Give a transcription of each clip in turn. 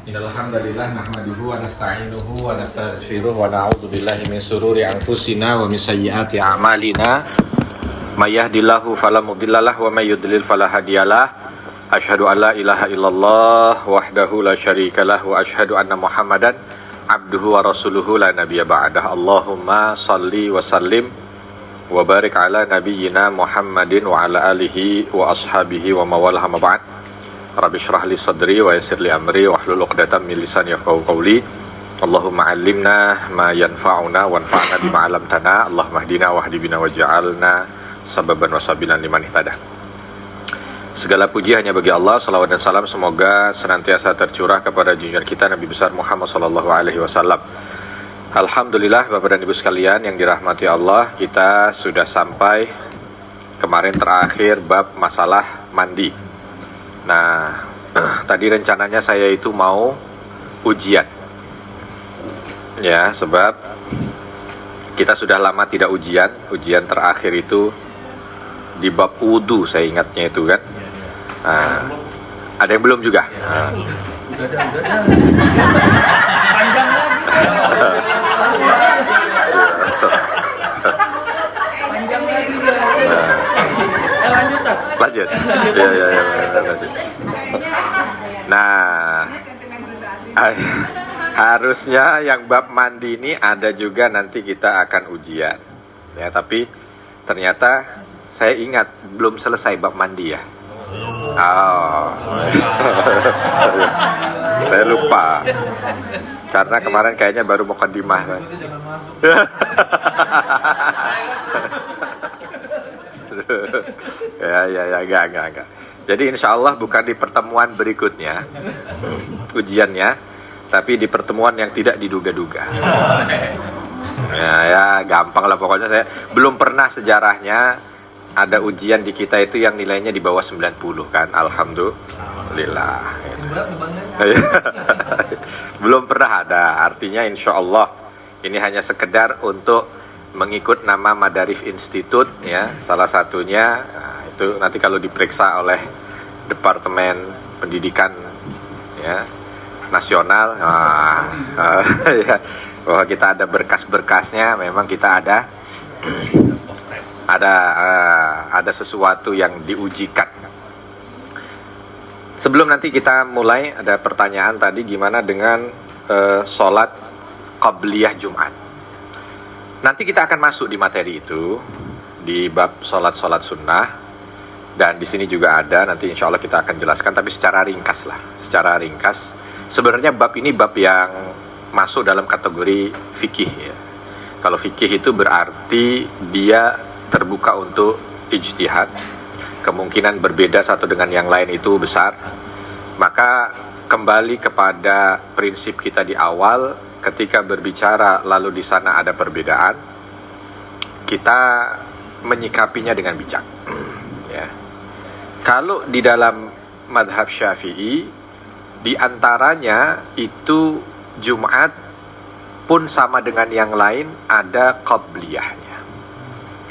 Innal hamdalillah nahmaduhu wa nasta'inuhu wa nastaghfiruh wa na'udzu billahi min shururi anfusina wa min sayyiati a'malina. May yahdihillahu fala mudhillalah wa may yudlil fala hadiyalah. Asyhadu an la ilaha illallah wahdahu la syarikalah wa asyhadu anna Muhammadan abduhu wa rasuluhu la nabiyya ba'dah. Allahumma shalli wa sallim wa barik ala nabiyyina Muhammadin wa ala alihi wa ashabihi wa mawalah ma ba'd. Rabbi syrah li sadri wa yassir li amri wahlul 'uqdatam min lisani yafqahu qawli. Allahumma 'allimna ma yanfa'una wanfa'na bima 'allamtana. Allahumma hdina wahdi bina waj'alna sababan wa sabilan liman ihtada. Segala puji hanya bagi Allah, salawat dan salam semoga senantiasa tercurah kepada junjungan kita Nabi besar Muhammad sallallahu alaihi wasallam. Alhamdulillah Bapak dan Ibu sekalian yang dirahmati Allah, kita sudah sampai kemarin terakhir bab masalah mandi. Nah, tadi rencananya saya itu mau ujian. Ya, sebab kita sudah lama tidak ujian. Ujian terakhir itu di bab wudu, saya ingatnya itu kan. Nah, ada yang belum juga? Nah. Panjang lagi. Lanjut. Ya, lanjut. Nah, harusnya yang bab mandi ini ada juga nanti kita akan ujian. Ya, tapi ternyata saya ingat belum selesai bab mandi ya. Oh. Saya lupa. Karena kemarin kayaknya baru mukadimah kan. Ya, enggak. Jadi insya Allah bukan di pertemuan berikutnya ujiannya, tapi di pertemuan yang tidak diduga-duga. Ya, gampang lah pokoknya. Saya belum pernah sejarahnya ada ujian di kita itu yang nilainya di bawah 90 kan. Alhamdulillah. Belum pernah ada. Artinya insya Allah ini hanya sekedar untuk mengikut nama Madarif Institute ya, salah satunya. Nah, itu nanti kalau diperiksa oleh Departemen Pendidikan ya nasional, ya, bahwa kita ada berkas-berkasnya, memang kita ada sesuatu yang diujikan. Sebelum nanti kita mulai, ada pertanyaan tadi gimana dengan sholat qabliyah Jumat. Nanti kita akan masuk di materi itu di bab sholat sunnah, dan di sini juga ada. Nanti insya Allah kita akan jelaskan, tapi secara ringkas. Sebenarnya bab ini bab yang masuk dalam kategori fikih ya. Kalau fikih itu berarti dia terbuka untuk ijtihad, kemungkinan berbeda satu dengan yang lain itu besar. Maka kembali kepada prinsip kita di awal, ketika berbicara lalu di sana ada perbedaan, kita menyikapinya dengan bijak. Ya. Kalau di dalam madhab Syafi'i, di antaranya itu Jumat pun sama dengan yang lain ada qabliyahnya.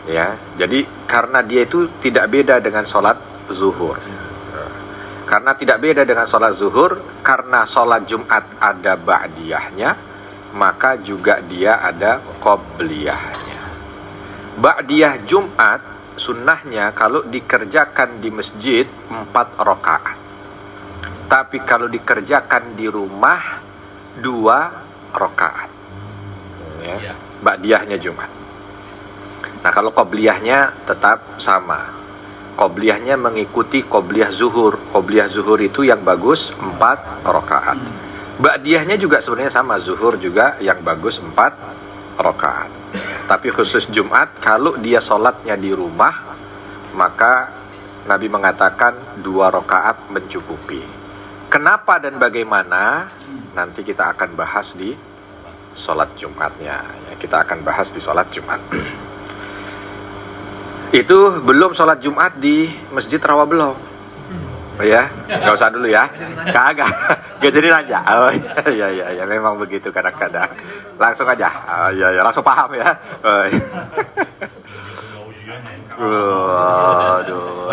Ya, jadi karena dia itu tidak beda dengan sholat zuhur. Karena tidak beda dengan sholat zuhur, karena sholat Jumat ada ba'diyahnya, maka juga dia ada qabliyahnya. Ba'diyah Jumat sunnahnya kalau dikerjakan di masjid 4 rakaat. Tapi kalau dikerjakan di rumah 2 rakaat. Ya, ba'diyahnya Jumat. Nah, kalau qabliyahnya tetap sama. Qabliyahnya mengikuti qabliyah zuhur. Qabliyah zuhur itu yang bagus 4 rakaat. Ba'diyahnya juga sebenarnya sama, zuhur juga yang bagus 4 rakaat. Tapi khusus Jumat, kalau dia sholatnya di rumah, maka Nabi mengatakan 2 rakaat mencukupi. Kenapa dan bagaimana? Nanti kita akan bahas di sholat Jumatnya. Ya, kita akan bahas di sholat Jumat. Itu belum sholat Jumat di Masjid Rawabelong. Oh ya, nggak usah dulu ya. Kagak jadi nanya. Oh iya, memang begitu kadang-kadang. Langsung aja. Oh iya, langsung paham ya. Oh, iya. Waduh.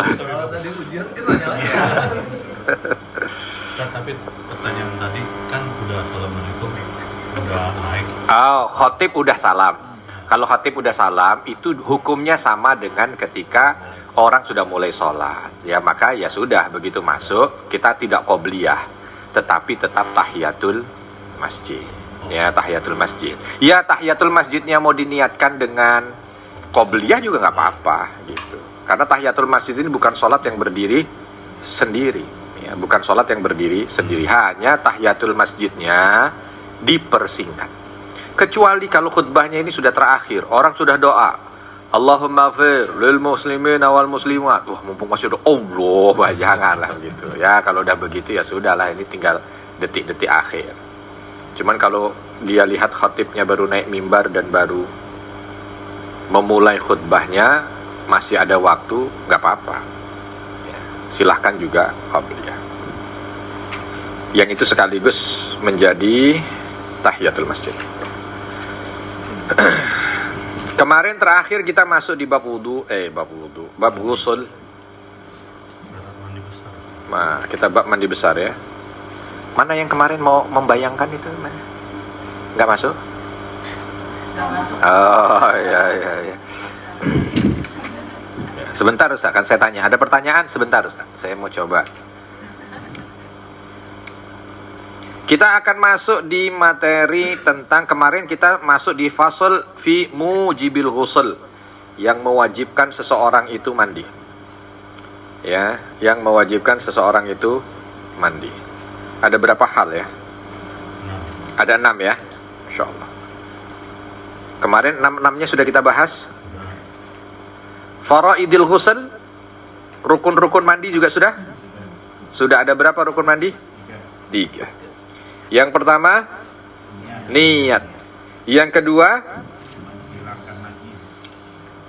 Ustaz, tapi pertanyaan tadi kan udah assalamualaikum, udah naik. Oh, khotib udah salam. Kalau khotib udah salam, itu hukumnya sama dengan ketika orang sudah mulai sholat. Ya, maka ya sudah, begitu masuk, kita tidak qobliyah, tetapi tetap tahiyatul masjid. Ya, tahiyatul masjid. Ya, tahiyatul masjidnya mau diniatkan dengan qobliyah juga nggak apa-apa, gitu. Karena tahiyatul masjid ini bukan sholat yang berdiri sendiri. Ya, bukan sholat yang berdiri sendiri, hanya tahiyatul masjidnya dipersingkat. Kecuali kalau khutbahnya ini sudah terakhir, orang sudah doa, Allahumma fir lil muslimin wal muslimat. Wah, mumpung masih doa, Allah, janganlah gitu. Ya, kalau udah begitu ya sudahlah, ini tinggal detik-detik akhir. Cuman kalau dia lihat khatibnya baru naik mimbar dan baru memulai khutbahnya, masih ada waktu, nggak apa-apa. Silahkan juga qabliyah. Yang itu sekaligus menjadi tahiyatul masjid. Kemarin terakhir kita masuk di bab ghusl. Nah, kita bab mandi besar ya. Mana yang kemarin mau membayangkan itu? Nggak masuk? Nggak masuk. Oh, ya. Sebentar Ustaz, kan saya tanya. Ada pertanyaan? Sebentar Ustaz, saya mau coba. Kita akan masuk di materi tentang, kemarin kita masuk di fasal fi mujibil ghusl, yang mewajibkan seseorang itu mandi. Ya, yang mewajibkan seseorang itu mandi. Ada berapa hal ya? Ada 6 ya? Insyaallah. Kemarin 6-6-nya sudah kita bahas. Faraidil ghusl, rukun-rukun mandi juga sudah? Sudah ada berapa rukun mandi? 3. Yang pertama, niat. Yang kedua,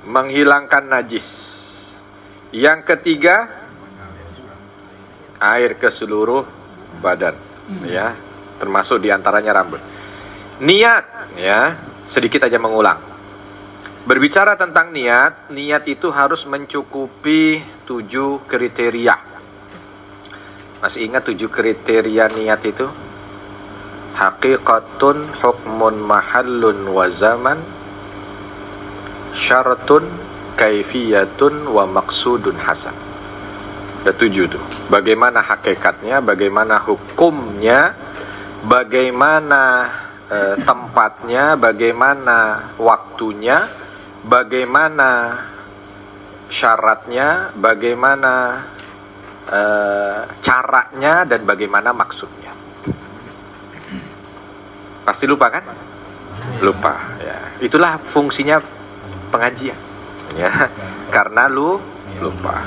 menghilangkan najis. Yang ketiga, air ke seluruh badan, ya, termasuk diantaranya rambut. Niat, ya, sedikit aja mengulang. Berbicara tentang niat, niat itu harus mencukupi 7 kriteria. Masih ingat 7 kriteria niat itu? Haqiqatun, hukmun, mahallun, wa zaman, syaratun, kaifiyatun, wa maksudun hasan. Ada 7 tuh. Bagaimana hakikatnya, bagaimana hukumnya, bagaimana tempatnya, bagaimana waktunya, bagaimana syaratnya, bagaimana caranya, dan bagaimana maksudnya. Pasti lupa kan? Lupa ya. Itulah fungsinya pengajian ya. Karena lupa.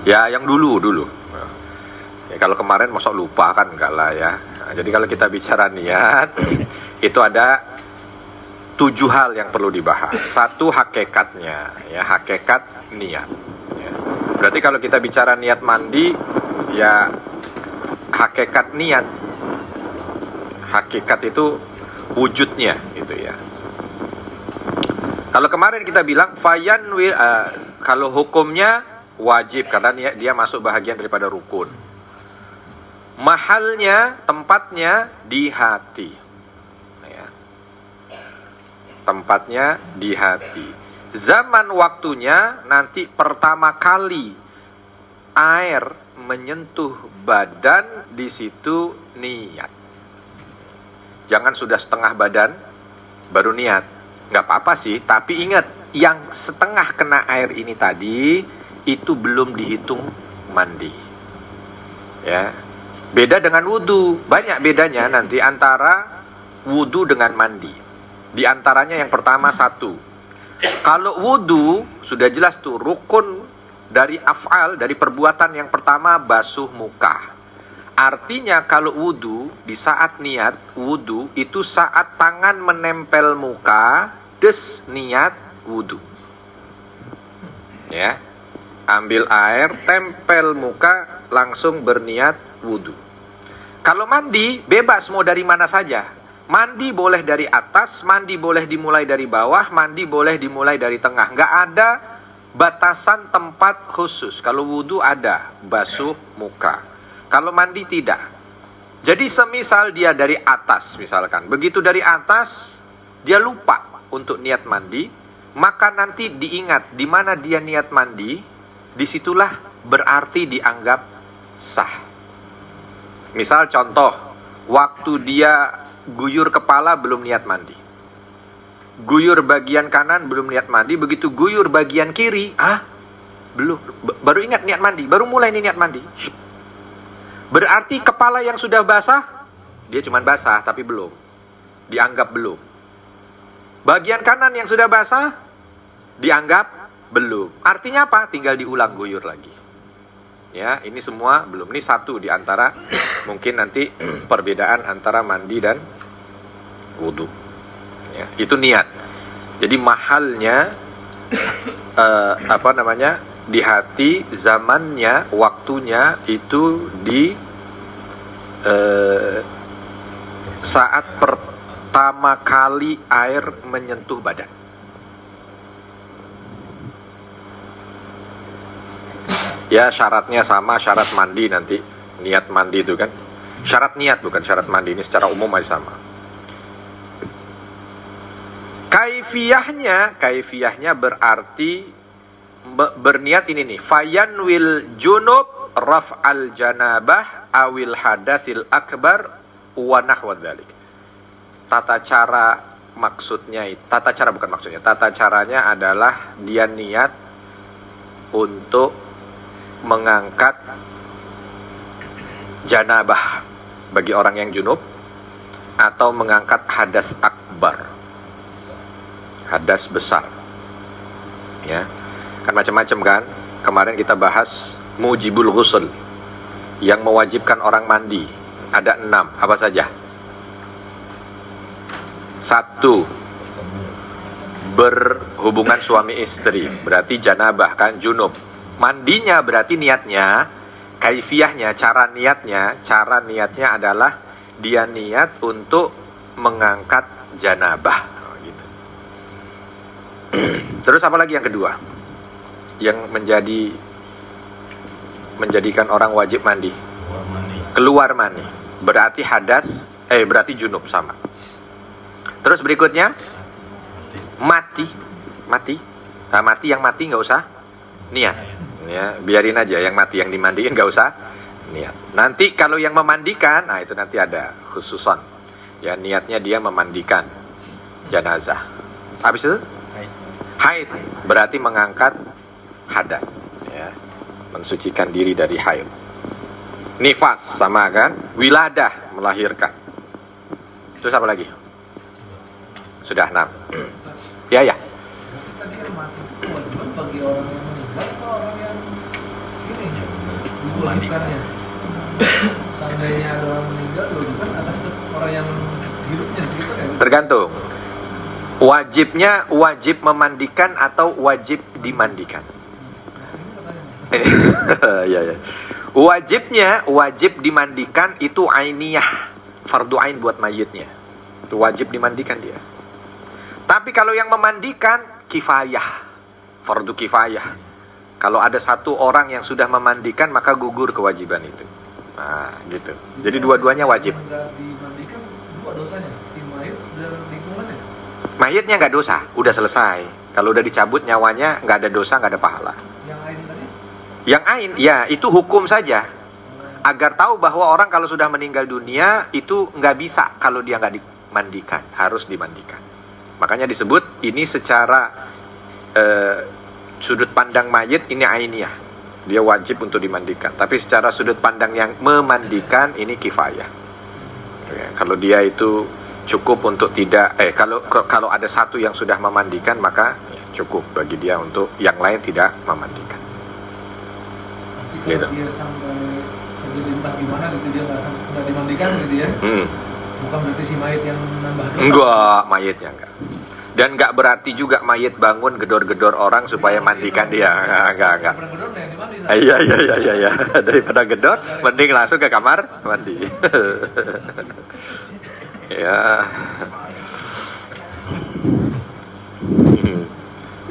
Ya, yang dulu. Ya, kalau kemarin masa lupa kan enggak lah ya. Nah, jadi kalau kita bicara niat, itu ada 7 hal yang perlu dibahas. 1, hakikatnya, ya, hakikat niat. Ya. Berarti kalau kita bicara niat mandi, ya hakikat niat, hakikat itu wujudnya, gitu ya. Kalau kemarin kita bilang kalau hukumnya wajib karena dia masuk bahagian daripada rukun. Mahalnya, tempatnya di hati. Tempatnya di hati. Zaman waktunya nanti pertama kali air menyentuh badan, di situ niat. Jangan sudah setengah badan baru niat. Nggak apa-apa sih, tapi ingat, yang setengah kena air ini tadi itu belum dihitung mandi. Ya. Beda dengan wudu. Banyak bedanya nanti antara wudu dengan mandi. Di antaranya yang pertama 1. Kalau wudu sudah jelas tuh rukun dari af'al, dari perbuatan yang pertama basuh muka. Artinya kalau wudu, di saat niat wudu itu saat tangan menempel muka, des niat wudu. Ya. Ambil air, tempel muka, langsung berniat wudu. Kalau mandi bebas mau dari mana saja. Mandi boleh dari atas, mandi boleh dimulai dari bawah, mandi boleh dimulai dari tengah. Nggak ada batasan tempat khusus. Kalau wudu ada, basuh muka. Kalau mandi tidak. Jadi semisal dia dari atas misalkan, begitu dari atas dia lupa untuk niat mandi, maka nanti diingat di mana dia niat mandi, disitulah berarti dianggap sah. Misal contoh, waktu dia guyur kepala belum niat mandi, guyur bagian kanan belum niat mandi, begitu guyur bagian kiri, belum, baru ingat niat mandi, baru mulai nih niat mandi. Berarti kepala yang sudah basah, dia cuma basah tapi belum, dianggap belum. Bagian kanan yang sudah basah, dianggap belum. Artinya apa? Tinggal diulang guyur lagi. Ya, ini semua belum. Ini satu di antara mungkin nanti perbedaan antara mandi dan wudhu. Ya, itu niat. Jadi mahalnya di hati, zamannya, waktunya itu di saat pertama kali air menyentuh badan. Ya, syaratnya sama syarat mandi nanti. Niat mandi itu kan syarat niat, bukan syarat mandi. Ini secara umum aja sama. Kaifiyahnya berarti berniat ini nih, fayanwil junub raf'al janabah awil hadasil akbar wa nahwa dzalik. Tata caranya adalah dia niat untuk mengangkat janabah bagi orang yang junub, atau mengangkat hadas akbar, hadas besar. Ya, kan macam-macam kan. Kemarin kita bahas mujibul ghusl, yang mewajibkan orang mandi. Ada 6, apa saja? 1, berhubungan suami istri, berarti janabah kan, junub. Mandinya berarti niatnya, kaifiyahnya, cara niatnya adalah dia niat untuk mengangkat janabah. Gitu. Terus apa lagi yang kedua? Yang menjadikan orang wajib mandi? Keluar mani. Berarti berarti junub sama. Terus berikutnya mati. Nah, yang mati nggak usah niat. Ya, biarin aja yang mati, yang dimandiin nggak usah niat. Nanti kalau yang memandikan, nah itu nanti ada khususan. Ya, niatnya dia memandikan jenazah. Habis itu haid, berarti mengangkat hadas, ya, mensucikan diri dari haid. Nifas sama kan, wiladah, melahirkan. Terus apa lagi? Sudah 6. Ya. Tadi kan mati itu wajiban bagi orang yang meninggal atau orang yang memandikannya. Seandainya ada orang meninggal, kan atas orang yang hidupnya segitu ya. Tergantung. Wajib memandikan atau wajib dimandikan. Ya. Wajib dimandikan itu ainiyah, fardu ain buat mayitnya. Itu wajib dimandikan dia. Tapi kalau yang memandikan kifayah, fardu kifayah. Kalau ada 1 orang yang sudah memandikan, maka gugur kewajiban itu. Nah, gitu. Jadi dua-duanya wajib. Dimandikan 2 dosanya, si mayit dan lingkungannya. Mayitnya nggak dosa, udah selesai. Kalau udah dicabut nyawanya, nggak ada dosa, nggak ada pahala. Yang lain tadi? Yang ain, ya itu hukum saja. Agar tahu bahwa orang kalau sudah meninggal dunia, itu nggak bisa kalau dia nggak dimandikan, harus dimandikan. Makanya disebut ini secara sudut pandang mayit ini ainiyah, dia wajib untuk dimandikan. Tapi secara sudut pandang yang memandikan ini kifayah. Ya, kalau dia itu cukup untuk kalau ada 1 yang sudah memandikan, maka ya, cukup bagi dia untuk yang lain tidak memandikan. Tapi kalau Gitu. dia sampai terjadi entah gimana gitu, dia nggak dimandikan gitu ya. Bukan berarti si mayit yang nambah dosa. Enggak, mayitnya enggak. Dan enggak berarti juga mayit bangun gedor-gedor orang supaya mandikan dia. Enggak. Daripada gedor, yang dimandi. Iya. Daripada gedor, mending langsung ke kamar mandi. Ya.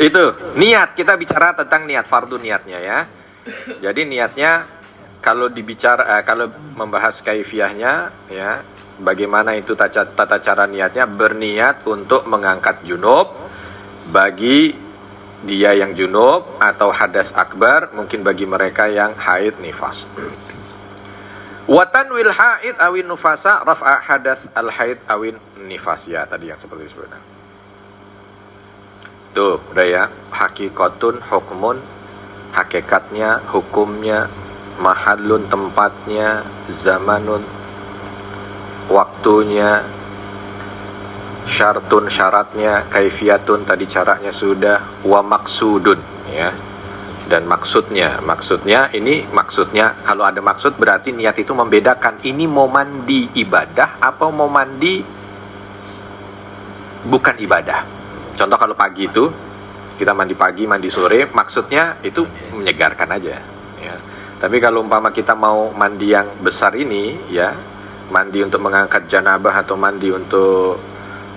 Itu niat, kita bicara tentang niat, fardu niatnya ya. Jadi niatnya kalau membahas kaifiyahnya, ya, bagaimana itu tata cara niatnya, berniat untuk mengangkat junub bagi dia yang junub atau hadas akbar, mungkin bagi mereka yang haid nifas. Watan wil haid awin nufasa raf'a hadas al haid awin nifas, ya tadi yang seperti disebutkan. Tuh, udah ya, hakikatun hukmun, hakikatnya, hukumnya, mahallun tempatnya, zamanun waktunya, syartun syaratnya, kaifiyatun tadi caranya sudah, wa maksudun, ya. Dan maksudnya ini maksudnya, kalau ada maksud berarti niat itu membedakan ini mau mandi ibadah atau mau mandi bukan ibadah. Contoh kalau pagi itu kita mandi pagi, mandi sore, maksudnya itu menyegarkan aja, ya. Tapi kalau umpama kita mau mandi yang besar ini, ya, mandi untuk mengangkat janabah atau mandi untuk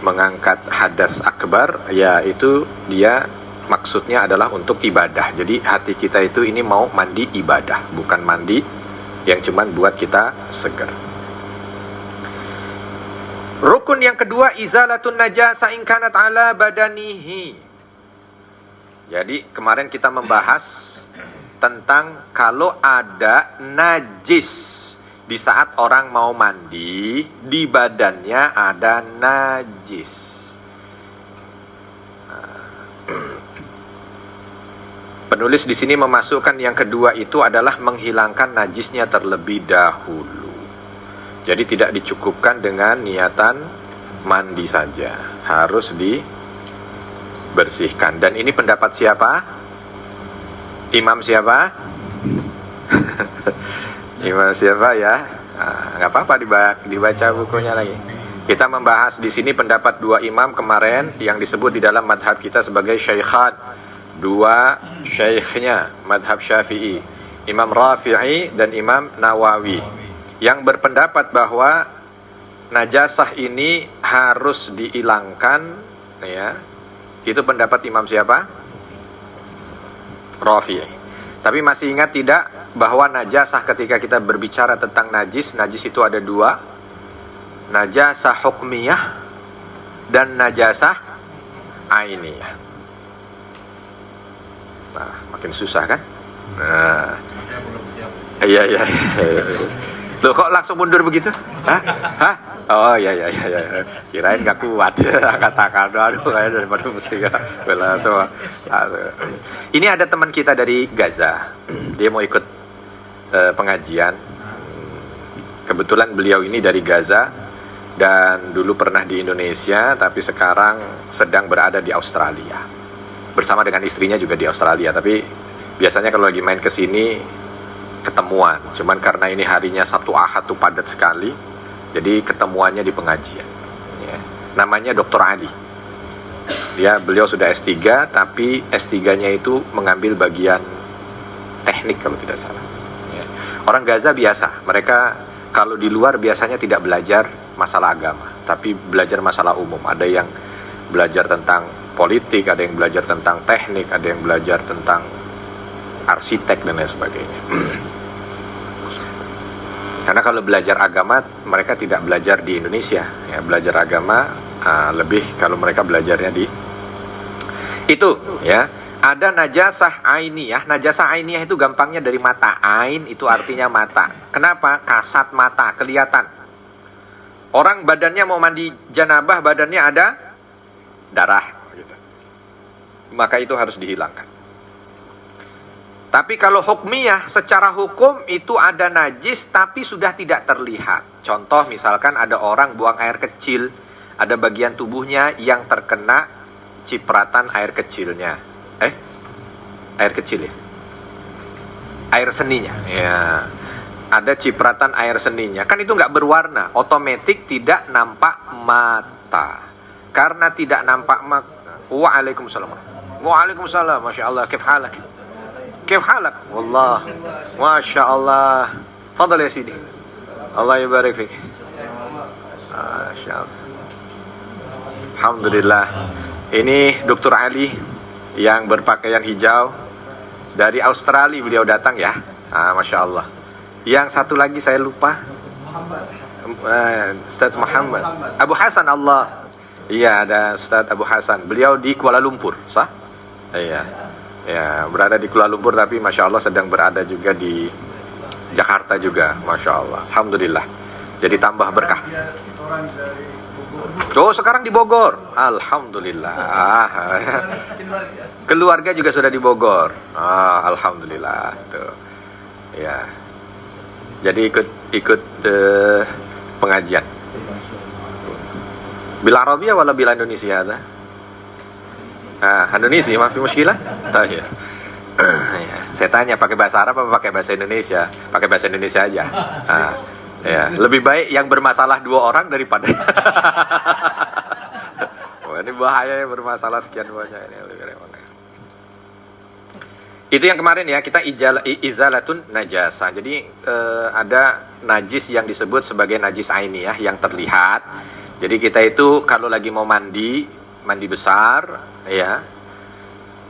mengangkat hadas akbar, ya itu dia maksudnya adalah untuk ibadah. Jadi hati kita itu ini mau mandi ibadah, bukan mandi yang cuman buat kita segar. Rukun yang kedua, izalatun najasa in kanat ala badanihi. Jadi kemarin kita membahas tentang kalau ada najis di saat orang mau mandi, di badannya ada najis. Penulis di sini memasukkan yang kedua itu adalah menghilangkan najisnya terlebih dahulu. Jadi tidak dicukupkan dengan niatan mandi saja, harus dibersihkan. Dan ini pendapat siapa? Imam siapa? Imam siapa ya? Nggak apa-apa dibaca bukunya lagi. Kita membahas di sini pendapat dua imam kemarin yang disebut di dalam madhab kita sebagai syaikhan. Dua syaikhnya madhab Syafi'i, Imam Rafi'i dan Imam Nawawi, yang berpendapat bahwa najasah ini harus dihilangkan, ya. Itu pendapat imam siapa? Rafi'i. Tapi masih ingat tidak bahwa najasah ketika kita berbicara tentang najis itu ada dua, najasah hukmiyah dan najasah ainiyah. Nah, makin susah kan? Nah, iya. Loh, kok langsung mundur begitu? Hah? Oh iya. Kirain gak kuat. Katakan, aduh, kayak daripada mesti bela semua. Ini ada teman kita dari Gaza. Dia mau ikut pengajian. Kebetulan beliau ini dari Gaza dan dulu pernah di Indonesia, tapi sekarang sedang berada di Australia. Bersama dengan istrinya juga di Australia. Tapi biasanya kalau lagi main ke sini ketemuan, cuman karena ini harinya Sabtu Ahad tuh padat sekali, jadi ketemuannya di pengajian, ya. Namanya Dr. Ali. Beliau sudah S3, tapi S3-nya itu mengambil bagian teknik kalau tidak salah, ya. Orang Gaza biasa, mereka kalau di luar biasanya tidak belajar masalah agama, tapi belajar masalah umum. Ada yang belajar tentang politik, ada yang belajar tentang teknik, ada yang belajar tentang arsitek dan lain sebagainya. Karena kalau belajar agama mereka tidak belajar di Indonesia, ya. Belajar agama lebih kalau mereka belajarnya di itu, ya. Ada najasah ainiyah. Najasah ainiyah itu gampangnya dari mata. Ain itu artinya mata. Kenapa? Kasat mata, kelihatan. Orang badannya mau mandi janabah, badannya ada darah, gitu. Maka itu harus dihilangkan. Tapi kalau hukmiyah, secara hukum itu ada najis tapi sudah tidak terlihat. Contoh misalkan ada orang buang air kecil, ada bagian tubuhnya yang terkena cipratan air kecilnya. Air kecil ya? Air seninya. Ya. Ada cipratan air seninya. Kan itu nggak berwarna, otomatis tidak nampak mata. Karena tidak nampak mata. Waalaikumsalam. Waalaikumsalam. Masya Allah. Kif halak? Kif halak? Wallah. Masya Allah. Fadal ya Sidi. Allah yubarik fik. Masya Allah. Alhamdulillah. Ini Dr. Ali yang berpakaian hijau dari Australia, beliau datang ya. Masya Allah. Yang satu lagi saya lupa. Ustaz Muhammad. Abu Hasan Allah. Iya, ada Ustaz Abu Hasan. Beliau di Kuala Lumpur, sah? Iya. Ya, berada di Kuala Lumpur tapi Masya Allah sedang berada juga di Jakarta juga, Masya Allah. Alhamdulillah. Jadi tambah berkah. Oh, sekarang di Bogor. Alhamdulillah. Keluarga juga sudah di Bogor. Alhamdulillah. Tuh. Ya. Jadi ikut pengajian. Bila Arabia wala bila Indonesia ada? Indonesia, maaf muskilah. Ya. Saya tanya pakai bahasa Arab apa pakai bahasa Indonesia? Pakai bahasa Indonesia aja. Ya, lebih baik yang bermasalah 2 orang daripada. Wah, ini bahaya ya bermasalah sekian banyak ini. Itu yang kemarin ya, kita izalatun najasa. Jadi ada najis yang disebut sebagai najis ainiyah yang terlihat. Jadi kita itu kalau lagi mau mandi besar ya,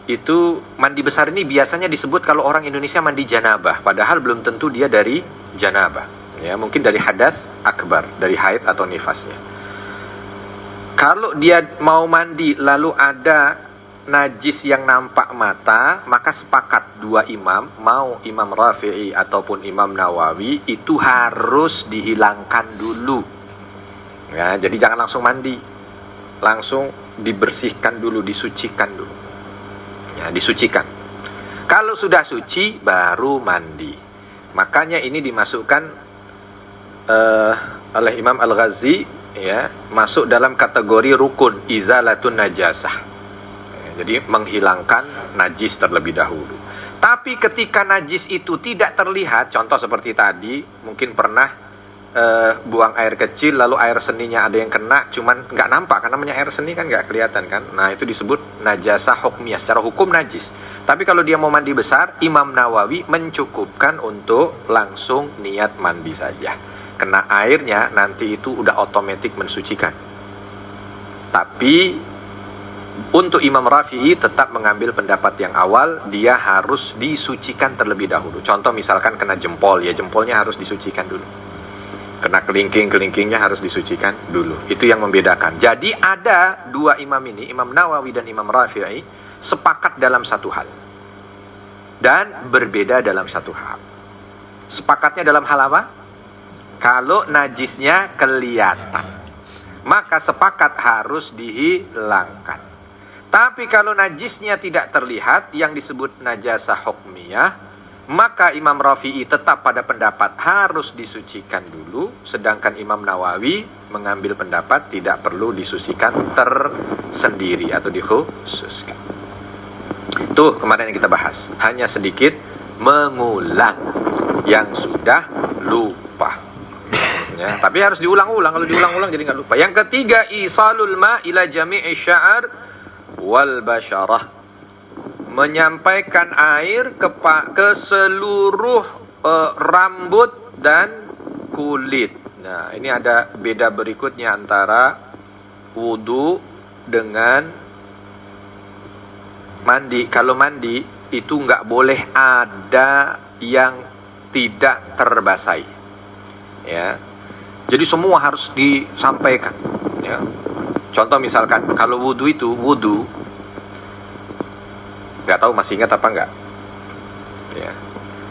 itu mandi besar ini biasanya disebut kalau orang Indonesia mandi janabah, padahal belum tentu dia dari janabah ya, mungkin dari hadas akbar, dari haid atau nifasnya. Kalau dia mau mandi lalu ada najis yang nampak mata, maka sepakat 2 imam, mau Imam Rafi'i ataupun Imam Nawawi, itu harus dihilangkan dulu ya. Jadi jangan langsung mandi, langsung dibersihkan dulu, disucikan dulu ya, disucikan. Kalau sudah suci baru mandi. Makanya ini dimasukkan oleh Imam Al-Ghazi ya, masuk dalam kategori rukun izalatun najasah ya, jadi menghilangkan najis terlebih dahulu. Tapi ketika najis itu tidak terlihat, contoh seperti tadi, mungkin pernah buang air kecil lalu air seninya ada yang kena, cuman nggak nampak karena namanya air seni kan nggak kelihatan kan. Nah itu disebut najasah hukmiyah, secara hukum najis. Tapi kalau dia mau mandi besar, Imam Nawawi mencukupkan untuk langsung niat mandi saja. Kena airnya nanti itu udah otomatis mensucikan. Tapi untuk Imam Rafi'i tetap mengambil pendapat yang awal, dia harus disucikan terlebih dahulu. Contoh misalkan kena jempol, ya jempolnya harus disucikan dulu. Kena kelingking-kelingkingnya harus disucikan dulu. Itu yang membedakan. Jadi ada 2 imam ini, Imam Nawawi dan Imam Rafi'i, sepakat dalam satu hal dan berbeda dalam satu hal. Sepakatnya dalam hal apa? Kalau najisnya kelihatan, maka sepakat harus dihilangkan. Tapi kalau najisnya tidak terlihat, yang disebut najasah hukmiyah, maka Imam Rafi'i tetap pada pendapat harus disucikan dulu, sedangkan Imam Nawawi mengambil pendapat tidak perlu disucikan tersendiri atau dikhususkan. Tuh kemarin yang kita bahas, hanya sedikit mengulang yang sudah lupa ya, tapi harus diulang-ulang. Kalau diulang-ulang jadi nggak lupa. Yang ketiga, isalul ma ila jami'i sya'ar wal basyarah, menyampaikan air ke seluruh rambut dan kulit. Nah, ini ada beda berikutnya antara wudu dengan mandi. Kalau mandi itu nggak boleh ada yang tidak terbasahi. Ya, jadi semua harus disampaikan. Ya. Contoh misalkan kalau wudu itu nggak tahu masih ingat apa enggak ya,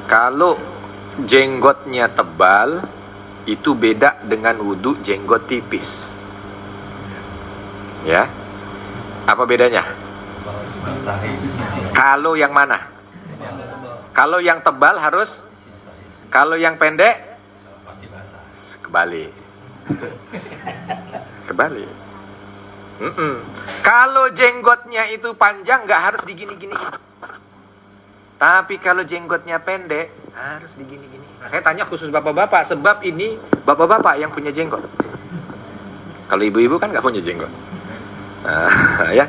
kalau jenggotnya tebal itu beda dengan wudu jenggot tipis ya. Apa bedanya? Kalau yang mana? Kalau yang tebal harus, kalau yang pendek kebalik. Kalau jenggotnya itu panjang nggak harus digini-gini. Tapi kalau jenggotnya pendek harus digini-gini. Saya tanya khusus bapak-bapak, sebab ini bapak-bapak yang punya jenggot. Kalau ibu-ibu kan nggak punya jenggot. Ya.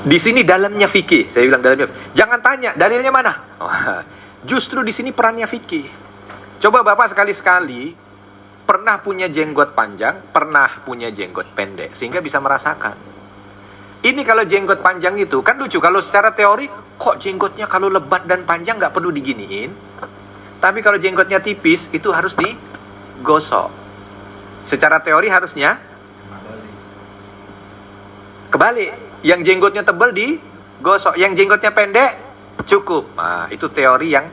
Di sini dalamnya fikih. Saya bilang dalamnya. Jangan tanya dalilnya mana. Justru di sini perannya fikih. Coba bapak sekali-sekali pernah punya jenggot panjang, pernah punya jenggot pendek, sehingga bisa merasakan. Ini kalau jenggot panjang itu, kan lucu, kalau secara teori, kok jenggotnya kalau lebat dan panjang nggak perlu diginiin? Tapi kalau jenggotnya tipis, itu harus digosok. Secara teori harusnya kebalik. Yang jenggotnya tebal digosok, yang jenggotnya pendek cukup. Nah, itu teori yang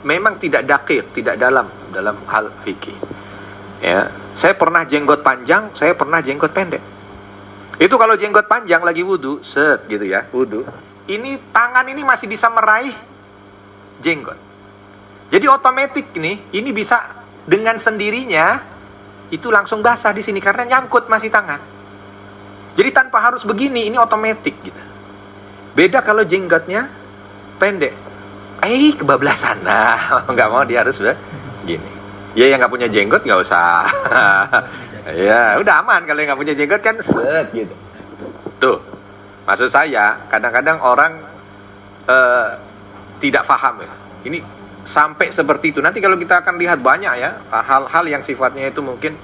memang tidak dakik, tidak dalam hal fikih. Ya, saya pernah jenggot panjang, saya pernah jenggot pendek. Itu kalau jenggot panjang lagi wudu, set gitu ya, wudu. Ini tangan ini masih bisa meraih jenggot. Jadi otomatis ini bisa dengan sendirinya itu langsung basah di sini karena nyangkut masih tangan. Jadi tanpa harus begini, ini otomatis gitu. Beda kalau jenggotnya pendek. Kebablasan. Nah, nggak mau dia harus begini. Ya yang nggak punya jenggot nggak usah. Ya udah aman kalau yang nggak punya jenggot kan set gitu. Tuh, maksud saya kadang-kadang orang tidak paham ya. Ini sampai seperti itu. Nanti kalau kita akan lihat banyak ya hal-hal yang sifatnya itu mungkin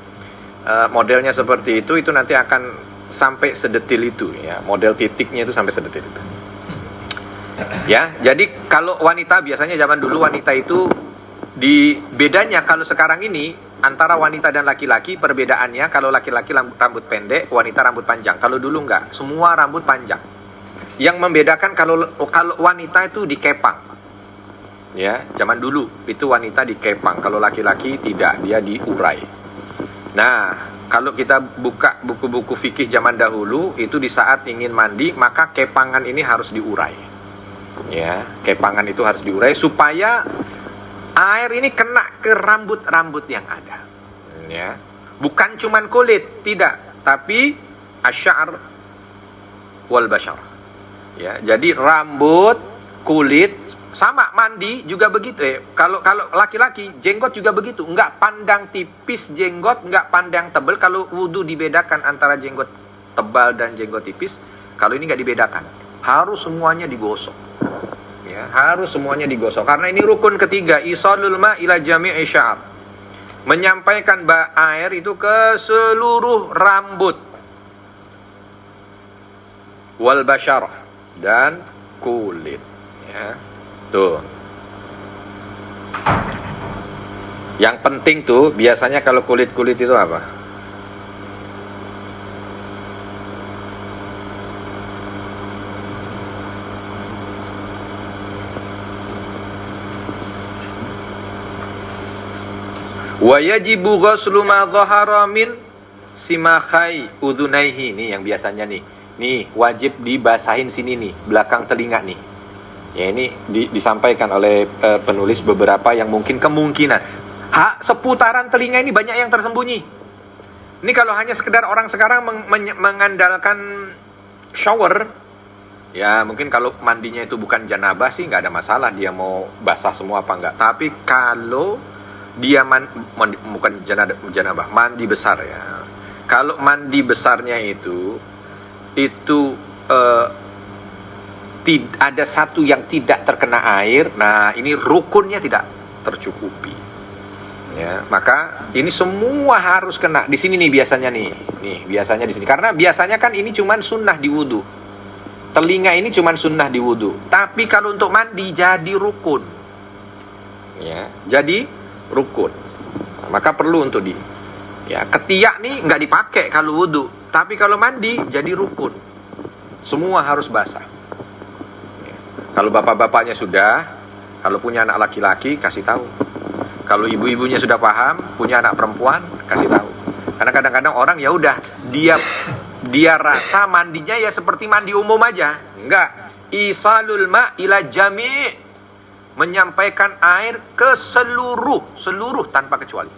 modelnya seperti itu nanti akan sampai sedetil itu ya. Model titiknya itu sampai sedetil itu. Ya, jadi kalau wanita biasanya zaman dulu wanita itu bedanya kalau sekarang ini antara wanita dan laki-laki perbedaannya kalau laki-laki rambut pendek, wanita rambut panjang. Kalau dulu enggak, semua rambut panjang. Yang membedakan kalau wanita itu dikepang. Ya, zaman dulu itu wanita dikepang, kalau laki-laki tidak, dia diurai. Nah, kalau kita buka buku-buku fikih zaman dahulu, itu di saat ingin mandi, maka kepangan ini harus diurai. Ya, kepangan itu harus diurai supaya air ini kena ke rambut-rambut yang ada. Ya, bukan cuman kulit, tidak, tapi asy'ar wal bashar. Ya, jadi rambut, kulit sama, mandi juga begitu ya. Kalau laki-laki jenggot juga begitu, enggak pandang tipis jenggot, enggak pandang tebal. Kalau wudu dibedakan antara jenggot tebal dan jenggot tipis. Kalau ini enggak dibedakan, harus semuanya digosok. Ya, harus semuanya digosok karena ini rukun ketiga, isalul ma ila jami'i sya'ab. Menyampaikan air itu ke seluruh rambut. Wal basyarah dan kulit. Ya. Tuh. Yang penting tuh biasanya kalau kulit-kulit itu apa? Wa yajibu ghuslu ma dhahara min simakhai udhunaihi. Nih yang biasanya nih. Nih wajib dibasahin sini nih, belakang telinga nih. Ya ini disampaikan oleh penulis beberapa yang kemungkinan seputaran telinga ini banyak yang tersembunyi. Ini kalau hanya sekedar orang sekarang mengandalkan shower, ya mungkin kalau mandinya itu bukan janabah sih nggak ada masalah, dia mau basah semua apa enggak. Tapi kalau dia bukan janabah, mandi besar ya. Kalau mandi besarnya itu ada satu yang tidak terkena air, nah ini rukunnya tidak tercukupi. Ya, maka ini semua harus kena di sini nih biasanya nih biasanya di sini. Karena biasanya kan ini cuman sunnah di wudu. Telinga ini cuman sunnah di wudu. Tapi kalau untuk mandi jadi rukun. Ya, jadi rukun. Nah, maka perlu untuk ketiak nih nggak dipakai kalau wudu, tapi kalau mandi jadi rukun. Semua harus basah. Kalau bapak-bapaknya sudah, kalau punya anak laki-laki kasih tahu. Kalau ibu-ibunya sudah paham, punya anak perempuan kasih tahu. Karena kadang-kadang orang ya udah dia rasa mandinya ya seperti mandi umum aja. Enggak. Isalul ma ila jami', menyampaikan air ke seluruh tanpa kecuali.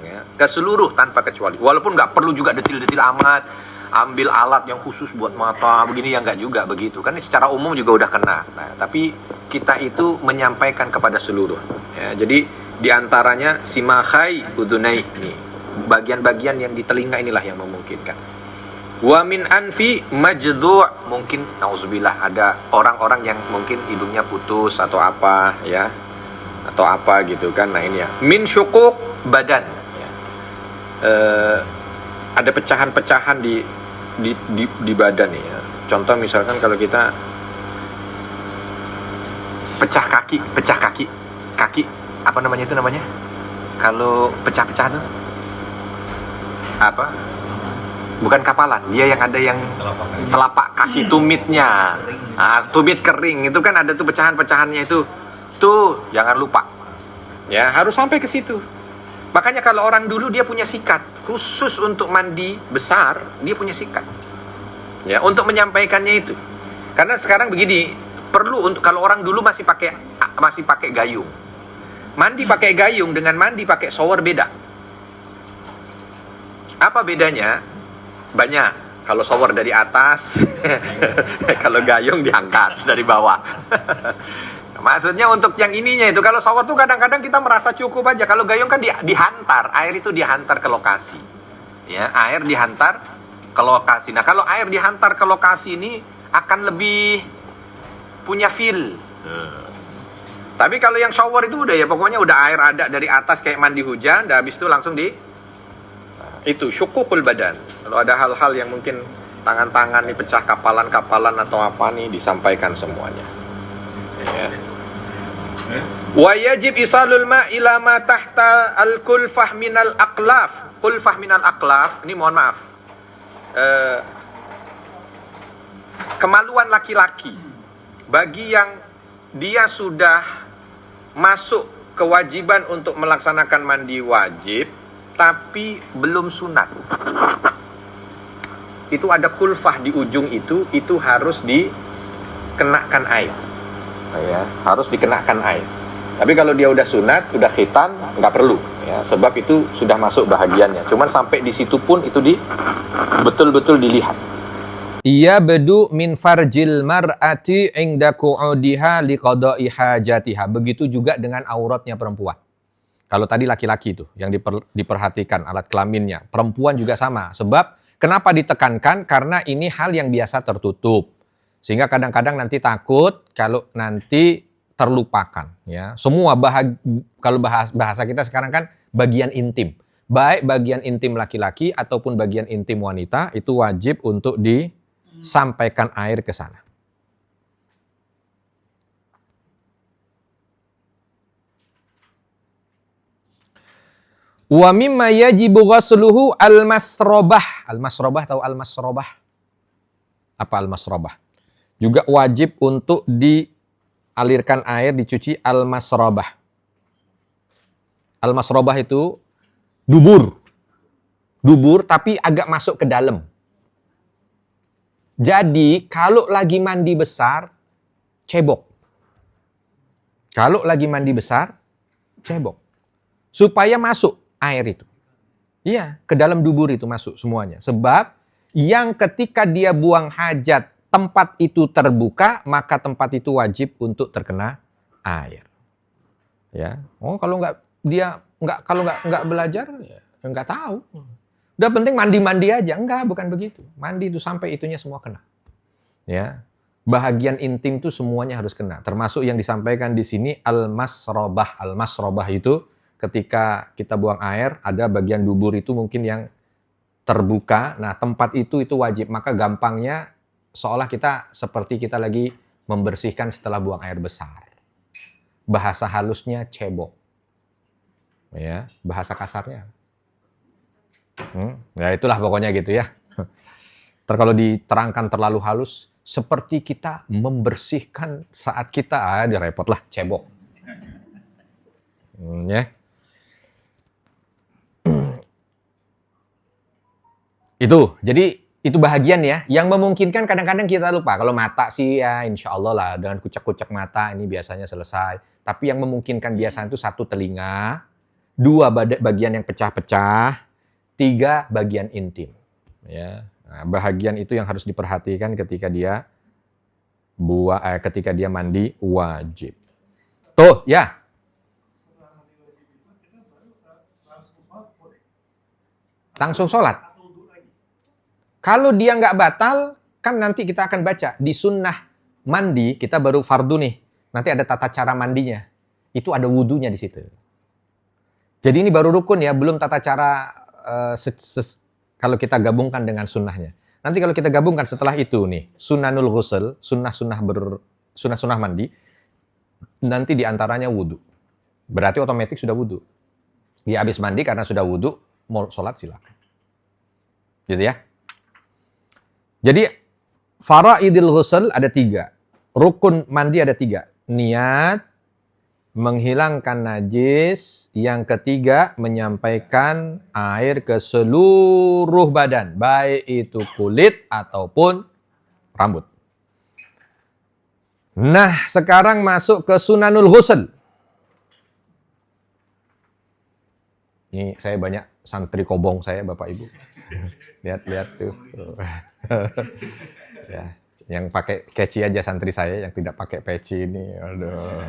Ya, ke seluruh tanpa kecuali. Walaupun nggak perlu juga detil-detil amat. Ambil alat yang khusus buat mata begini ya nggak juga begitu kan, secara umum juga udah kena. Nah, tapi kita itu menyampaikan kepada seluruh ya, jadi diantaranya simakhai udhunai nih, bagian-bagian yang di telinga inilah yang memungkinkan. Wa min anfi majdhu', mungkin nauzubillah ada orang-orang yang mungkin hidungnya putus atau apa ya, atau apa gitu kan. Nah ini ya, min syuquq badan ya. Ada pecahan-pecahan di badan nih ya. Contoh misalkan kalau kita pecah kaki kaki, apa namanya itu namanya? Kalau pecah-pecah tuh apa? Bukan kapalan, dia yang ada yang telapak kaki tumitnya. Tumit kering itu kan ada tuh pecahan-pecahannya itu. Tuh, jangan lupa. Ya, harus sampai ke situ. Makanya kalau orang dulu dia punya sikat khusus untuk mandi besar, dia punya sikat. Ya, untuk menyampaikannya itu. Karena sekarang begini, perlu untuk kalau orang dulu masih pakai gayung. Mandi pakai gayung dengan mandi pakai shower beda. Apa bedanya? Banyak. Kalau shower dari atas, kalau gayung diangkat dari bawah. Maksudnya untuk yang ininya itu, kalau shower tuh kadang-kadang kita merasa cukup aja. Kalau gayung kan dihantar, air itu dihantar ke lokasi. Ya, air dihantar ke lokasi. Nah, kalau air dihantar ke lokasi ini akan lebih punya feel. Tapi kalau yang shower itu udah ya, pokoknya udah air ada dari atas kayak mandi hujan, dan habis itu langsung itu syukukul badan. Kalau ada hal-hal yang mungkin tangan-tangan nih pecah, kapalan-kapalan atau apa nih, disampaikan semuanya. Ya. Wa yajib isalul ma ila ma tahta al-kulfah minal aqlaf. Kulfah minal aqlaf, ini mohon maaf. Kemaluan laki-laki bagi yang dia sudah masuk kewajiban untuk melaksanakan mandi wajib tapi belum sunat. Itu ada kulfah di ujung itu harus dikenakan air. Ya, harus dikenakan air. Tapi kalau dia udah sunat, udah khitan, nggak perlu, ya, sebab itu sudah masuk bahagiannya. Cuman sampai di situ pun itu betul-betul dilihat. Ia bedu min farjil mar'ati inda qu'udiha liqada'i hajatiha. Begitu juga dengan auratnya perempuan. Kalau tadi laki-laki itu yang diperhatikan alat kelaminnya, perempuan juga sama. Sebab kenapa ditekankan? Karena ini hal yang biasa tertutup. Sehingga kadang-kadang nanti takut kalau nanti terlupakan, ya. Semua kalau bahasa kita sekarang kan bagian intim. Baik bagian intim laki-laki ataupun bagian intim wanita itu wajib untuk disampaikan air ke sana. Wa mimma yajibu ghasluhu al-masrabah. Al-masrabah tahu al-masrabah? Apa al-masrabah? Juga wajib untuk dialirkan air, dicuci al-masrabah. Al-masrabah itu dubur. Dubur tapi agak masuk ke dalam. Jadi kalau lagi mandi besar, cebok. Kalau lagi mandi besar, cebok. Supaya masuk air itu. Iya, ke dalam dubur itu masuk semuanya. Sebab yang ketika dia buang hajat, tempat itu terbuka, maka tempat itu wajib untuk terkena air. Ya, kalau nggak belajar, ya nggak tahu. Udah penting mandi-mandi aja, bukan begitu. Mandi itu sampai itunya semua kena. Ya, bahagian intim itu semuanya harus kena. Termasuk yang disampaikan di sini al-masrabah. Al-masrabah itu ketika kita buang air, ada bagian dubur itu mungkin yang terbuka. Nah, tempat itu wajib. Maka gampangnya seolah seperti kita lagi membersihkan setelah buang air besar. Bahasa halusnya cebok. Ya, bahasa kasarnya. Ya itulah pokoknya gitu ya. Kalau diterangkan terlalu halus, seperti kita membersihkan saat kita, dia repot lah, cebok. Ya. Itu bahagian ya, yang memungkinkan kadang-kadang kita lupa. Kalau mata sih ya insya Allah lah, dengan kucek-kucek mata ini biasanya selesai. Tapi yang memungkinkan biasanya itu 1 telinga, 2 bagian yang pecah-pecah, 3 bagian intim. Ya, nah, bahagian itu yang harus diperhatikan ketika dia mandi wajib. Tuh ya. Langsung sholat. Kalau dia nggak batal, kan nanti kita akan baca di sunnah mandi, kita baru fardu nih. Nanti ada tata cara mandinya. Itu ada wudunya di situ. Jadi ini baru rukun ya, belum tata cara kalau kita gabungkan dengan sunnahnya. Nanti kalau kita gabungkan setelah itu nih, sunanul ghusl, sunnah mandi, nanti diantaranya wudu. Berarti otomatis sudah wudhu. Dia habis mandi karena sudah wudhu, mau sholat silakan. Gitu ya. Jadi, faraidil ghusl ada 3. Rukun mandi ada 3. Niat, menghilangkan najis. Yang ketiga, menyampaikan air ke seluruh badan. Baik itu kulit ataupun rambut. Nah, sekarang masuk ke sunanul ghusl. Ini saya banyak santri kobong saya, Bapak Ibu. Lihat-lihat tuh. Ya, yang pakai keci aja santri saya, yang tidak pakai peci ini. Aduh.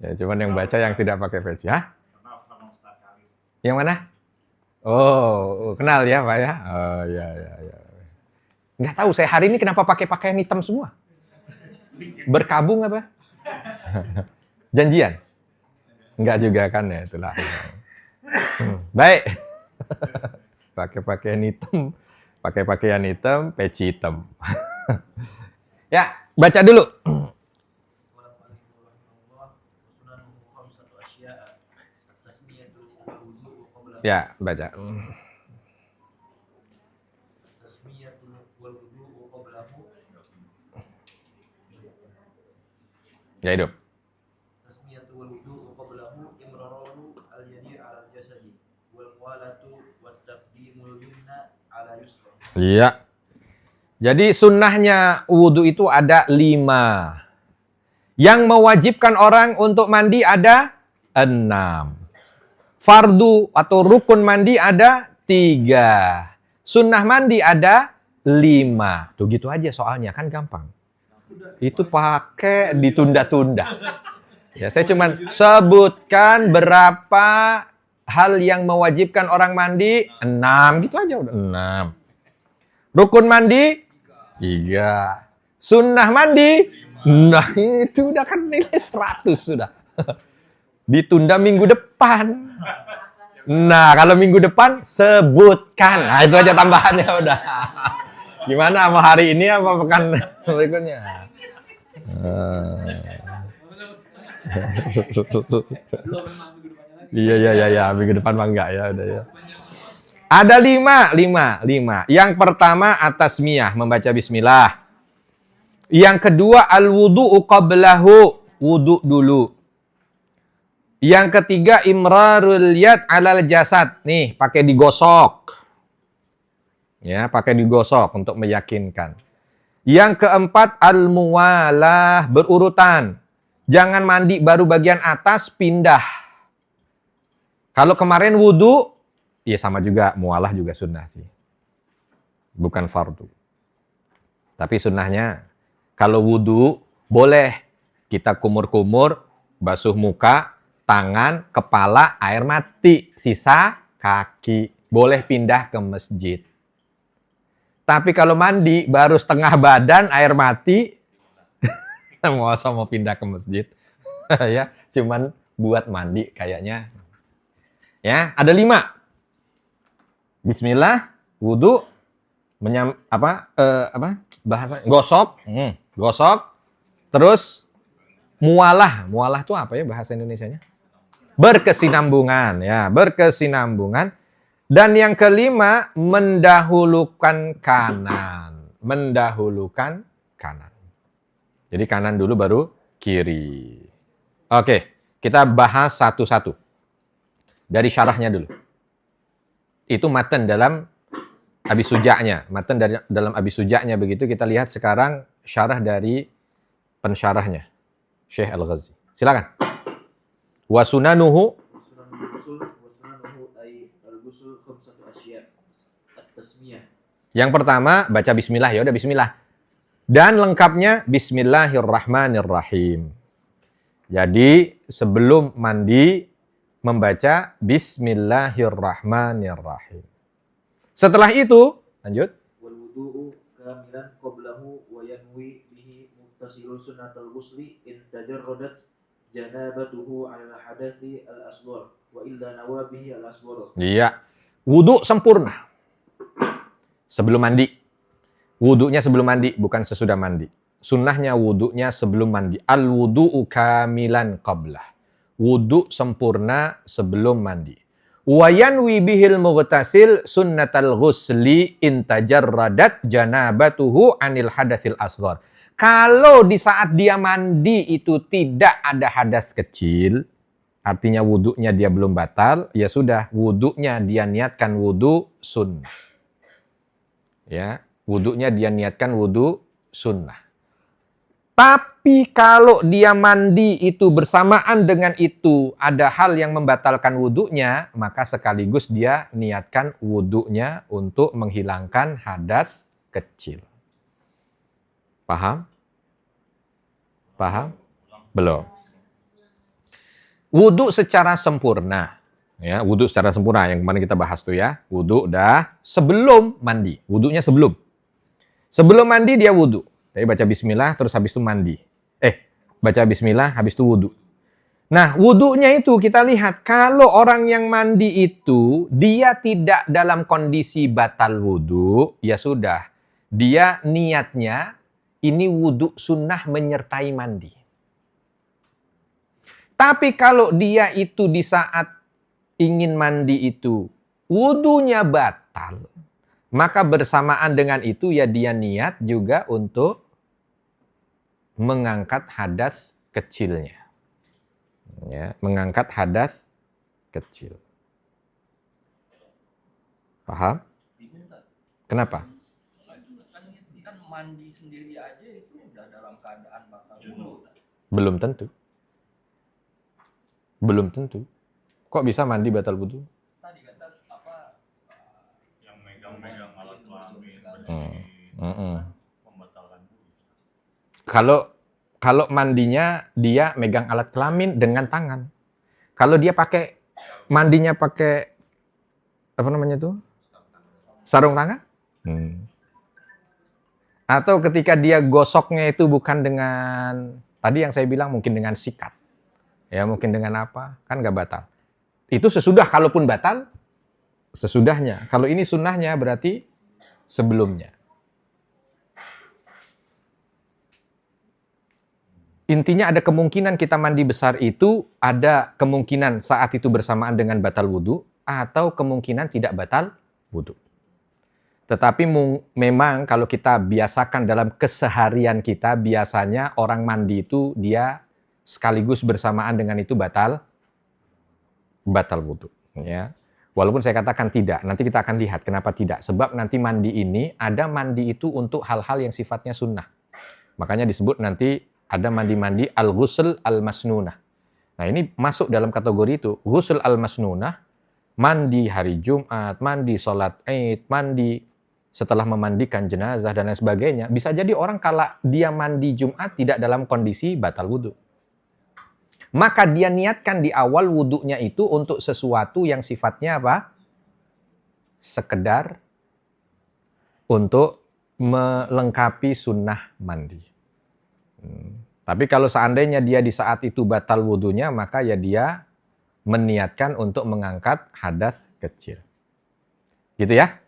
Ya, cuman yang baca yang tidak pakai peci. Hah? Yang mana? Oh, kenal ya, Pak ya? Oh, ya. Nggak tahu saya hari ini kenapa pakai pakaian hitam semua. Berkabung apa? Janjian? Enggak juga kan ya, itulah. Baik. Pakai pakaian hitam, peci hitam. Ya, baca dulu. Ya, baca. Ya, hidup. Iya. Jadi sunnahnya wudhu itu ada 5. Yang mewajibkan orang untuk mandi ada 6. Fardu atau rukun mandi ada 3. Sunnah mandi ada 5. Tuh gitu aja soalnya, kan gampang. Itu pakai ditunda-tunda. Ya, saya cuma sebutkan berapa hal yang mewajibkan orang mandi. 6, gitu aja udah 6. Rukun mandi 3. Sunnah mandi. Nah, itu udah kan nilai 100 sudah. Ditunda minggu depan. Nah, kalau minggu depan sebutkan. Nah, itu aja tambahannya udah. Gimana mau hari ini apa pekan berikutnya? Iya, minggu depan mah enggak ya, udah ya. Ada 5. Yang pertama at-tasmiyah, membaca bismillah. Yang kedua al-wudu'u qablahu, wudu dulu. Yang ketiga imrarul yad 'alal jasad. Nih, pakai digosok. Ya, pakai digosok untuk meyakinkan. Yang keempat al-muwalah, berurutan. Jangan mandi baru bagian atas pindah. Kalau kemarin wudu, ya sama juga, muwalah juga sunnah sih. Bukan fardu. Tapi sunnahnya, kalau wudu, boleh kita kumur-kumur, basuh muka, tangan, kepala, air mati. Sisa kaki. Boleh pindah ke masjid. Tapi kalau mandi, baru setengah badan, air mati, mau pindah ke masjid. Ya, cuman buat mandi kayaknya. Ya, ada 5. Bismillah, wudu, bahasa gosok, gosok, terus mualah itu apa ya bahasa Indonesianya? Berkesinambungan, ya, berkesinambungan. Dan yang kelima, mendahulukan kanan, Jadi kanan dulu baru kiri. Oke, kita bahas satu-satu. Dari syarahnya dulu. Itu matan dalam Abi Suja'-nya. Matan dalam Abi Suja'-nya begitu. Kita lihat sekarang syarah dari pensyarahnya. Syekh Al-Ghazi. Silakan. Wa sunanuhu yang pertama baca bismillah, ya udah bismillah. Dan lengkapnya bismillahirrahmanirrahim. Jadi sebelum mandi membaca bismillahirrahmanirrahim. Setelah itu lanjut. Wal wudu'u kamilan qablahu wa yanwi bihi muttasilu sunnatul ghusli in tajarradat janabatuhu 'ala hadathi al-asghar wa illa nawa bihi al-asghar. Iya. Wudu sempurna. Sebelum mandi. Wudunya sebelum mandi, bukan sesudah mandi. sunnahnya wudunya sebelum mandi. Al-wudu'u kamilan qablah. Wudu sempurna sebelum mandi. Wa yanwi bihil mughtasil sunnatal ghusli in tajarradat janabatuhu anil hadatsil asghar. Kalau di saat dia mandi itu tidak ada hadas kecil, artinya wudunya dia belum batal, ya sudah, wudunya dia niatkan wudu sunnah. Ya, wudunya dia niatkan wudu sunnah. Tapi kalau dia mandi itu bersamaan dengan itu ada hal yang membatalkan wudunya, maka sekaligus dia niatkan wudunya untuk menghilangkan hadas kecil. Paham? Paham? Belum. Wudu secara sempurna. Ya, wudu secara sempurna yang kemarin kita bahas tuh ya. Wudu dah sebelum mandi. Wudunya sebelum. Sebelum mandi dia wudu. Jadi baca bismillah terus habis itu mandi. Baca bismillah habis itu wudu. Nah, wudunya itu kita lihat kalau orang yang mandi itu dia tidak dalam kondisi batal wudu, ya sudah. Dia niatnya ini wudu sunnah menyertai mandi. Tapi kalau dia itu di saat ingin mandi itu wudunya batal, maka bersamaan dengan itu ya dia niat juga untuk mengangkat hadas kecilnya. Ya, mengangkat hadas kecil. Paham? Kenapa? Kan mandi sendiri aja itu udah dalam keadaan batal wudu. Belum tentu. Belum tentu. Kok bisa mandi batal wudu? Tadi kata apa? Yang megang-megang alat kelamin membatalkan wudu. Kalau mandinya dia megang alat kelamin dengan tangan. Kalau dia mandinya pakai apa namanya tuh? Sarung tangan? Atau ketika dia gosoknya itu bukan dengan tadi yang saya bilang mungkin dengan sikat. Ya mungkin dengan apa? Kan nggak batal. Itu sesudah, kalaupun batal, sesudahnya. Kalau ini sunnahnya berarti sebelumnya. Intinya ada kemungkinan kita mandi besar itu, ada kemungkinan saat itu bersamaan dengan batal wudu, atau kemungkinan tidak batal wudu. Tetapi memang kalau kita biasakan dalam keseharian kita, biasanya orang mandi itu dia sekaligus bersamaan dengan itu batal wudu. Ya. Walaupun saya katakan tidak, nanti kita akan lihat kenapa tidak. Sebab nanti mandi ini, ada mandi itu untuk hal-hal yang sifatnya sunnah. Makanya disebut nanti ada mandi-mandi al-ghusl al-masnunah. Nah ini masuk dalam kategori itu. Ghusl al-masnunah, mandi hari Jumat, mandi sholat Id, mandi setelah memandikan jenazah dan lain sebagainya. Bisa jadi orang kalau dia mandi Jumat tidak dalam kondisi batal wudu. Maka dia niatkan di awal wudunya itu untuk sesuatu yang sifatnya apa? Sekedar untuk melengkapi sunnah mandi. Tapi kalau seandainya dia di saat itu batal wudunya, maka ya dia meniatkan untuk mengangkat hadas kecil. Gitu ya?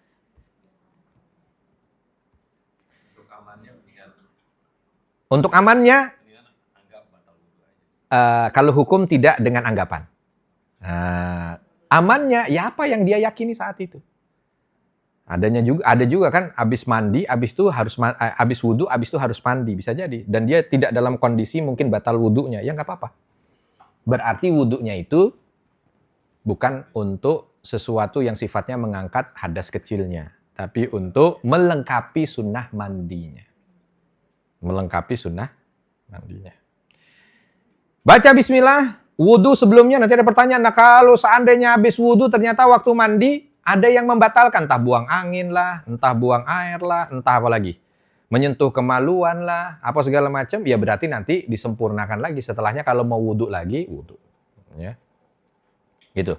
Untuk amannya, kalau hukum tidak dengan anggapan. Amannya, ya apa yang dia yakini saat itu. Ada juga kan habis mandi, habis wudu, habis itu harus mandi, bisa jadi. Dan dia tidak dalam kondisi mungkin batal wudunya, ya nggak apa-apa. Berarti wudunya itu bukan untuk sesuatu yang sifatnya mengangkat hadas kecilnya, tapi untuk melengkapi sunnah mandinya. Melengkapi sunnah mandinya. Baca bismillah, wudu sebelumnya, nanti ada pertanyaan, nah kalau seandainya habis wudu ternyata waktu mandi, ada yang membatalkan, entah buang angin lah, entah buang air lah, entah apa lagi. Menyentuh kemaluan lah, apa segala macam, ya berarti nanti disempurnakan lagi. Setelahnya kalau mau wudu lagi, wudu. Ya. Gitu.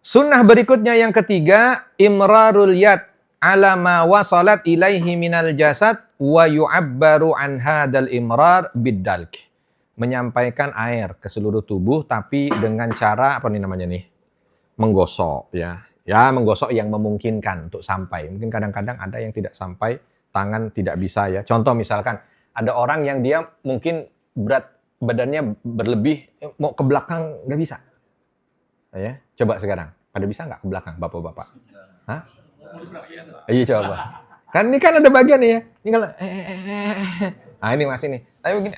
Sunnah berikutnya yang ketiga, imrarul yad ala ma wasalat ilaihi minal jasad wa yu'abbaru an hadal imrar biddalk. Menyampaikan air ke seluruh tubuh, tapi dengan cara, apa nih namanya nih? Menggosok ya. Ya, menggosok yang memungkinkan untuk sampai. Mungkin kadang-kadang ada yang tidak sampai, tangan tidak bisa ya. Contoh misalkan Ada orang yang dia mungkin berat badannya berlebih, mau ke belakang nggak bisa. Ya, coba sekarang. Pada bisa nggak ke belakang, bapak-bapak? Hah? Iya coba. Kan ini kan ada bagian nih ya. Ini kalau ini masih nih. Tapi begini,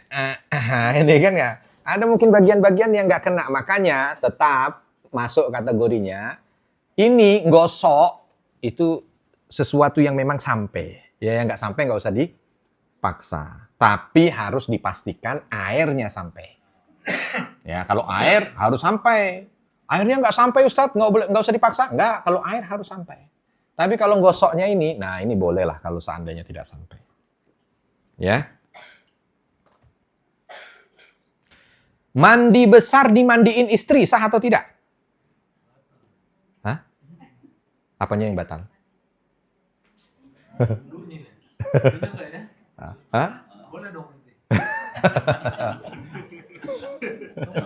ini kan nggak. Ada mungkin bagian-bagian yang nggak kena. Makanya tetap masuk kategorinya. Ini gosok itu sesuatu yang memang sampai. Ya yang nggak sampai nggak usah dipaksa. Tapi harus dipastikan airnya sampai. Ya kalau air harus sampai. Airnya nggak sampai Ustadz, nggak usah dipaksa. Nggak, kalau air harus sampai. Tapi kalau gosoknya ini, nah ini boleh lah kalau seandainya tidak sampai. Ya. Mandi besar dimandiin istri, sah atau tidak? Hah? Apanya yang batal? Wudhunya enggak ya? Hah? Boleh dong nanti.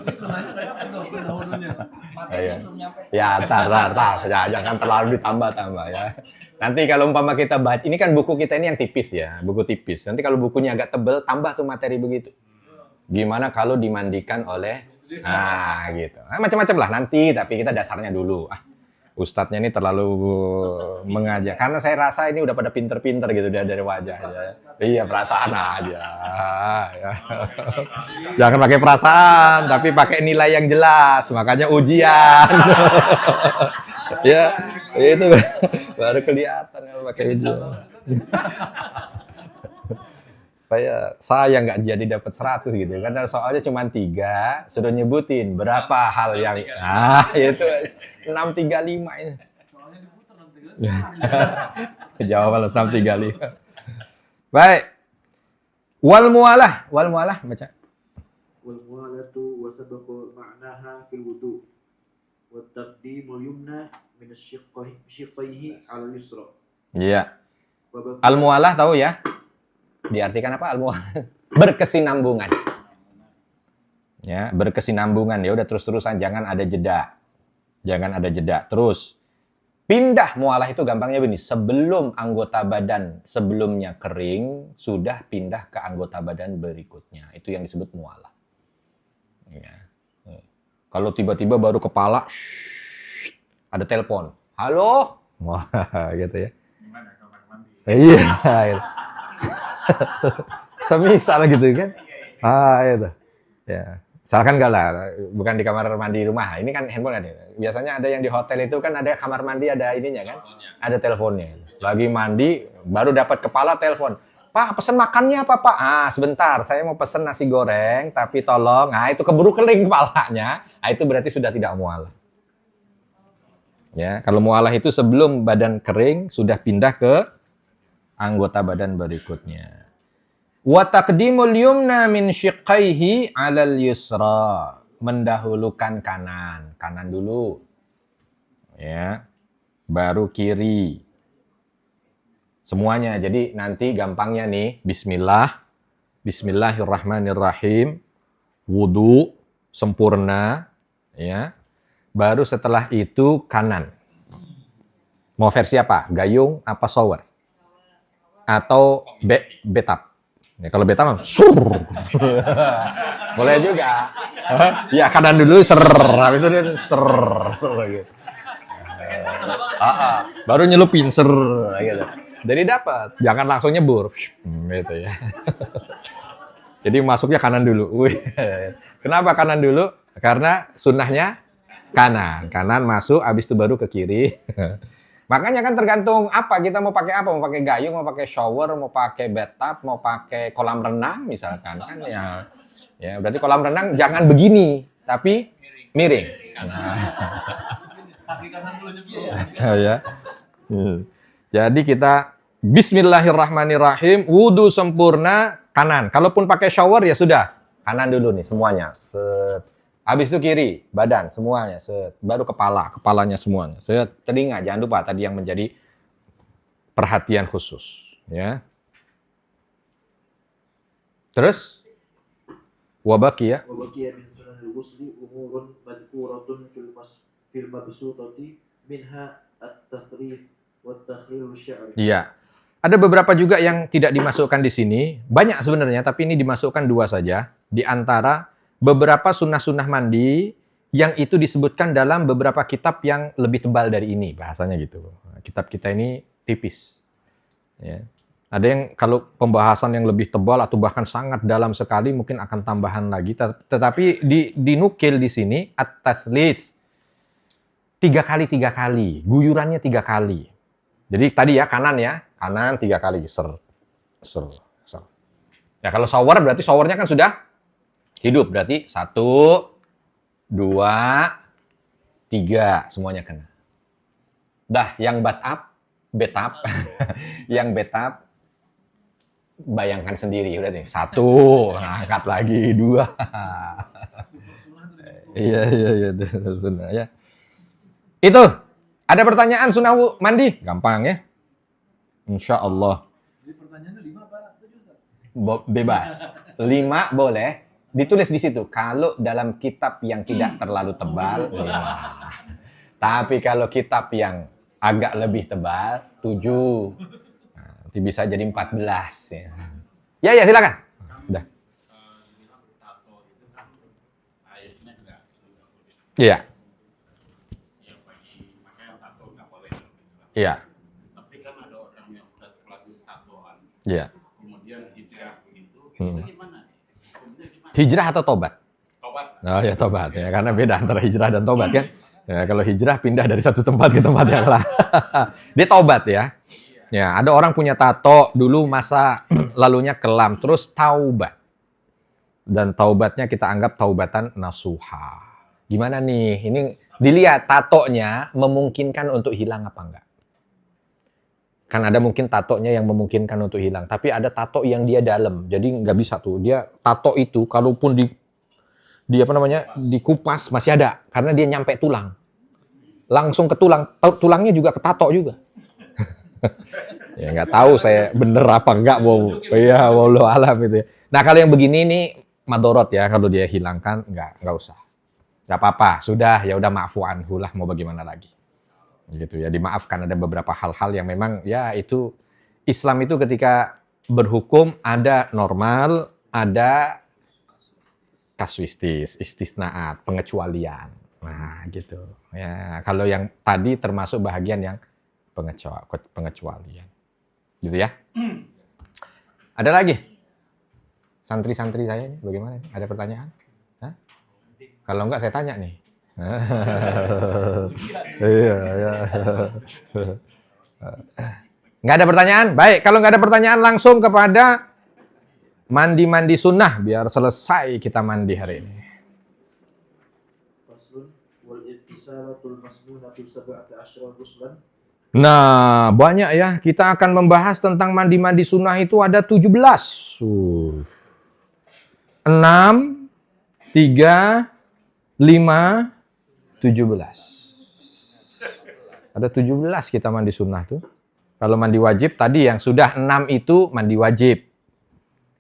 Sunahnya kayak apa dong sunah wudhunya? Materinya belum nyampe. Ya, tar. Ya, jangan terlalu ditambah-tambah ya. Nanti kalau umpama kita baca, ini kan buku kita ini yang tipis ya, buku tipis. Nanti kalau bukunya agak tebel, tambah tuh materi begitu. Gimana kalau dimandikan oleh, gitu. Macam-macam lah nanti, tapi kita dasarnya dulu. Ustadznya ini terlalu mengajak. Karena saya rasa ini udah pada pinter-pinter gitu dari wajahnya. Iya, perasaan aja. Ya. Jangan pakai perasaan, tapi pakai nilai yang jelas. Makanya ujian. Ya, itu baru kelihatan kalau pakai ujian. Saya nggak jadi dapat 100 gitu. Karena soalnya cuma 3, suruh nyebutin berapa hal yang itu 635 ini. Soalnya diputar nanti. Jawaban 635. Baik. Wal mualah baca. Wal mualatu wa sabaqu ma'naha fil wudu. Wa taqdimul yumna min asy-syiqqaihi 'ala al-yusra. Iya. Al mualah tahu ya? Diartikan apa al-mualah? Berkesinambungan. Ya, berkesinambungan. Ya udah terus-terusan, jangan ada jeda. Jangan ada jeda. Terus pindah mualah itu gampangnya begini, sebelum anggota badan sebelumnya kering, sudah pindah ke anggota badan berikutnya. Itu yang disebut mualah. Ya. Kalau tiba-tiba baru kepala, ada telepon. Halo? Wah, gitu ya. Gimana kamar mandi? Iya. Semisal gitu kan. Itu. Ya. Misalkan enggak lah, bukan di kamar mandi rumah. Ini kan handphone ada. Biasanya ada yang di hotel itu kan ada kamar mandi, ada ininya kan. Ada teleponnya. Lagi mandi, baru dapat kepala telepon. Pak, pesen makannya apa, Pak? Sebentar, saya mau pesen nasi goreng, tapi tolong. Itu keburu kering kepalanya. Itu berarti sudah tidak mualah. Ya, kalau mualah itu sebelum badan kering, sudah pindah ke anggota badan berikutnya. Wa taqdimul yumna min syiqqaihi 'alal yusra. Mendahulukan kanan dulu. Ya. Baru kiri. Semuanya. Jadi nanti gampangnya nih, bismillahirrahmanirrahim. Wudu sempurna, ya. Baru setelah itu kanan. Mau versi apa? Gayung apa shower? Atau betap? Ya, kalau betap, sur. Boleh juga. Ya kanan dulu, habis itu dia gitu. Baru nyelupin, gitu. Jadi dapat. Jangan langsung nyebur. Gitu ya. Jadi masuknya kanan dulu. Kenapa kanan dulu? Karena sunnahnya kanan. Kanan masuk, habis itu baru ke kiri. Makanya kan tergantung apa kita mau pakai apa, mau pakai gayung, mau pakai shower, mau pakai bathtub, mau pakai kolam renang misalkan kan ya. Ya, berarti kolam renang jangan begini, tapi miring. Kaki kanan dulu jebol. Ya. Jadi kita bismillahirrahmanirrahim, wudu sempurna kanan. Kalaupun pakai shower ya sudah, kanan dulu nih semuanya. Set. Habis itu kiri, badan semuanya, set. Baru kepalanya semuanya. Set. Telinga, jangan lupa tadi yang menjadi perhatian khusus, ya. Terus wabaqiya min sunanil ghusli umurun madhkuratun fil mabsutati minha at-tathrif wa at-takhlil asy-sya'ri. Iya. Ada beberapa juga yang tidak dimasukkan di sini. Banyak sebenarnya, tapi ini dimasukkan 2 saja. Di antara beberapa sunnah-sunnah mandi yang itu disebutkan dalam beberapa kitab yang lebih tebal dari ini. Bahasanya gitu. Kitab kita ini tipis. Ya. Ada yang kalau pembahasan yang lebih tebal atau bahkan sangat dalam sekali mungkin akan tambahan lagi. Tetapi dinukil di sini at-tatslits 3 kali. Guyurannya 3 kali. Jadi tadi ya kanan 3 kali ser. Ya kalau shower berarti showernya kan sudah hidup, berarti 1, 2, 3 semuanya kena. Dah yang batap, yang betap bayangkan sendiri berarti 1, angkat lagi 2. Iya sunnah ya. Itu ada pertanyaan sunnah mandi? Gampang ya. Insya Allah. Jadi pertanyaannya 5 apa 7 Ustaz? Bebas. 5 boleh. Ditulis di situ. Kalau dalam kitab yang tidak terlalu tebal, 5. Tapi kalau kitab yang agak lebih tebal, 7. Nanti bisa jadi 14. Ya silakan. Udah. Iya. Iya. Tapi kan ada orang yang sudah terlanjur tatoan, Iya. kemudian hijrah begitu, itu gimana? Hukumnya gimana? Hijrah atau tobat? Tobat. Oh ya tobat ya, karena beda antara hijrah dan tobat kan. Ya, kalau hijrah pindah dari satu tempat ke tempat yang lain. Dia tobat ya. Ya, ada orang punya tato dulu masa lalunya kelam, terus taubat. Dan taubatnya kita anggap taubatan nasuha. Gimana nih? Ini dilihat tatonya memungkinkan untuk hilang apa enggak? Kan ada mungkin tatonya yang memungkinkan untuk hilang, tapi ada tato yang dia dalam, jadi nggak bisa tuh. Dia tato itu kalaupun dikupas masih ada, karena dia nyampe tulang, langsung ke tulang, tulangnya juga ke tato juga. Ya nggak tahu saya bener apa enggak, wallahu alam itu. Nah kalau yang begini ini madorot ya, kalau dia hilangkan nggak usah, nggak apa-apa, sudah ya udah maafu anhu lah, mau bagaimana lagi. Gitu ya, dimaafkan. Ada beberapa hal-hal yang memang ya itu Islam itu ketika berhukum ada normal, ada kasuistis, istisnaat, pengecualian. Nah, gitu. Ya, kalau yang tadi termasuk bahagian yang pengecualian. Gitu ya. Ada lagi? Santri-santri saya ini bagaimana? Ada pertanyaan? Hah? Kalau enggak saya tanya nih. Iya. Nggak ada pertanyaan? Baik, kalau nggak ada pertanyaan langsung kepada mandi-mandi sunnah biar selesai kita mandi hari ini. Nah, banyak ya. Kita akan membahas tentang mandi-mandi sunnah itu ada 17. 6, 3, 5, 17. Ada 17 kita mandi sunnah tuh. Kalau mandi wajib tadi yang sudah 6 itu mandi wajib.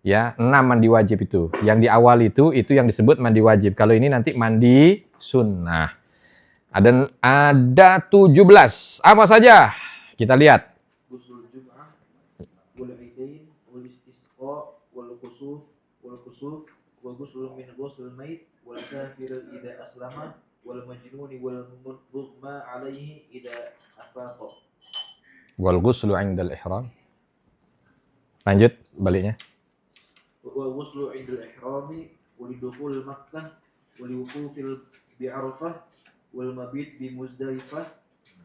Ya, 6 mandi wajib itu. Yang di awal itu yang disebut mandi wajib. Kalau ini nanti mandi sunnah. Ada 17. Apa saja? Kita lihat. Ghusl Jum'ah, wal Idain, wal Istisqa, wal Khusuf, wal ghusl min ghusl mayt, wal kafir idza aslama, wal majnun wal mughma alaihi idza afaqa. Wal ghuslu 'indal ihram. Lanjut baliknya. Wal ghuslu 'indal ihrami, wal dukhul Makkah, wal wuqufil bi'Arafah, wal mabit bi Muzdalifah,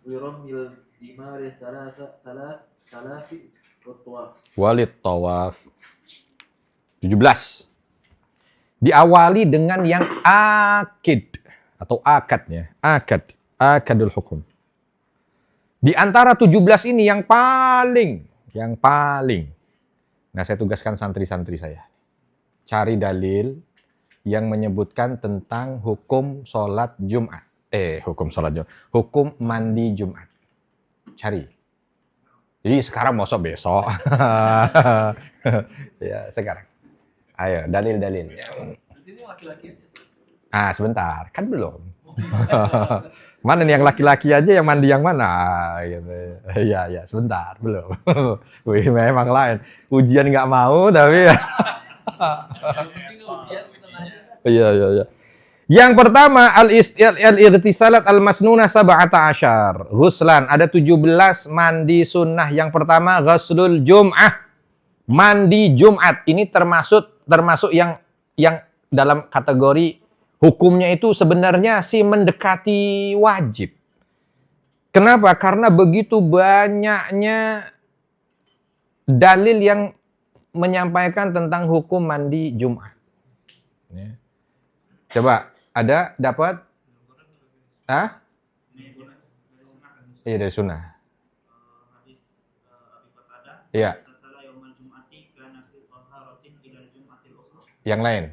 wa ramyil jimari thalathi wa tawaf. Walid tawaf. 17. Diawali dengan yang akid atau akadnya. Akadul hukum. Di antara 17 ini yang paling. Nah, saya tugaskan santri-santri saya. Cari dalil yang menyebutkan tentang hukum sholat Jumat. Hukum mandi Jumat. Cari. Jadi sekarang mosok besok. Ya, sekarang. Ayo, dalil-dalil. Ini laki-laki aja. Sebentar. Kan belum. Mana nih yang laki-laki aja yang mandi yang mana? Gitu. Iya, sebentar, belum. Wih, memang lain. Ujian nggak mau, tapi Iya. Yang pertama al-irtisalat al-masnunah sab'ata asyar. Ghuslan, ada 17 mandi sunnah. Yang pertama ghuslul jum'ah. Mandi Jumat. Ini termasuk yang dalam kategori hukumnya itu sebenarnya sih mendekati wajib. Kenapa? Karena begitu banyaknya dalil yang menyampaikan tentang hukum mandi Jumat. Ya. Coba, ada dapat? Iya, dari sunnah. Iya. Yang lain?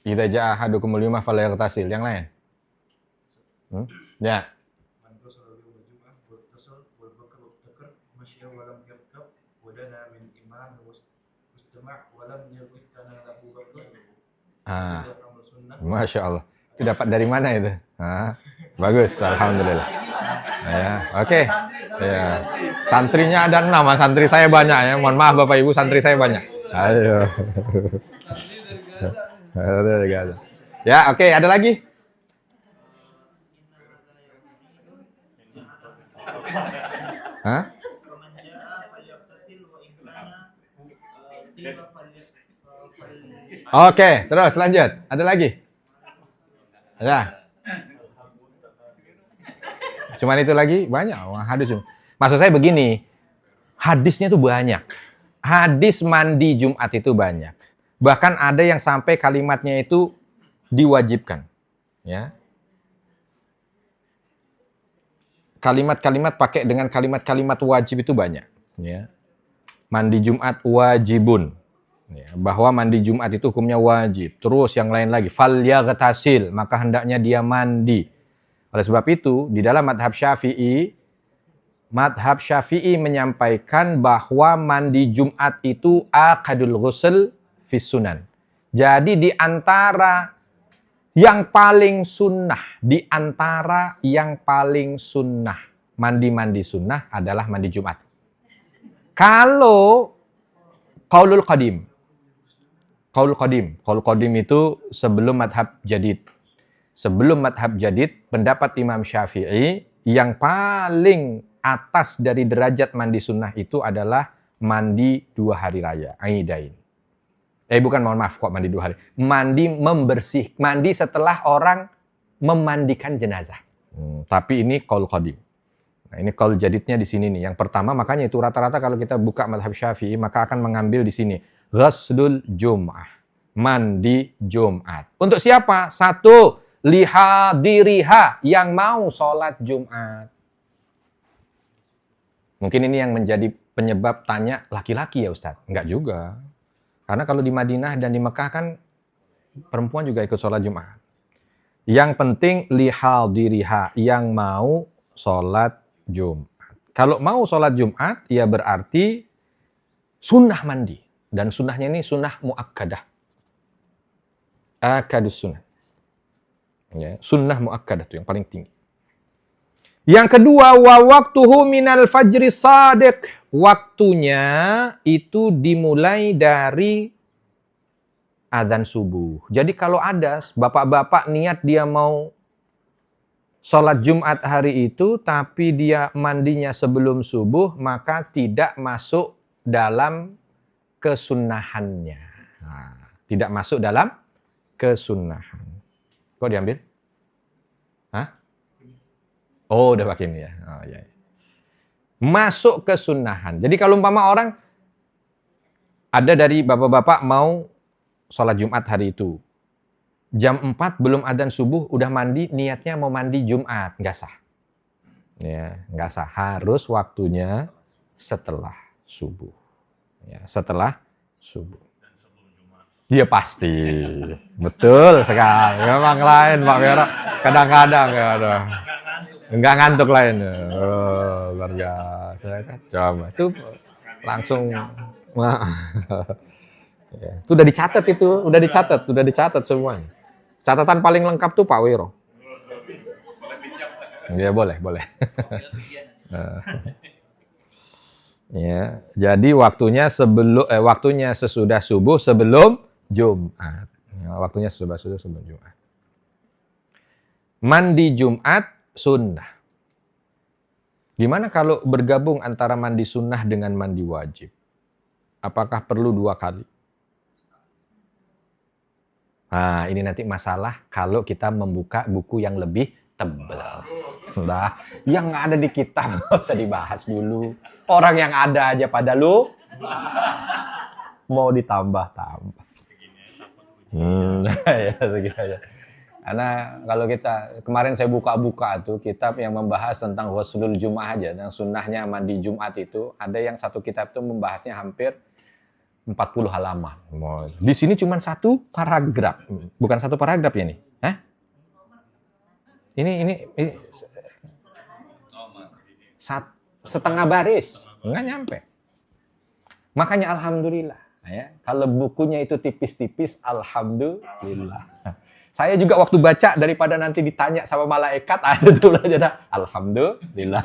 Idza jaa ahadukumul yawma falyaghtasil. Yang lain? Ya. Masya Allah. Itu dapat dari mana itu? Bagus, alhamdulillah. Ya, oke. Ya. Santrinya ada 6, santri saya banyak ya. Mohon maaf Bapak Ibu, santri saya banyak. Ayo. Ya, oke, ada lagi? Oke, terus lanjut. Ada lagi? Ada? Cuman itu lagi? Banyak. Hadis. Maksud saya begini, hadisnya itu banyak. Hadis mandi Jumat itu banyak. Bahkan ada yang sampai kalimatnya itu diwajibkan. Ya. Kalimat-kalimat pakai dengan kalimat-kalimat wajib itu banyak. Ya. Mandi Jumat wajibun. Ya, bahwa mandi Jumat itu hukumnya wajib. Terus yang lain lagi, falyaghtasil, maka hendaknya dia mandi. Oleh sebab itu, di dalam madhab Syafi'i menyampaikan bahwa mandi Jumat itu aqdul ghusl fis sunan. Jadi di antara yang paling sunnah, mandi-mandi sunnah adalah mandi Jumat. Kalau qaulul qadim itu sebelum madhab jadid. Sebelum madhab jadid, pendapat Imam Syafi'i yang paling atas dari derajat mandi sunnah itu adalah mandi 2 hari raya, Aidain. Mohon maaf kok mandi 2 hari. Mandi setelah orang memandikan jenazah. Tapi ini qaul qadim. Nah, ini qaul jadidnya di sini nih. Yang pertama, makanya itu rata-rata kalau kita buka madhab Syafi'i, maka akan mengambil di sini. Ghuslul Jum'ah. Mandi Jumat. Untuk siapa? 1. Lihadiriha. Yang mau sholat Jumat. Mungkin ini yang menjadi penyebab tanya laki-laki ya Ustadz? Enggak juga. Karena kalau di Madinah dan di Mekah kan perempuan juga ikut sholat Jumat. Yang penting lihadiriha. Yang mau sholat Jumat. Kalau mau sholat Jumat, ya berarti sunnah mandi. Dan sunnahnya ini sunnah muakkadah. Akadus sunnah. Ya, sunnah muakkadah itu yang paling tinggi. Yang kedua, wa waqtuhu minal fajri shadiq. Waktunya itu dimulai dari adzan subuh. Jadi kalau ada bapak-bapak niat dia mau sholat Jumat hari itu, tapi dia mandinya sebelum subuh, maka tidak masuk dalam kesunnahannya. Nah, tidak masuk dalam kesunnahan. Kok diambil? Hah? Oh, udah pakai ini ya. Oh, iya. Masuk kesunnahan. Jadi kalau umpama orang ada dari bapak-bapak mau sholat Jumat hari itu. Jam 4 belum adzan subuh, udah mandi, niatnya mau mandi Jumat. Nggak sah. Ya, nggak sah. Harus waktunya setelah subuh. Ya, setelah subuh. Dia pasti. Betul sekali. Memang lain Pak Vero. Kadang-kadang ya ada. Enggak ngantuk lain. Oh, luar biasa. Coba itu langsung Ya, itu udah dicatat semuanya. Catatan paling lengkap tuh Pak Wiro. Ya boleh. Ya, jadi waktunya sesudah subuh sebelum Jumat. Ya, waktunya sesudah subuh sebelum Jumat. Mandi Jumat sunnah. Gimana kalau bergabung antara mandi sunnah dengan mandi wajib? Apakah perlu 2 kali? Nah, ini nanti masalah kalau kita membuka buku yang lebih tebal. Nah, yang nggak ada di kitab nggak usah dibahas dulu. Orang yang ada aja pada lu mau ditambah-tambah. Ya segini aja. Karena kalau kita kemarin saya buka-buka tuh kitab yang membahas tentang ghuslul Jum'ah aja, yang sunnahnya mandi Jumat itu, ada yang satu kitab itu membahasnya hampir 40 halaman. Di sini cuma 1 paragraf. Bukan 1 paragraf ya nih. Hah? Ini setengah baris. Enggak nyampe. Makanya alhamdulillah. Ya. Kalau bukunya itu tipis-tipis, alhamdulillah. Saya juga waktu baca daripada nanti ditanya sama malaikat aja tuh aja dah. Alhamdulillah.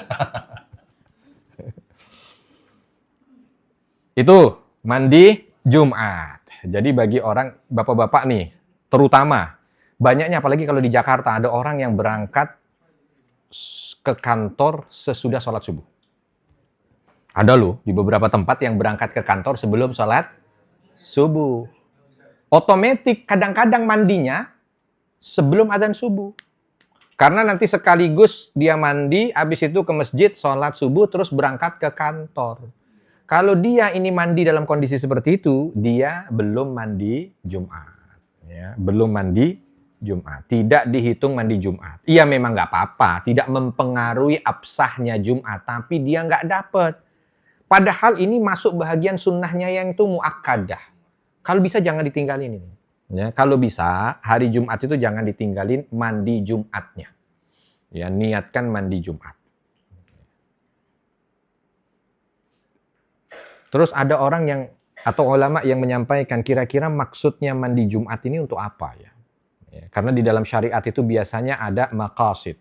Itu mandi Jumat. Jadi bagi orang bapak-bapak nih, terutama banyaknya apalagi kalau di Jakarta ada orang yang berangkat ke kantor sesudah sholat subuh. Ada loh di beberapa tempat yang berangkat ke kantor sebelum sholat subuh. Otomatis kadang-kadang mandinya sebelum azan subuh. Karena nanti sekaligus dia mandi, habis itu ke masjid, sholat subuh, terus berangkat ke kantor. Kalau dia ini mandi dalam kondisi seperti itu, dia belum mandi Jumat. Ya, belum mandi Jumat. Tidak dihitung mandi Jumat. Iya memang nggak apa-apa, tidak mempengaruhi absahnya Jumat, tapi dia nggak dapat. Padahal ini masuk bahagian sunnahnya yang itu muakkadah. Kalau bisa jangan ditinggalin ini. Ya, kalau bisa hari Jumat itu jangan ditinggalin mandi Jumatnya. Ya, niatkan mandi Jumat. Terus ada orang yang atau ulama yang menyampaikan kira-kira maksudnya mandi Jumat ini untuk apa ya? Ya, karena di dalam syariat itu biasanya ada maqasid,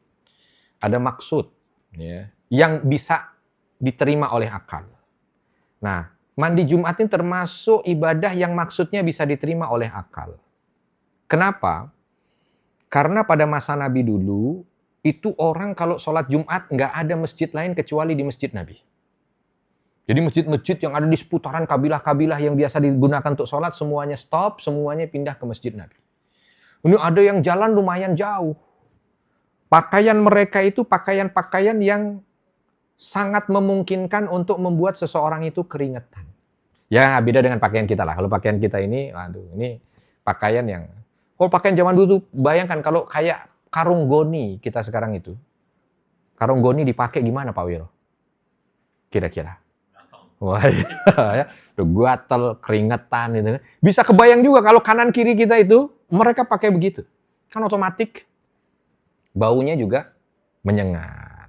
ada maksud ya, yang bisa diterima oleh akal. Nah, mandi Jumat ini termasuk ibadah yang maksudnya bisa diterima oleh akal. Kenapa? Karena pada masa Nabi dulu, itu orang kalau sholat Jumat nggak ada masjid lain kecuali di masjid Nabi. Jadi masjid-masjid yang ada di seputaran kabilah-kabilah yang biasa digunakan untuk sholat, semuanya stop, semuanya pindah ke masjid Nabi. Ini ada yang jalan lumayan jauh. Pakaian mereka itu pakaian-pakaian yang sangat memungkinkan untuk membuat seseorang itu keringetan. Ya beda dengan pakaian kita lah. Kalau pakaian kita ini, waduh, ini pakaian yang... Kalau pakaian zaman dulu, bayangkan kalau kayak karung goni kita sekarang itu. Karung goni dipakai gimana Pak Wiro? Kira-kira. Wah, ya, gatal, keringetan gitu. Bisa kebayang juga kalau kanan kiri kita itu mereka pakai begitu. Kan otomatis baunya juga menyengat.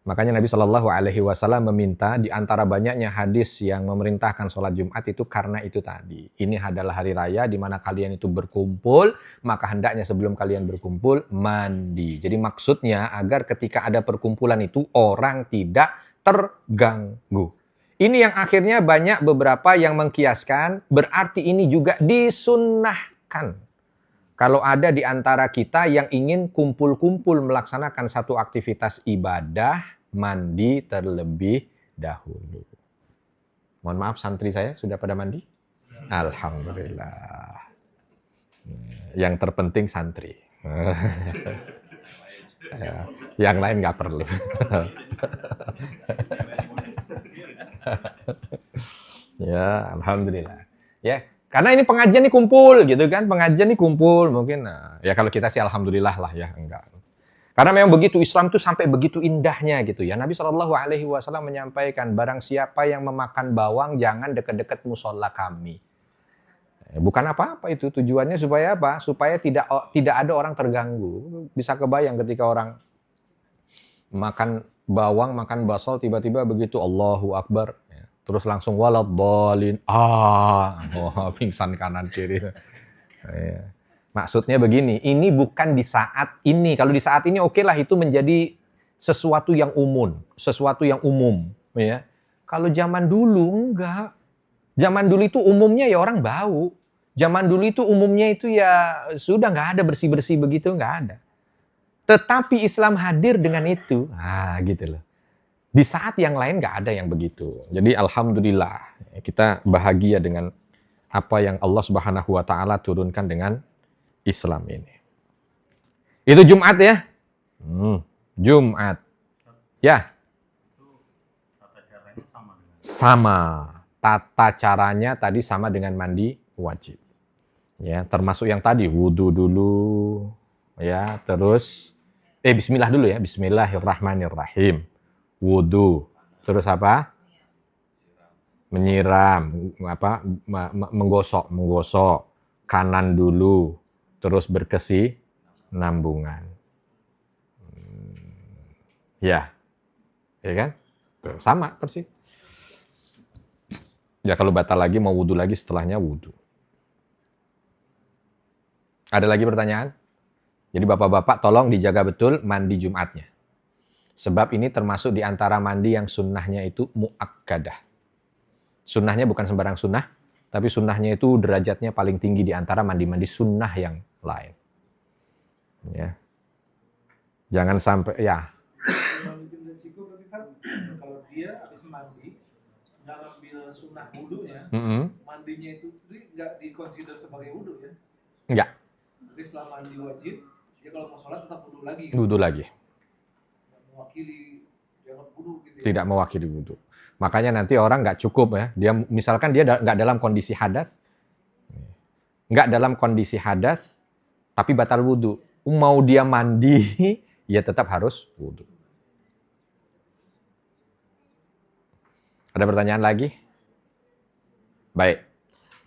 Makanya Nabi Shallallahu Alaihi Wasallam meminta di antara banyaknya hadis yang memerintahkan sholat Jumat itu karena itu tadi. Ini adalah hari raya di mana kalian itu berkumpul, maka hendaknya sebelum kalian berkumpul mandi. Jadi maksudnya agar ketika ada perkumpulan itu orang tidak terganggu. Ini yang akhirnya banyak beberapa yang mengkiaskan, berarti ini juga disunnahkan. Kalau ada di antara kita yang ingin kumpul-kumpul melaksanakan satu aktivitas ibadah, mandi terlebih dahulu. Mohon maaf, santri saya sudah pada mandi? Alhamdulillah. Yang terpenting santri. Yang lain nggak perlu. Ya, alhamdulillah. Ya, karena ini pengajian nih kumpul gitu kan, pengajian nih kumpul mungkin. Ya kalau kita sih alhamdulillah lah ya, enggak. Karena memang begitu Islam tuh sampai begitu indahnya gitu ya. Nabi Shallallahu Alaihi Wasallam menyampaikan barang siapa yang memakan bawang jangan dekat-dekat musola kami. Bukan apa-apa itu tujuannya supaya apa? Supaya tidak ada orang terganggu. Bisa kebayang ketika orang makan bawang, makan basal, tiba-tiba begitu Allahu Akbar, ya. terus langsung waladhdallin, pingsan kanan kiri. Ya. Maksudnya begini, ini bukan di saat ini. Kalau di saat ini oke lah, itu menjadi sesuatu yang umum, ya. Kalau zaman dulu enggak. Zaman dulu itu umumnya ya orang bau. Zaman dulu itu umumnya itu ya sudah nggak ada bersih-bersih begitu, nggak ada. Tetapi Islam hadir dengan itu, gitu loh. Di saat yang lain nggak ada yang begitu. Jadi alhamdulillah kita bahagia dengan apa yang Allah Subhanahu wa taala turunkan dengan Islam ini. Itu Jumat ya? Jumat. Ya. Itu tata caranya sama dengan Sama. Tata caranya tadi sama dengan mandi wajib. Ya, termasuk yang tadi wudu dulu, ya, terus bismillah dulu ya, bismillahirrahmanirrahim. Wudu, terus apa? Menyiram, menggosok, kanan dulu, terus berkesinambungan. Ya kan? Tuh, sama persis. Ya kalau batal lagi mau wudu lagi setelahnya wudu. Ada lagi pertanyaan? Jadi bapak-bapak tolong dijaga betul mandi Jumatnya. Sebab ini termasuk di antara mandi yang sunnahnya itu muakkadah. Sunnahnya bukan sembarang sunnah, tapi sunnahnya itu derajatnya paling tinggi di antara mandi-mandi sunnah yang lain. Ya. Jangan sampai, ya. Kalau dia habis mandi, dalam bil sunnah wudunya, mandinya itu nggak dikonsider sebagai wudu ya? Enggak. Jadi setelah mandi wajib, dia kalau mau sholat tetap wudu lagi. Wudu lagi. Mewakili jangan wudu gitu ya. Tidak mewakili wudu. Makanya nanti orang nggak cukup ya. Dia misalkan dia nggak dalam kondisi hadas, tapi batal wudu. Mau dia mandi, ya tetap harus wudu. Ada pertanyaan lagi? Baik.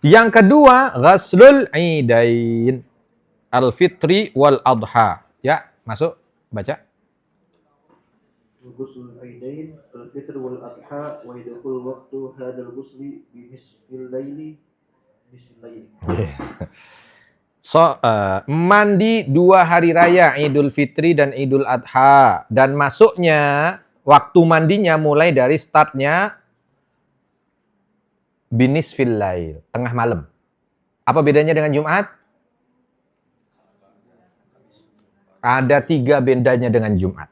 Yang kedua, ghaslul idain. Al-fitri wal adha. Ya, masuk. Baca. Ghusl al-aidain al-fitr wal adha wa yadkhul waqtu hadzal ghusli bi nisfil laili. Mandi 2 hari raya Idul Fitri dan Idul Adha, dan masuknya waktu mandinya mulai dari startnya binisfil lail, tengah malam. Apa bedanya dengan Jumat? Ada 3 bedanya dengan Jumat.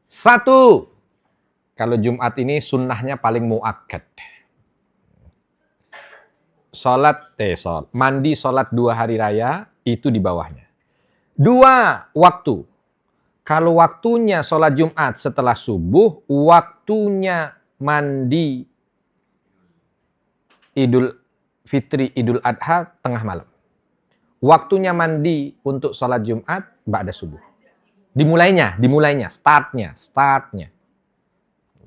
1, kalau Jumat ini sunnahnya paling muakkad. Mandi sholat 2 hari raya, itu di bawahnya. 2, waktu. Kalau waktunya sholat Jumat setelah subuh, waktunya mandi Idul Fitri, Idul Adha, tengah malam. Waktunya mandi untuk sholat Jumat, ba'da subuh. Dimulainya, startnya.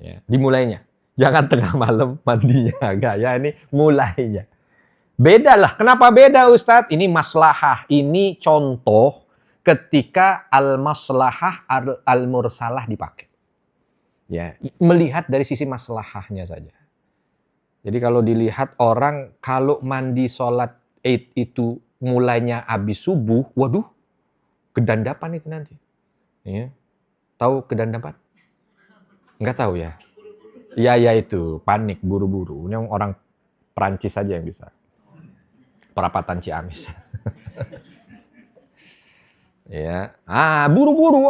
Ya, dimulainya. Jangan tengah malam mandinya, gaya ini mulainya. Beda lah. Kenapa beda Ustadz? Ini maslahah. Ini contoh ketika al-maslahah al-mursalah dipakai. Ya, melihat dari sisi maslahahnya saja. Jadi kalau dilihat orang, kalau mandi sholat Id itu mulainya habis subuh, waduh, kedandapan itu nanti. Ya. Tahu kedandapan? Enggak tahu ya? Ya itu, panik, buru-buru. Ini orang Perancis saja yang bisa. Perapatan Ciamis. Ya. Buru-buru.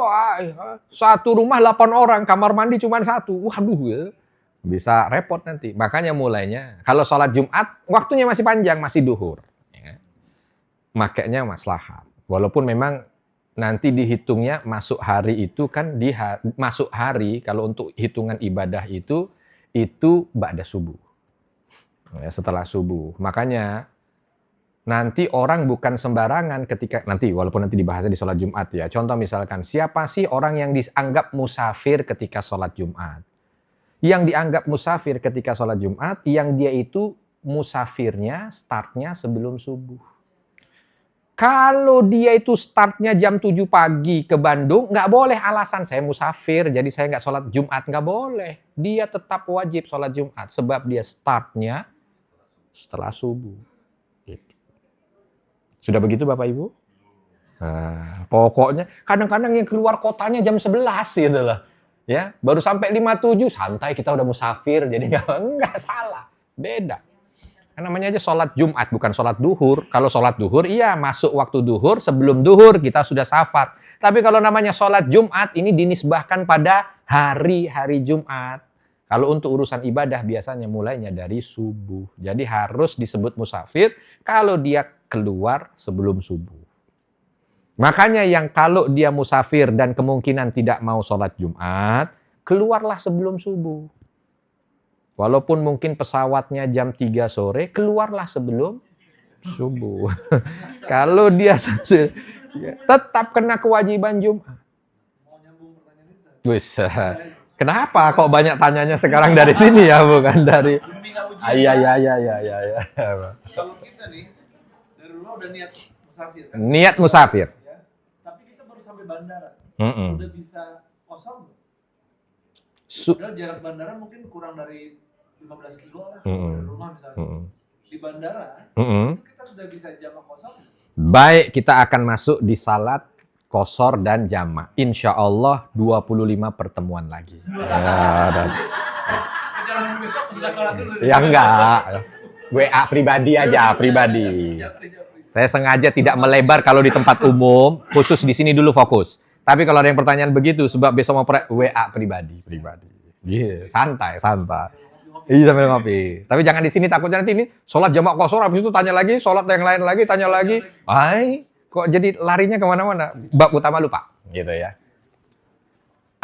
Satu rumah 8 orang, kamar mandi cuma 1. Waduh, ya. Bisa repot nanti. Makanya mulainya, kalau sholat Jumat, waktunya masih panjang, masih duhur. Ya. Makanya maslahat. Walaupun memang nanti dihitungnya masuk hari itu kan masuk hari kalau untuk hitungan ibadah itu ba'da subuh. Ya, setelah subuh. Makanya nanti orang bukan sembarangan ketika nanti walaupun nanti dibahasnya di sholat Jumat ya. Contoh misalkan siapa sih orang yang dianggap musafir ketika sholat Jumat? Yang dianggap musafir ketika sholat Jumat yang dia itu musafirnya startnya sebelum subuh. Kalau dia itu startnya jam 7 pagi ke Bandung, nggak boleh alasan saya musafir, jadi saya nggak sholat Jumat. Nggak boleh. Dia tetap wajib sholat Jumat, sebab dia startnya setelah subuh. Gitu. Sudah begitu Bapak Ibu? Nah, pokoknya kadang-kadang yang keluar kotanya jam 11 gitu loh. Ya, baru sampai 5.7, santai kita udah musafir, jadi nggak salah. Beda. Namanya aja sholat Jumat, bukan sholat duhur. Kalau sholat duhur, iya masuk waktu duhur, sebelum duhur kita sudah safar. Tapi kalau namanya sholat Jumat, ini dinisbahkan pada hari-hari Jumat. Kalau untuk urusan ibadah, biasanya mulainya dari subuh. Jadi harus disebut musafir kalau dia keluar sebelum subuh. Makanya yang kalau dia musafir dan kemungkinan tidak mau sholat Jumat, keluarlah sebelum subuh. Walaupun mungkin pesawatnya jam 3 sore, keluarlah sebelum subuh. Kalau dia tetap kena kewajiban Jumat. Wis, kenapa kok banyak tanyanya sekarang dari sini ya, bukan dari... Iya. Kalau kita nih, dari rumah udah niat musafir kan? Niat musafir. Ya. Tapi kita baru sampai bandara. Mm-mm. Udah bisa kosong nggak? Padahal jarak bandara mungkin kurang dari 15 kilo lah dari rumah misalnya. Di bandara, itu kita sudah bisa jamak kosong. Baik, kita akan masuk di salat qashar dan jamak. Insya Allah 25 pertemuan lagi. Jangan besok kita sholat dulu. Ya enggak. WA pribadi aja, pribadi. Saya sengaja tidak melebar kalau di tempat umum, khusus di sini dulu fokus. Tapi kalau ada yang pertanyaan begitu, sebab besok mau WA pribadi. Iya, santai. Iya, sambil ngopi. Tapi jangan di sini, takutnya nanti ini sholat jamak qashar, habis itu tanya lagi, sholat yang lain lagi, tanya lagi. Hai, kok jadi larinya kemana-mana? Bab utama lupa, gitu ya.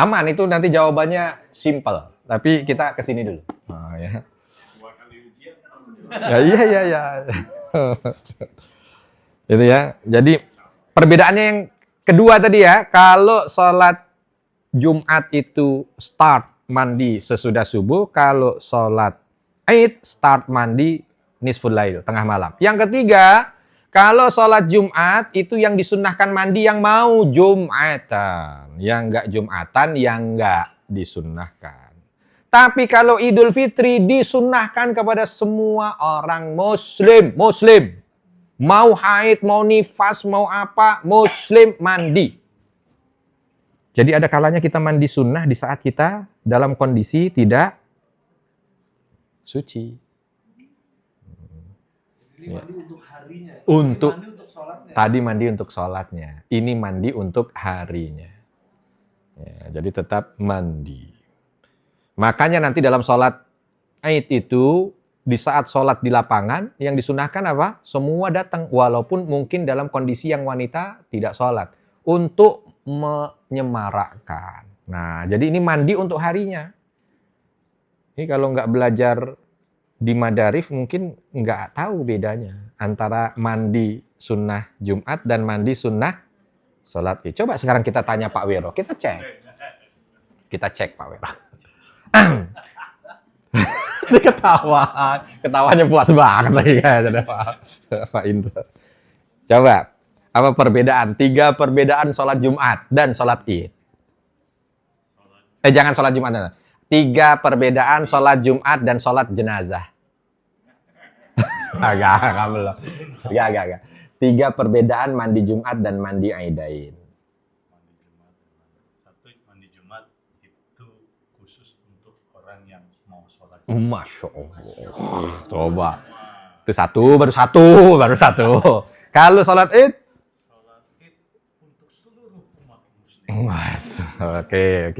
Aman, itu nanti jawabannya simple. Tapi kita ke sini dulu. Oh, ya. Iya. Itu ya. Jadi perbedaannya yang kedua tadi ya, kalau sholat Jumat itu start mandi sesudah subuh, kalau sholat Id start mandi nisful lail, tengah malam. Yang ketiga, kalau sholat Jumat itu yang disunnahkan mandi yang mau Jumatan, yang enggak Jumatan, yang enggak disunnahkan. Tapi kalau Idul Fitri disunnahkan kepada semua orang muslim. Mau haid, mau nifas, mau apa, muslim mandi. Jadi ada kalanya kita mandi sunnah di saat kita dalam kondisi tidak suci. Ini mandi untuk harinya. Untuk Mandi untuk sholatnya. tadi mandi untuk sholatnya. Ini mandi untuk harinya. Ya, jadi tetap mandi. Makanya nanti dalam sholat Id itu di saat sholat di lapangan yang disunahkan apa? Semua datang walaupun mungkin dalam kondisi yang wanita tidak sholat untuk menyemarakkan. Nah, jadi ini mandi untuk harinya. Ini kalau nggak belajar di Madarif mungkin nggak tahu bedanya antara mandi sunnah Jumat dan mandi sunnah sholat Id. Coba sekarang kita tanya Pak Wiro, kita cek Pak Wiro. Dia ketawanya puas banget lagi kayaknya Pak Indra. Coba, apa perbedaan? 3 perbedaan sholat Jumat dan sholat Id. Jangan sholat Jumat. 3 perbedaan sholat Jumat dan sholat jenazah. Agak belum. Agak. 3 perbedaan mandi Jumat dan mandi Aidain. Mandi Jumat itu khusus untuk orang yang mau sholat. Masya Allah. Coba. Itu baru satu. Kalau sholat Id? Sholat Id untuk seluruh umat muslim. Mas, oke.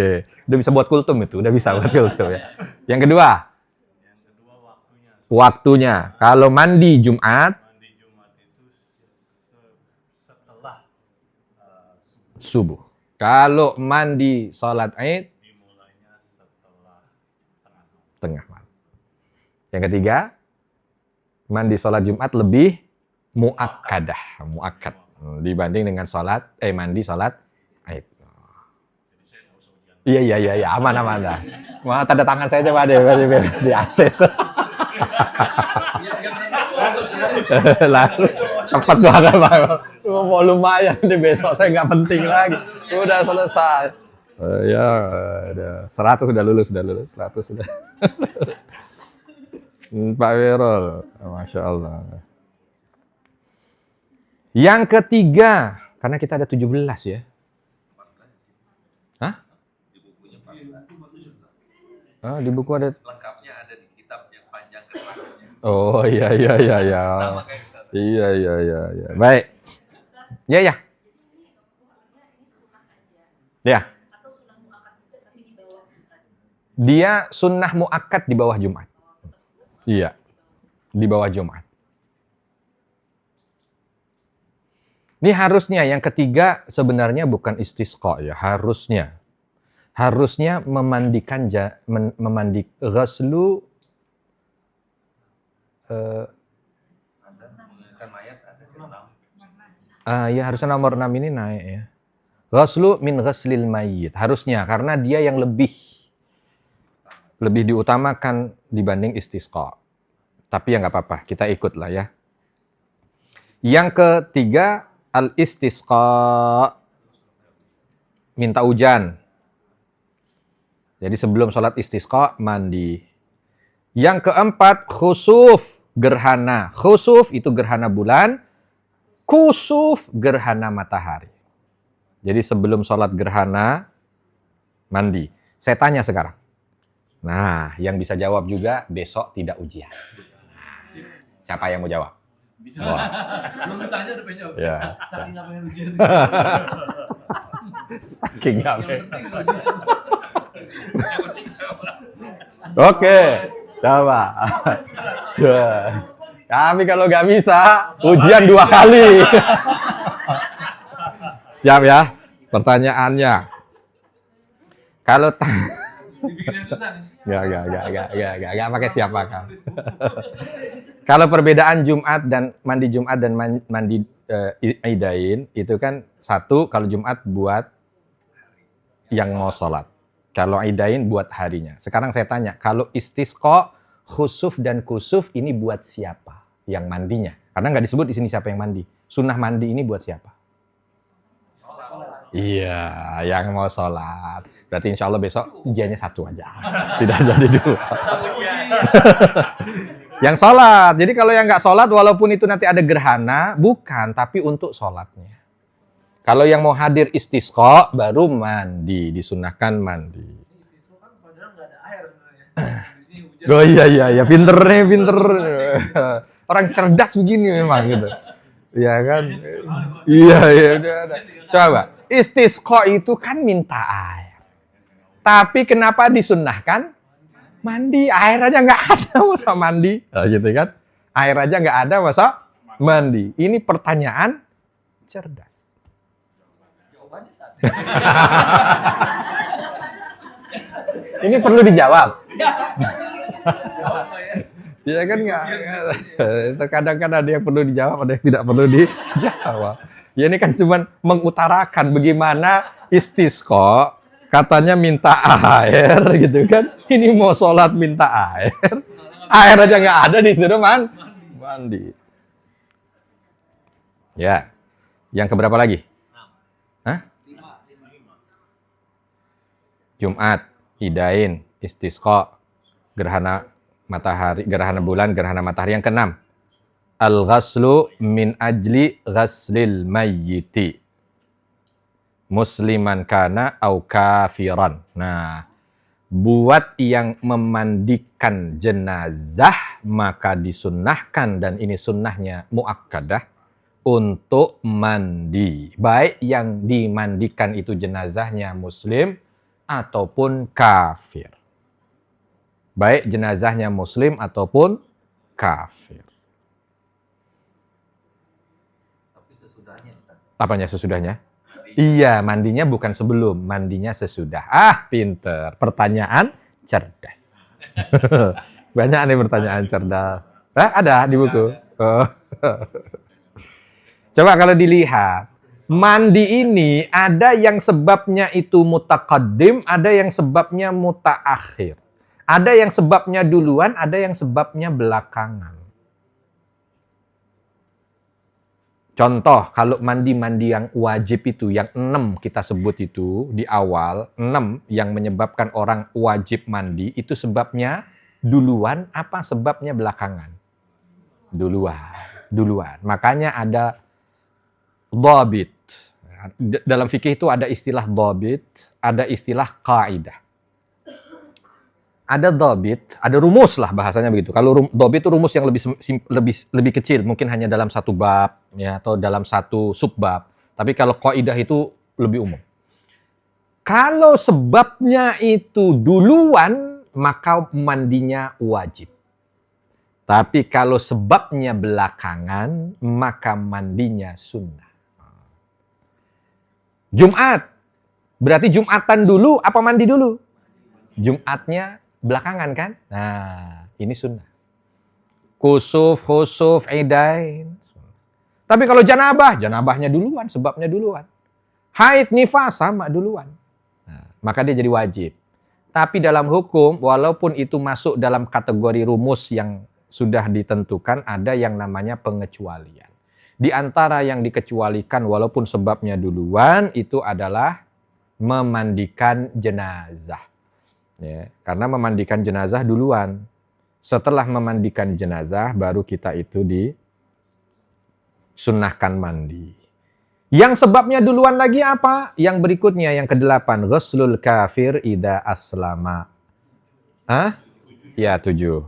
Udah bisa buat kultum itu, udah bisa buat kultum ya. Yang kedua? Yang kedua Waktunya. Kalau mandi Jumat? Mandi Jumat itu setelah Subuh. Kalau mandi sholat Id? dimulainya setelah Tengah malam. Yang ketiga? Mandi sholat Jumat lebih muakkad dibanding dengan mandi sholat Id. Iya, aman dah. Mau tanda tangan saya coba deh di akses. Lalu cepat banget Bang. Mau lumayan nih besok saya nggak penting lagi. Udah selesai. Ya, udah 100 sudah lulus 100 sudah. Pak Wirul, Masya Allah. Yang ketiga, karena kita ada 17 ya. Hah? Oh, di buku ada. Lengkapnya ada di kitab yang panjang keterangannya. Oh iya. Sama kayak Ustaz. Iya. Baik. Ya. Ya. Dia sunnah muakkad di bawah Jumat. Iya. Di bawah Jumat. Ini harusnya yang ketiga sebenarnya bukan istisqa ya, harusnya memandikan memandi ghuslu Kan mayat ada di dalam. ya harusnya nomor 6 ini naik ya. Ghuslu min ghuslil mayyit. Harusnya karena dia yang lebih diutamakan dibanding istisqa. Tapi ya nggak apa-apa, kita ikut lah ya. Yang ketiga al-istisqa, minta hujan. Jadi sebelum sholat istisqa mandi. Yang keempat khusuf, gerhana. Khusuf itu gerhana bulan, kusuf gerhana matahari. Jadi sebelum sholat gerhana mandi. Saya tanya sekarang. Nah, yang bisa jawab juga besok tidak ujian. Siapa yang mau jawab? Bisa. Wah. Belum ditanya udah pengen jawab. Ya. Saking nggak pengen ujian. Saking nggak Yang pengen. penting ujian. Oke, coba. Kami kalau nggak bisa, ujian 2 kali. Siap ya? Pertanyaannya. Kalau Dibikin yang susah nih. Nggak pakai siapa kan? Kalau perbedaan Jumat dan mandi Jumat dan mandi Idain itu kan satu, kalau Jumat buat yang mau sholat. Kalau Idain buat harinya. Sekarang saya tanya, kalau istisqa, khusuf dan kusuf ini buat siapa yang mandinya? Karena nggak disebut di sini siapa yang mandi. Sunnah mandi ini buat siapa? Iya, yang mau sholat. Berarti insya Allah besok ujiannya 1 aja. Tidak jadi 2. Yang sholat. Jadi kalau yang nggak sholat, walaupun itu nanti ada gerhana, bukan, tapi untuk sholatnya. Kalau yang mau hadir istisqa, baru mandi. Disunahkan mandi. Istisqa kan padahal nggak ada air sebenarnya. Di sini hujan. Oh iya. Pinter. Orang cerdas begini memang gitu. Iya kan? Iya. Udah. Coba. Istisqa itu kan minta air. Tapi kenapa disunnahkan? Mandi. Air aja nggak ada, masa mandi? Nah, gitu kan? Air aja nggak ada, masa mandi? Ini pertanyaan cerdas. Jawabannya Ustaz. Ini perlu dijawab. Jawab Pak ya. Iya kan nggak? Itu kadang-kadang ada yang perlu dijawab, ada yang tidak perlu dijawab. Ya ini kan cuma mengutarakan bagaimana istisqa, katanya minta air gitu kan. Ini mau sholat minta air. Air aja nggak ada, disuruh mandi. Ya. Yang keberapa lagi? Hah? 5. Jumat, Idain, istisqa, gerhana matahari, gerhana bulan, gerhana matahari. Yang keenam, al-ghaslu min ajli ghaslil mayyiti. Musliman kana au kafiran. Nah, buat yang memandikan jenazah maka disunnahkan, dan ini sunnahnya muakkadah, untuk mandi. Baik yang dimandikan itu jenazahnya muslim ataupun kafir. Baik jenazahnya muslim ataupun kafir. Tapi sesudahnya Ustaz. Apanya sesudahnya? Iya, mandinya bukan sebelum, mandinya sesudah. Ah, pinter. Pertanyaan cerdas. Banyak nih pertanyaan cerdas. Ada di buku. Oh. Coba kalau dilihat, mandi ini ada yang sebabnya itu mutaqaddim, ada yang sebabnya mutaakhir. Ada yang sebabnya duluan, ada yang sebabnya belakangan. Contoh, kalau mandi-mandi yang wajib itu, yang 6 kita sebut itu di awal, 6 yang menyebabkan orang wajib mandi, itu sebabnya duluan apa sebabnya belakangan? Duluan. Makanya ada dhabit. Dalam fikih itu ada istilah dhabit, ada istilah kaidah. Ada dhabit, ada rumus lah bahasanya begitu. Kalau dhabit itu rumus yang lebih kecil, mungkin hanya dalam satu bab ya atau dalam satu subbab. Tapi kalau kaidah itu lebih umum. Kalau sebabnya itu duluan, maka mandinya wajib. Tapi kalau sebabnya belakangan, maka mandinya sunnah. Jumat. Berarti Jumatan dulu apa mandi dulu? Jumatnya belakangan kan? Nah, ini sunnah. Khusuf, idain. Tapi kalau janabahnya duluan, sebabnya duluan. Haid, nifas sama duluan. Nah, maka dia jadi wajib. Tapi dalam hukum, walaupun itu masuk dalam kategori rumus yang sudah ditentukan, ada yang namanya pengecualian. Di antara yang dikecualikan walaupun sebabnya duluan, itu adalah memandikan jenazah. Ya, karena memandikan jenazah duluan. Setelah memandikan jenazah, baru kita itu disunnahkan mandi. Yang sebabnya duluan lagi apa? Yang berikutnya, yang ke-8. Ghuslul kafir idza aslama. Hah? Ya, 7.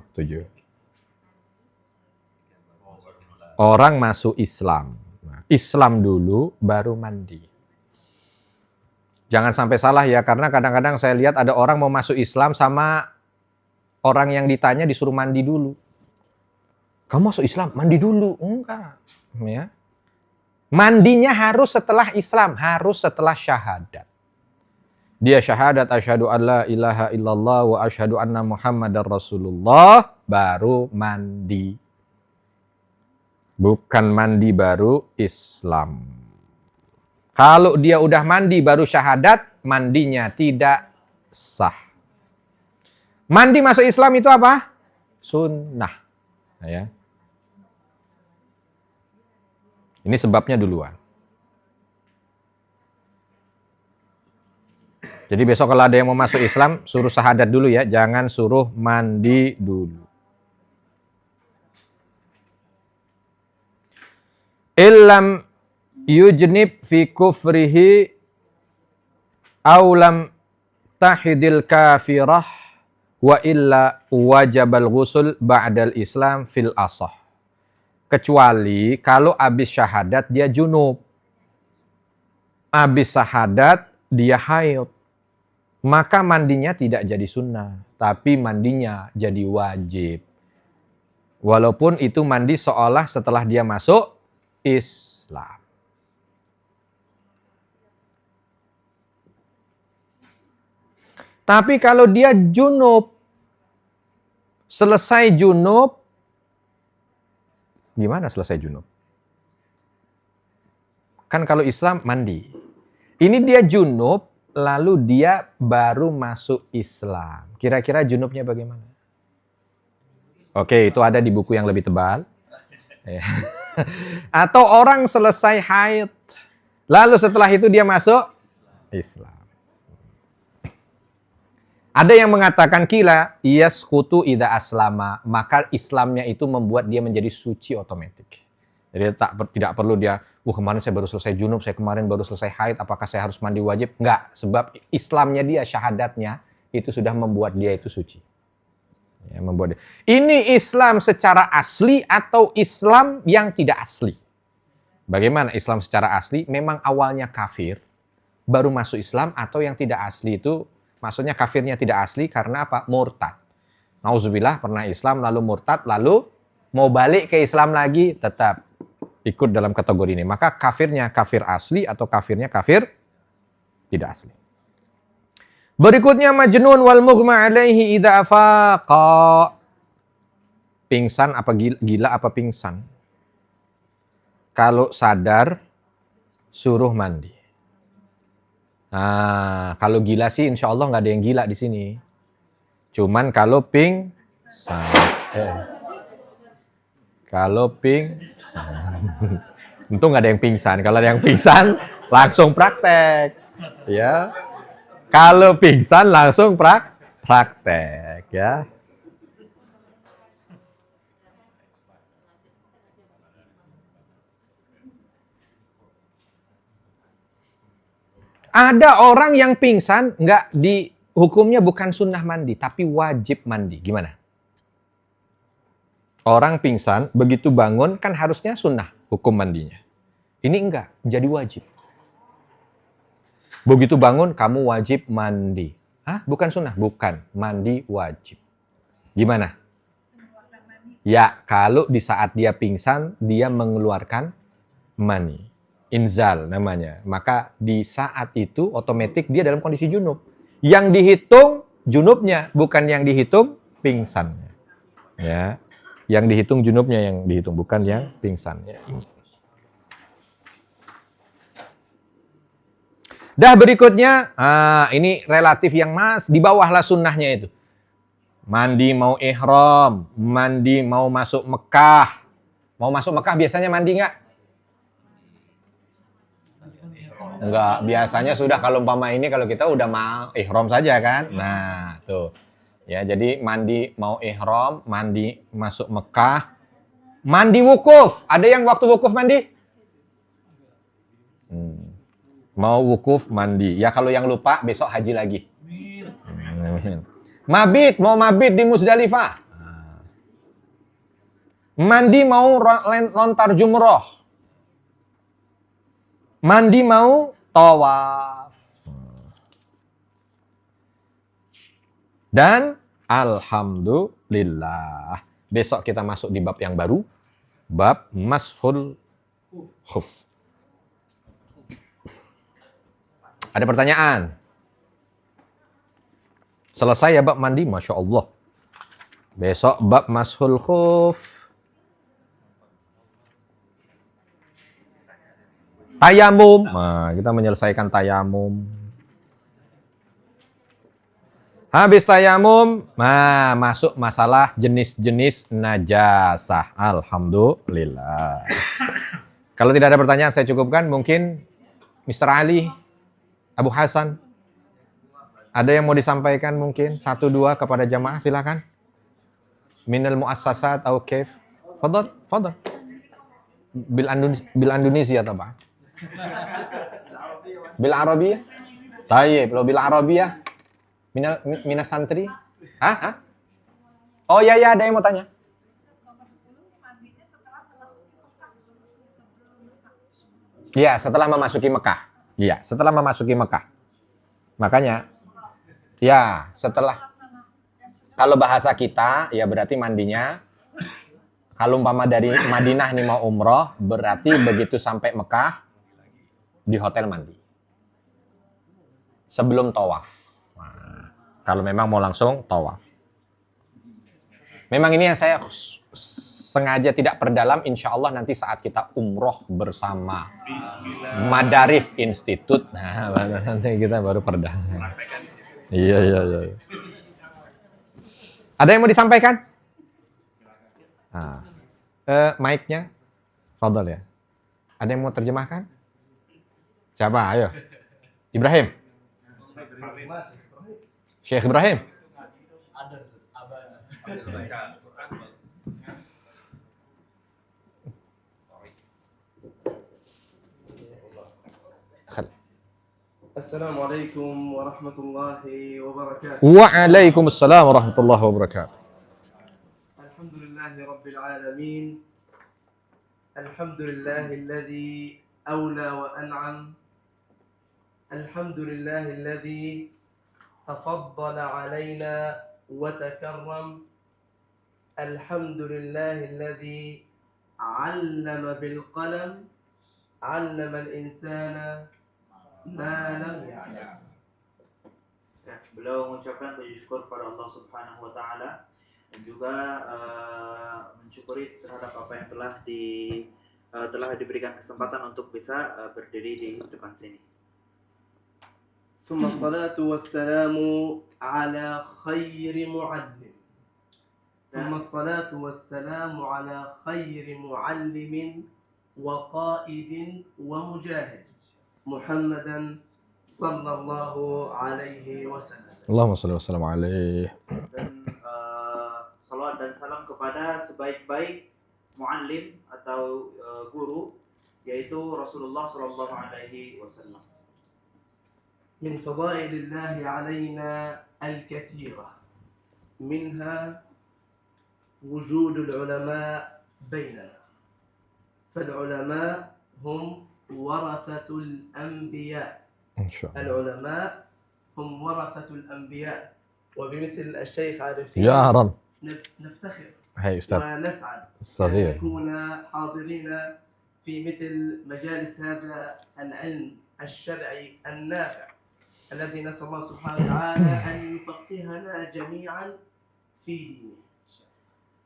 Orang masuk Islam. Islam dulu, baru mandi. Jangan sampai salah ya, karena kadang-kadang saya lihat ada orang mau masuk Islam sama orang yang ditanya disuruh mandi dulu. Kamu masuk Islam, mandi dulu. Enggak. Ya. Mandinya harus setelah Islam, harus setelah syahadat. Dia syahadat, asyhadu an la ilaha illallah wa asyhadu anna muhammadar rasulullah, baru mandi. Bukan mandi baru Islam. Kalau dia udah mandi baru syahadat, mandinya tidak sah. Mandi masuk Islam itu apa? Sunnah. Nah, ya. Ini sebabnya duluan. Jadi besok kalau ada yang mau masuk Islam, suruh syahadat dulu ya. Jangan suruh mandi dulu. Illam yujnib fi kufrihi awlam tahidil kafirah wa illa wajabal ghusl ba'dal Islam fil asah. Kecuali kalau habis syahadat dia junub. Habis syahadat dia haid. Maka mandinya tidak jadi sunnah, tapi mandinya jadi wajib. Walaupun itu mandi seolah setelah dia masuk Islam. Tapi kalau dia junub, selesai junub, gimana selesai junub? Kan kalau Islam mandi. Ini dia junub, lalu dia baru masuk Islam. Kira-kira junubnya bagaimana? Oke, itu ada di buku yang lebih tebal. Atau orang selesai haid, lalu setelah itu dia masuk Islam. Ada yang mengatakan kila yasqutu idza aslama, maka Islamnya itu membuat dia menjadi suci otomatis. Jadi tidak perlu dia, kemarin saya baru selesai junub, saya kemarin baru selesai haid, apakah saya harus mandi wajib? Enggak, sebab Islamnya dia, syahadatnya itu sudah membuat dia itu suci. Ya, membuat dia. Ini Islam secara asli atau Islam yang tidak asli? Bagaimana Islam secara asli? Memang awalnya kafir, baru masuk Islam, atau yang tidak asli itu, maksudnya kafirnya tidak asli karena apa? Murtad. Nauzubillah, pernah Islam lalu murtad, lalu mau balik ke Islam lagi, tetap ikut dalam kategori ini. Maka kafirnya kafir asli atau kafirnya kafir tidak asli. Berikutnya majnun wal mughma alaihi idza afaqa. Pingsan apa gila apa pingsan? Kalau sadar suruh mandi. Nah, kalau gila sih insya Allah nggak ada yang gila di sini. Cuman kalau pingsan. Kalau pingsan. Untung nggak ada yang pingsan. Kalau ada yang pingsan, langsung praktek. Ya. Kalau pingsan langsung praktek. Ya. Ada orang yang pingsan, nggak hukumnya bukan sunnah mandi, tapi wajib mandi. Gimana? Orang pingsan, begitu bangun, kan harusnya sunnah hukum mandinya. Ini enggak, jadi wajib. Begitu bangun, kamu wajib mandi. Hah? Bukan sunnah? Bukan. Mandi wajib. Gimana? Ya, kalau di saat dia pingsan, dia mengeluarkan mani. Inzal namanya. Maka di saat itu otomatis dia dalam kondisi junub. Yang dihitung junubnya, bukan yang dihitung pingsannya. Ya. Yang dihitung junubnya yang dihitung, bukan yang pingsannya. Dah berikutnya, ini relatif yang di bawahlah sunnahnya itu. Mandi mau ihram, mandi mau masuk Mekah. Mau masuk Mekah biasanya mandi nggak? Enggak, biasanya sudah kalau umpama ini kalau kita udah mau ihram saja kan. Nah, tuh. Ya, jadi mandi mau ihram, mandi masuk Mekah, mandi wukuf. Ada yang waktu wukuf mandi? Mau wukuf mandi. Ya kalau yang lupa besok haji lagi. Mabit, mau mabit di Musdalifah. Mandi mau lontar jumroh. Mandi mau tawaf. Dan alhamdulillah. Besok kita masuk di bab yang baru. Bab mashul khuf. Ada pertanyaan? Selesai ya bab mandi? Masya Allah. Besok bab mashul khuf. Tayamum. Nah, kita menyelesaikan tayamum. Habis tayamum, masuk masalah jenis-jenis najasah. Alhamdulillah. Kalau tidak ada pertanyaan, saya cukupkan. Mungkin Mr. Ali, Abu Hasan, ada yang mau disampaikan mungkin? 1-2 kepada jamaah, silakan. Minal muassasat atau kef. Fadal, fadal. Bil Indonesia atau apa? Bil Arabiyah? Tayyib, lo bil Arabiyah? Mina santri? Hah? Oh ya, ada yang mau tanya. Iya, setelah memasuki Mekah. Iya, setelah memasuki Mekah. Makanya, ya setelah, kalau bahasa kita, ya berarti mandinya, kalau umpama dari Madinah nih mau umroh, berarti begitu sampai Mekah, di hotel mandi. Sebelum tawaf. Nah, kalau memang mau langsung tawaf. Memang ini yang saya sengaja tidak perdalam, insya Allah nanti saat kita umroh bersama Madarif Institute, nah nanti kita baru perdalam. Iya. Ada yang mau disampaikan? Nah, mic-nya, fadal ya. Ada yang mau terjemahkan? Siapa? Ayo. Ibrahim. Syekh Ibrahim. Assalamualaikum warahmatullahi wabarakatuh. Waalaikumsalam warahmatullahi wabarakatuh. Alhamdulillahi rabbil alamin. Alhamdulillahilladzi awla wa an'am. Alhamdulillahilladzi tafaddala alaina wa takarram. Alhamdulillahilladzi 'allama bil qalam. 'allama al insana ma lam ya'lam. Beliau mengucapkan puji syukur kepada Allah Subhanahu wa taala dan juga mensyukuri terhadap apa yang telah diberikan kesempatan untuk bisa berdiri di depan sini. Tsumma salatu wassalamu ala khairi muallim. Tsumma salatu wassalamu ala khairi muallimin وقائد ومجاهد محمدا صلى الله عليه وسلم. Allahumma shalli wa sallam alaih. Dan salawat dan salam kepada sebaik-baik muallim atau guru, yaitu Rasulullah Shallallahu Alaihi Wasallam. من فضائل الله علينا الكثيرة، منها وجود العلماء بيننا، فالعلماء هم ورثة الأنبياء. Insya Allah. العلماء هم ورثة الأنبياء، وبمثل الشيخ عارفين Ya Rab. نفتخر Hai Ustaz ونسعد أن Saghir. نكون حاضرين في مثل مجالس هذا العلم الشرعي النافع الذي نسأل الله سبحانه وتعالى أن يفقهنا جميعا في دينه.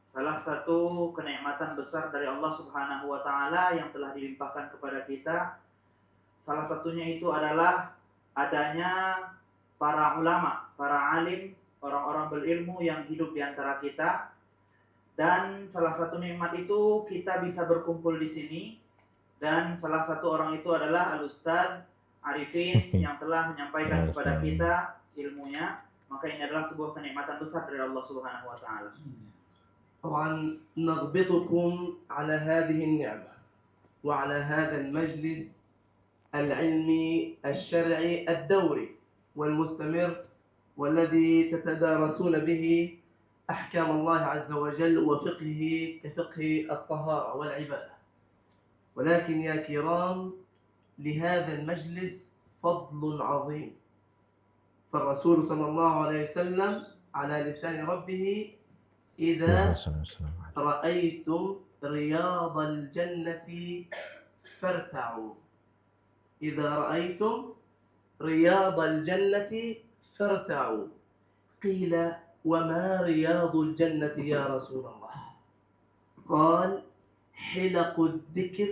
Salah satu kenikmatan besar dari Allah Subhanahu wa taala yang telah dilimpahkan kepada kita, salah satunya itu adalah adanya para ulama, para alim, orang-orang berilmu yang hidup di antara kita. Dan salah satu nikmat itu kita bisa berkumpul di sini, dan salah satu orang itu adalah Al-Ustadz Arifin yang telah menyampaikan kepada kita ilmunya. Maka ini adalah sebuah kenikmatan besar dari Allah Subhanahu wa taala. طبعا نضبطكم على هذه النعمة وعلى هذا المجلس العلمي الشرعي الدوري والمستمر، والذي تتدارسون به أحكام الله عز وجل وفقهه كفقه الطهارة والعبادة. ولكن يا كرام، لهذا المجلس فضل عظيم، فالرسول صلى الله عليه وسلم على لسان ربه: إذا رأيتم رياض الجنة فارتعوا. إذا رأيتم رياض الجنة فارتعوا. قيل: وما رياض الجنة يا رسول الله؟ قال: حلق الذكر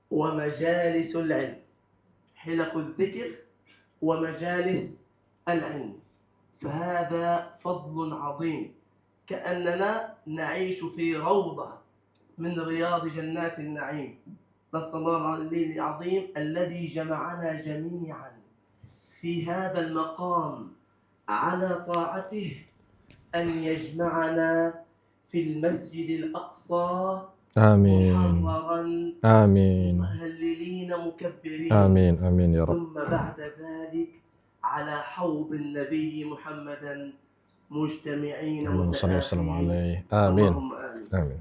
ومجالس العلم. حلق الذكر ومجالس العلم، فهذا فضل عظيم، كأننا نعيش في روضة من رياض جنات النعيم. نسأل الله العلي العظيم الذي جمعنا جميعا في هذا المقام على طاعته أن يجمعنا في المسجد الأقصى Amin. محررا Amin. مهللين مكبرين. Amin. Amin ya Rab. ثم بعد ذلك على حوض النبي محمدا مجتمعين Allahumma shalli wa sallam متآخين. alaih. Amin. اللهم آمين. Amin.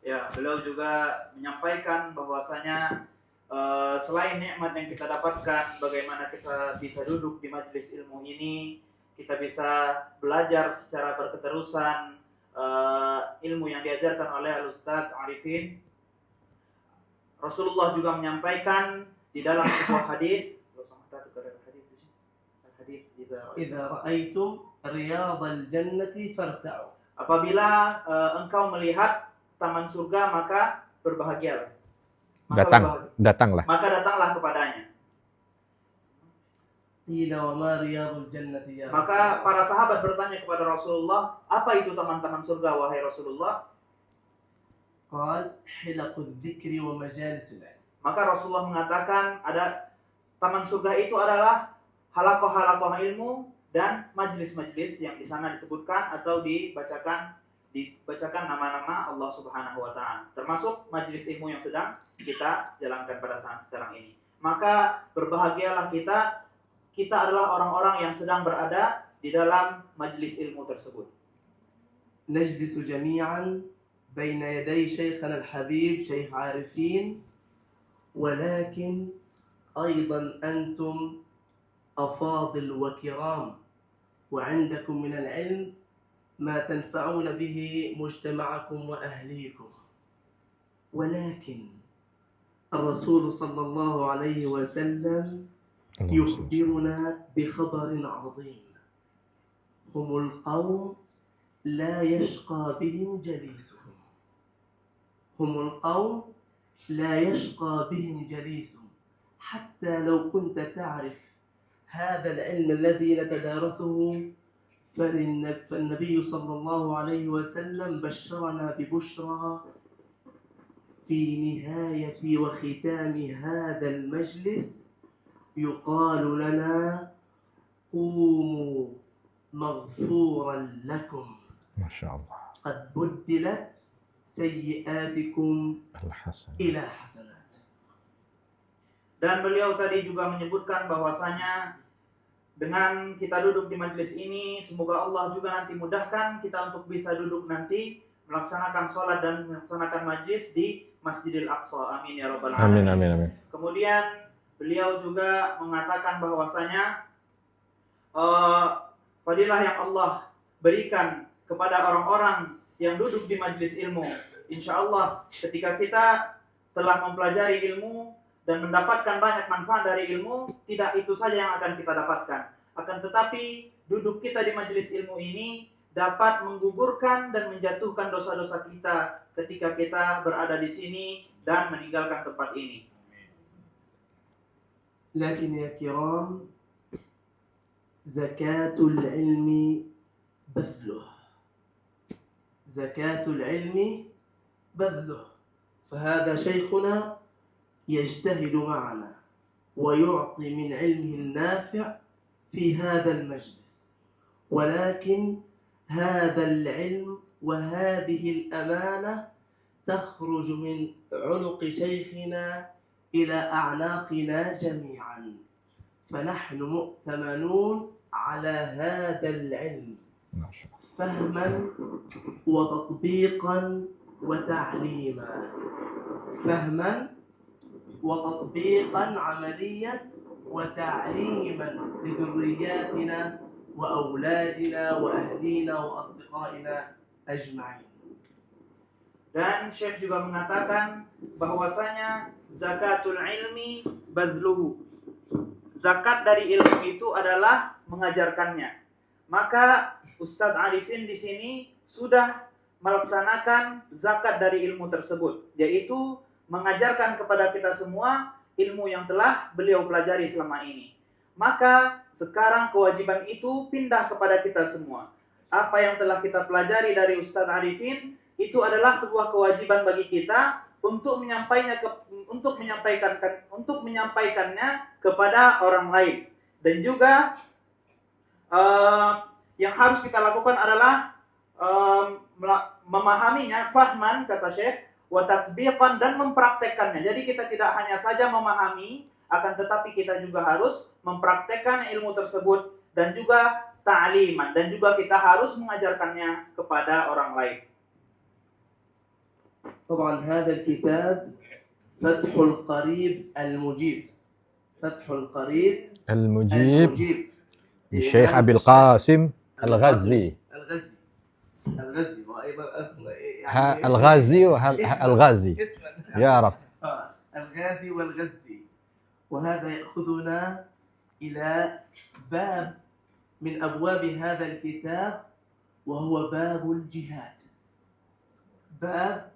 Ya, beliau juga menyampaikan bahwasanya selain nikmat yang kita dapatkan, bagaimana kita bisa duduk di majelis ilmu ini, kita bisa belajar secara berketerusan ilmu yang diajarkan oleh Al-Ustadz Arifin. Rasulullah juga menyampaikan di dalam sebuah hadis, إذا رأيتم رياض الجنة فارتعوا. apabila engkau melihat taman surga, maka berbahagialah. Datanglah. Maka datanglah kepadanya. قيل: وما رياض الجنة يا رسول Maka الله؟ para sahabat bertanya kepada Rasulullah, apa itu taman-taman surga wahai Rasulullah? قال: حلق الذكر ومجالس العلم. Maka Rasulullah mengatakan ada taman surga itu adalah halakoh-halakoh ilmu dan majlis-majlis yang di sana disebutkan atau dibacakan nama-nama Allah Subhanahu wa taala, termasuk majlis ilmu yang sedang kita jalankan pada saat sekarang ini. Maka berbahagialah kita adalah orang-orang yang sedang berada di dalam majlis ilmu tersebut. نجلس جميعا بين يدي شيخنا الحبيب شيخ عارفين، ولكن أيضا أنتم أفاضل وكرام، وعندكم من العلم ما تنفعون به مجتمعكم وأهليكم. ولكن الرسول صلى الله عليه وسلم يخبرنا بخبر عظيم: هم القوم لا يشقى بهم جليسهم. هم القوم لا يشقى بهم جليسهم. حتى لو كنت تعرف هذا العلم الذي نتدارسه، فالنبي صلى الله عليه وسلم بشرنا ببشرى في نهاية وختام هذا المجلس يقال لنا قوموا مغفورا لكم Masya Allah. قد بدلت سيئاتكم Al-Hasan. إلى حسنات. Dan beliau tadi juga menyebutkan bahwasanya dengan kita duduk di majelis ini, semoga Allah juga nanti mudahkan kita untuk bisa duduk nanti melaksanakan sholat dan melaksanakan majlis di Masjidil Aqsa. Amin ya rabbal alamin. Amin, amin, amin. Kemudian beliau juga mengatakan bahwasanya fadilah yang Allah berikan kepada orang-orang yang duduk di majelis ilmu. Insya Allah ketika kita telah mempelajari ilmu dan mendapatkan banyak manfaat dari ilmu, tidak itu saja yang akan kita dapatkan. Akan tetapi duduk kita di majelis ilmu ini dapat menggugurkan dan menjatuhkan dosa-dosa kita ketika kita berada di sini dan meninggalkan tempat ini. لكن يا كرام زكاة العلم بذله، زكاة العلم بذله، فهذا شيخنا يجتهد معنا ويعطي من علمه النافع في هذا المجلس، ولكن هذا العلم وهذه الأمانة تخرج من عنق شيخنا إلى أعناقنا جميعا، فنحن مؤتمنون على هذا العلم فهما وتطبيقا وتعليما، فهما وتطبيقا عمليا وتعليما لذرياتنا وأولادنا وأهلينا وأصدقائنا أجمعين. Dan Syekh juga mengatakan bahwasanya zakatul ilmi badluhu. Zakat dari ilmu itu adalah mengajarkannya. Maka Ustadz Arifin di sini sudah melaksanakan zakat dari ilmu tersebut, yaitu mengajarkan kepada kita semua ilmu yang telah beliau pelajari selama ini. Maka sekarang kewajiban itu pindah kepada kita semua. Apa yang telah kita pelajari dari Ustadz Arifin itu adalah sebuah kewajiban bagi kita untuk menyampaikannya kepada orang lain. Dan juga yang harus kita lakukan adalah memahaminya, fahman kata Syekh, wa tatbiqan, dan mempraktekkannya. Jadi kita tidak hanya saja memahami, akan tetapi kita juga harus mempraktekkan ilmu tersebut dan juga ta'liman, dan juga kita harus mengajarkannya kepada orang lain. طبعا هذا الكتاب فتح القريب المجيب، فتح القريب المجيب للشيخ أبي القاسم الغزي. الغزي وأيضا يعني الغازي والغازي يا رب. الغازي والغزي. وهذا يأخذنا إلى باب من أبواب هذا الكتاب وهو باب الجهاد. باب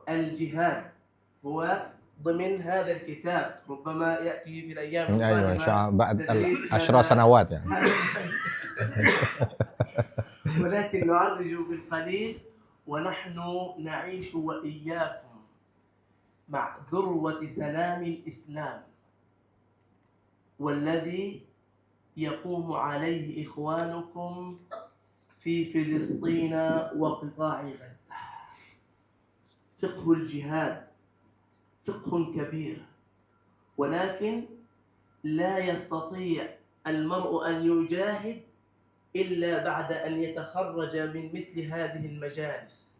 الجهاد هو ضمن هذا الكتاب، ربما يأتي في الأيام القادمة بعد 10 سنوات يعني. ولكن نعرج بالقليل ونحن نعيش وإياكم مع ذروة سلام الإسلام والذي يقوم عليه إخوانكم في فلسطين وقطاع غزة. فقه الجهاد فقه كبير، ولكن لا يستطيع المرء أن يجاهد إلا بعد أن يتخرج من مثل هذه المجالس،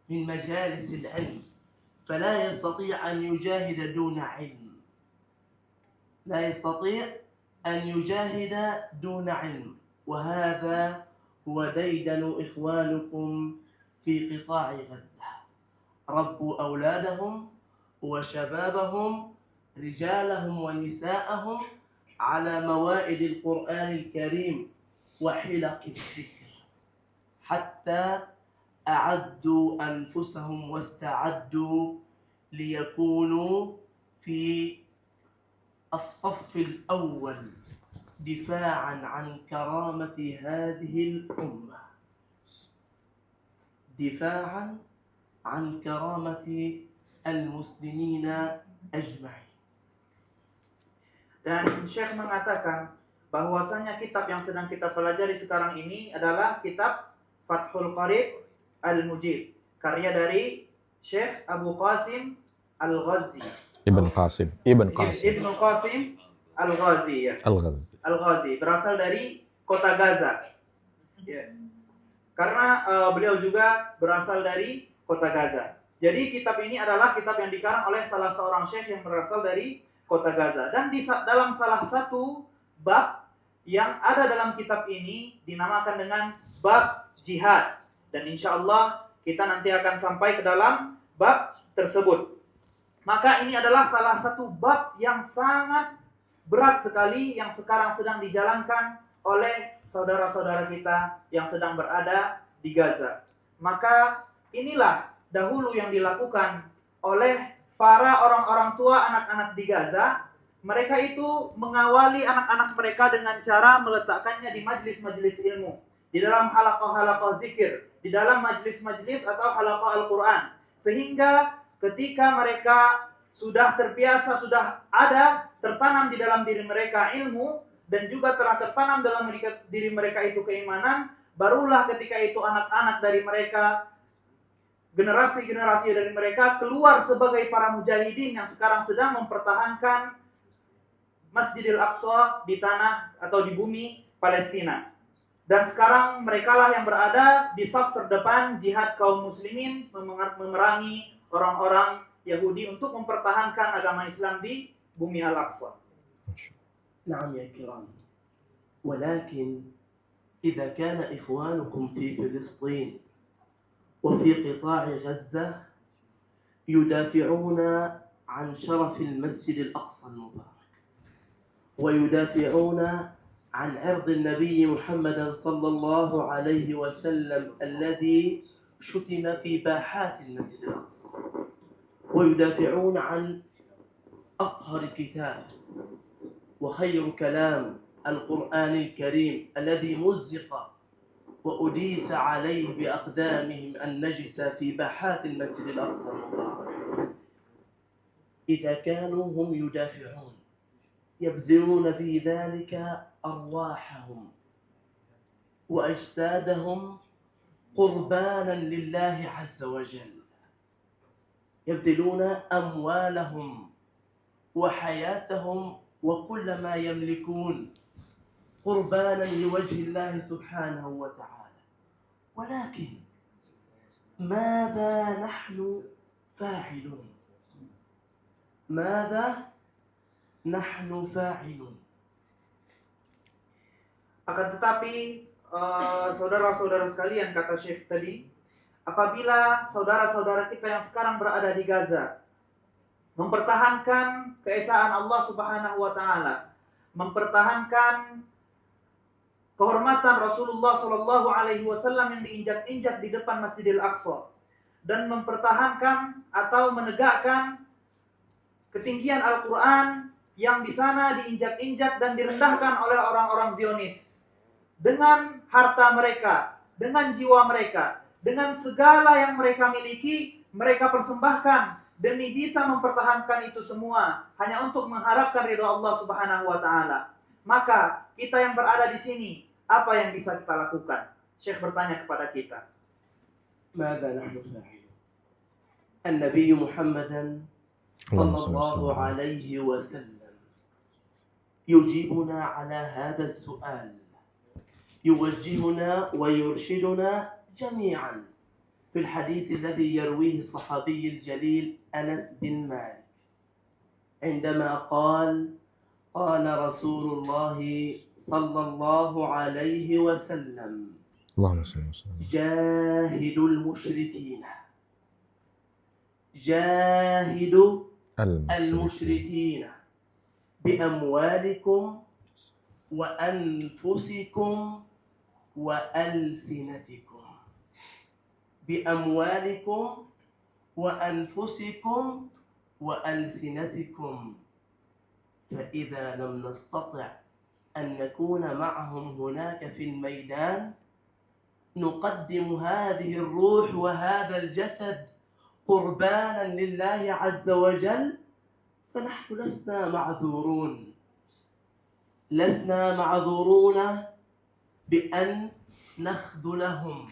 من مجالس العلم، فلا يستطيع أن يجاهد دون علم، لا يستطيع أن يجاهد دون علم. وهذا هو ديدن إخوانكم في قطاع غزة. ربوا أولادهم وشبابهم رجالهم ونساءهم على موائد القرآن الكريم وحلق الذكر، حتى أعدوا أنفسهم واستعدوا ليكونوا في الصف الأول دفاعا عن كرامة هذه الأمة، دفاعا عن كرامة المسلمين أجمعين. Dan Syekh mengatakan bahwasanya kitab yang sedang kita pelajari sekarang ini adalah kitab Fathul Qarib Al-Mujib, karya dari Syekh Abu Qasim Al-Ghazi. Ibn Qasim. Ibn Qasim Al-Ghazi, ya. Al-Ghazi berasal dari kota Gaza. Ya. Karena beliau juga berasal dari kota Gaza. Jadi kitab ini adalah kitab yang dikarang oleh salah seorang syekh yang berasal dari kota Gaza. Dan di dalam salah satu bab yang ada dalam kitab ini dinamakan dengan bab jihad. Dan insya Allah kita nanti akan sampai ke dalam bab tersebut. Maka ini adalah salah satu bab yang sangat berat sekali yang sekarang sedang dijalankan oleh saudara-saudara kita yang sedang berada di Gaza. Maka inilah dahulu yang dilakukan oleh para orang-orang tua anak-anak di Gaza. Mereka itu mengawali anak-anak mereka dengan cara meletakkannya di majlis-majlis ilmu, di dalam halaqah-halaqah zikir, di dalam majlis-majlis atau halaqah Al-Quran. Sehingga ketika mereka sudah terbiasa, sudah ada tertanam di dalam diri mereka ilmu, dan juga telah tertanam dalam diri mereka itu keimanan, barulah ketika itu anak-anak dari mereka, generasi-generasi dari mereka keluar sebagai para mujahidin yang sekarang sedang mempertahankan Masjidil Aqsa di tanah atau di bumi Palestina. Dan sekarang merekalah yang berada di saf terdepan jihad kaum muslimin memerangi orang-orang Yahudi untuk mempertahankan agama Islam di bumi Al-Aqsa. نعم يا كرام، ولكن إذا كان إخوانكم في فلسطين وفي قطاع غزة يدافعون عن شرف المسجد الأقصى المبارك، ويدافعون عن عرض النبي محمد صلى الله عليه وسلم الذي شتم في باحات المسجد الأقصى، ويدافعون عن أطهر كتاب وخير كلام القرآن الكريم الذي مزق وأديس عليه بأقدامهم النجسة في باحات المسجد الأقصى المبارك. إذا كانوا هم يدافعون يبذلون في ذلك أرواحهم وأجسادهم قربانا لله عز وجل، يبذلون أموالهم وحياتهم وكل ما يملكون قربانا لوجه الله سبحانه وتعالى. ولكن ماذا نحن فاعلون؟ ماذا نحن فاعلون؟ Akan tetapi saudara-saudara sekalian, kata Syekh tadi, apabila saudara-saudara kita yang sekarang berada di Gaza mempertahankan keesaan Allah Subhanahu wa taala, mempertahankan kehormatan Rasulullah Shallallahu alaihi wasallam yang diinjak-injak di depan Masjidil Aqsa, dan mempertahankan atau menegakkan ketinggian Al-Qur'an yang di sana diinjak-injak dan direndahkan oleh orang-orang Zionis dengan harta mereka, dengan jiwa mereka, dengan segala yang mereka miliki, mereka persembahkan demi bisa mempertahankan itu semua hanya untuk mengharapkan ridha Allah Subhanahu wa taala. Maka kita yang berada di sini, apa yang bisa kita lakukan? Syekh bertanya kepada kita. ماذا نحن فاعلون؟ النبي محمد صلى الله عليه وسلم يجيبنا على هذا السؤال، يوجهنا ويرشدنا جميعا في الحديث الذي يرويه الصحابي الجليل أنس بن مالك عندما قال رسول الله صلى الله عليه وسلم: اللهم صل وسلم. جاهدوا المشركين، جاهدوا المشركين بأموالكم وأنفسكم وألسنتكم، بأموالكم وأنفسكم وألسنتكم، فإذا لم نستطع أن نكون معهم هناك في الميدان نقدم هذه الروح وهذا الجسد قربانا لله عز وجل فنحن لسنا معذورون بأن نخذلهم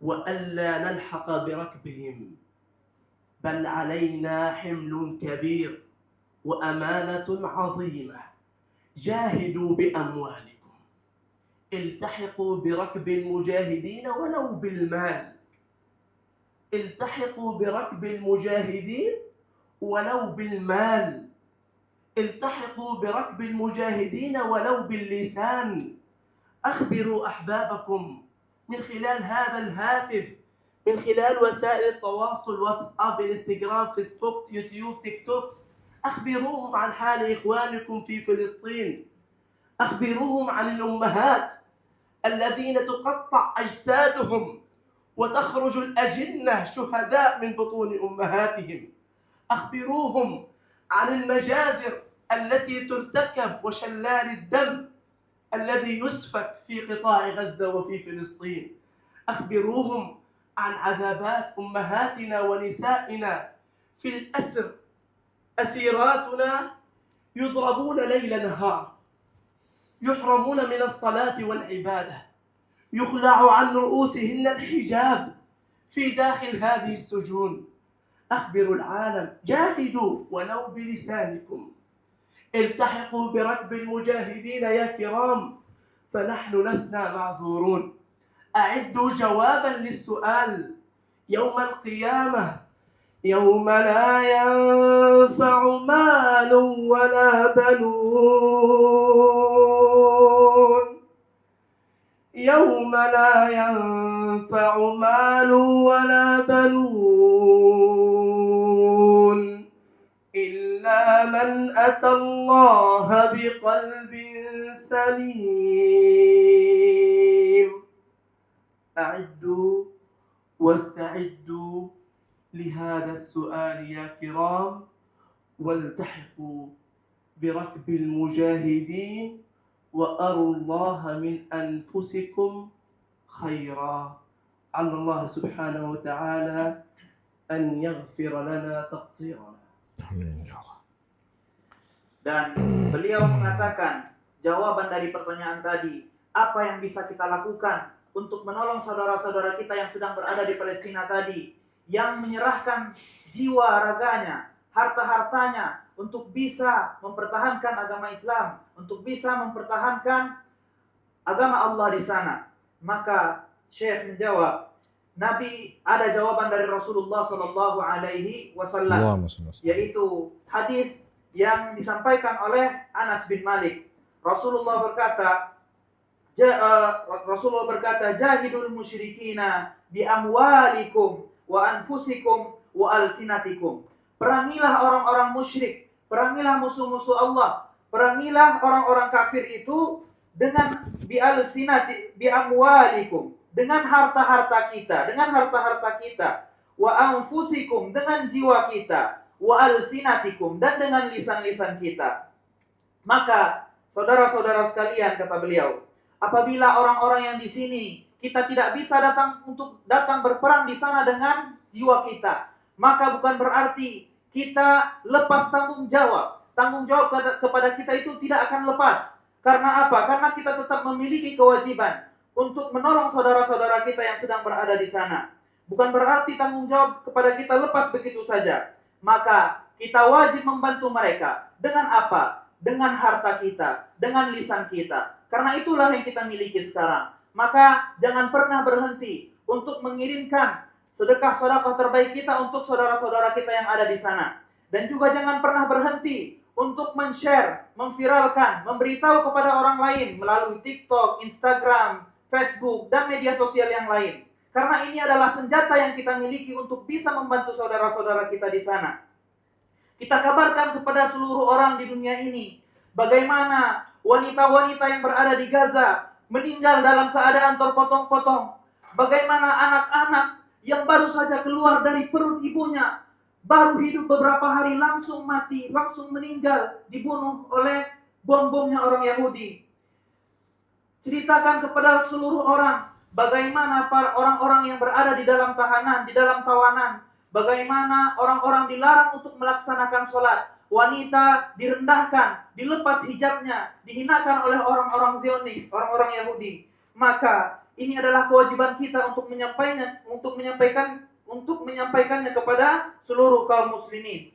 وألا نلحق بركبهم، بل علينا حمل كبير وأمانة عظيمة. جاهدوا بأموالكم، التحقوا بركب المجاهدين ولو بالمال، التحقوا بركب المجاهدين ولو بالمال، التحقوا بركب المجاهدين ولو باللسان. أخبروا أحبابكم من خلال هذا الهاتف، من خلال وسائل التواصل، واتساب، انستغرام، فيسبوك، يوتيوب، تيك توك. أخبروهم عن حال إخوانكم في فلسطين، أخبروهم عن الأمهات الذين تقطع أجسادهم وتخرج الأجنة شهداء من بطون أمهاتهم. أخبروهم عن المجازر التي ترتكب وشلال الدم الذي يسفك في قطاع غزة وفي فلسطين. أخبروهم عن عذابات أمهاتنا ونسائنا في الأسر. أسيراتنا يضربون ليل نهار، يحرمون من الصلاة والعبادة، يخلع عن رؤوسهن الحجاب في داخل هذه السجون. أخبروا العالم، جاهدوا ولو بلسانكم، التحقوا بركب المجاهدين يا كرام، فنحن لسنا معذورون. أعدوا جوابا للسؤال يوم القيامة، يوم لا ينفع مال ولا بنون، يوم لا ينفع مال ولا بنون إلا من أتى الله بقلب سليم. أعدوا واستعدوا لهذا السؤال يا كرام، والتحقوا بركب المجاهدين وأروا الله من أنفسكم خيرا. على الله سبحانه وتعالى أن يغفر لنا تقصيرنا. Dan beliau mengatakan jawaban dari pertanyaan tadi, apa yang bisa kita lakukan untuk menolong saudara-saudara kita yang sedang berada di Palestina tadi, yang menyerahkan jiwa raganya, harta-hartanya untuk bisa mempertahankan agama Islam, untuk bisa mempertahankan agama Allah di sana. Maka Syekh menjawab, Nabi ada jawaban dari Rasulullah Shallallahu Alaihi Wasallam, yaitu hadis yang disampaikan oleh Anas bin Malik. Rasulullah berkata, jahidul musyrikina bi amwalikum wa anfusikum wa alsinatikum. Perangilah orang-orang musyrik, perangilah musuh-musuh Allah, perangilah orang-orang kafir itu dengan bi amwalikum, dengan harta-harta kita, wa anfusikum, dengan jiwa kita, wa alsinatikum, dan dengan lisan-lisan kita. Maka saudara-saudara sekalian, kata beliau, apabila orang-orang yang di sini kita tidak bisa datang berperang di sana dengan jiwa kita, maka bukan berarti kita lepas tanggung jawab. Tanggung jawab kepada kita itu tidak akan lepas. Karena apa? Karena kita tetap memiliki kewajiban untuk menolong saudara-saudara kita yang sedang berada di sana. Bukan berarti tanggung jawab kepada kita lepas begitu saja. Maka kita wajib membantu mereka. Dengan apa? Dengan harta kita, dengan lisan kita. Karena itulah yang kita miliki sekarang. Maka jangan pernah berhenti untuk mengirimkan sedekah-sedekah terbaik kita untuk saudara-saudara kita yang ada di sana. Dan juga jangan pernah berhenti untuk men-share, memviralkan, memberitahu kepada orang lain melalui TikTok, Instagram, Facebook, dan media sosial yang lain. Karena ini adalah senjata yang kita miliki untuk bisa membantu saudara-saudara kita di sana. Kita kabarkan kepada seluruh orang di dunia ini bagaimana wanita-wanita yang berada di Gaza meninggal dalam keadaan terpotong-potong. Bagaimana anak-anak yang baru saja keluar dari perut ibunya, baru hidup beberapa hari langsung mati, langsung meninggal, dibunuh oleh bom-bomnya orang Yahudi. Ceritakan kepada seluruh orang bagaimana para orang-orang yang berada di dalam tahanan, di dalam tawanan, bagaimana orang-orang dilarang untuk melaksanakan sholat, wanita direndahkan, dilepas hijabnya, dihinakan oleh orang-orang Zionis, orang-orang Yahudi. Maka ini adalah kewajiban kita untuk menyampaikannya kepada seluruh kaum muslimin.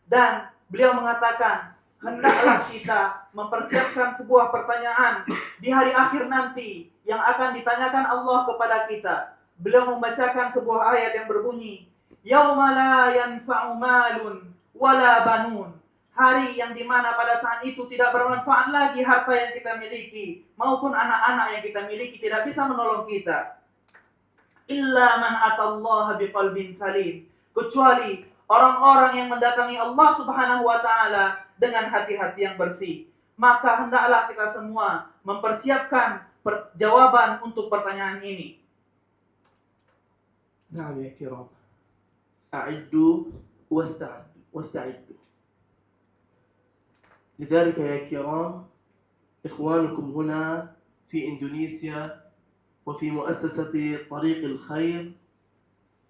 Dan beliau mengatakan, hendaklah kita mempersiapkan sebuah pertanyaan di hari akhir nanti yang akan ditanyakan Allah kepada kita. Beliau membacakan sebuah ayat yang berbunyi, yauma la yanfa'u malun wala banun. Hari yang dimana pada saat itu tidak bermanfaat lagi harta yang kita miliki, maupun anak-anak yang kita miliki tidak bisa menolong kita. Illa man atallaha biqalbin salim. Kecuali orang-orang yang mendatangi Allah Subhanahu wa taala dengan hati-hati yang bersih. Maka hendaklah kita semua mempersiapkan jawaban untuk pertanyaan ini. نعم يا كرام أعدوا واستعدوا لذلك يا كرام إخوانكم هنا في إندونيسيا وفي مؤسسة طريق الخير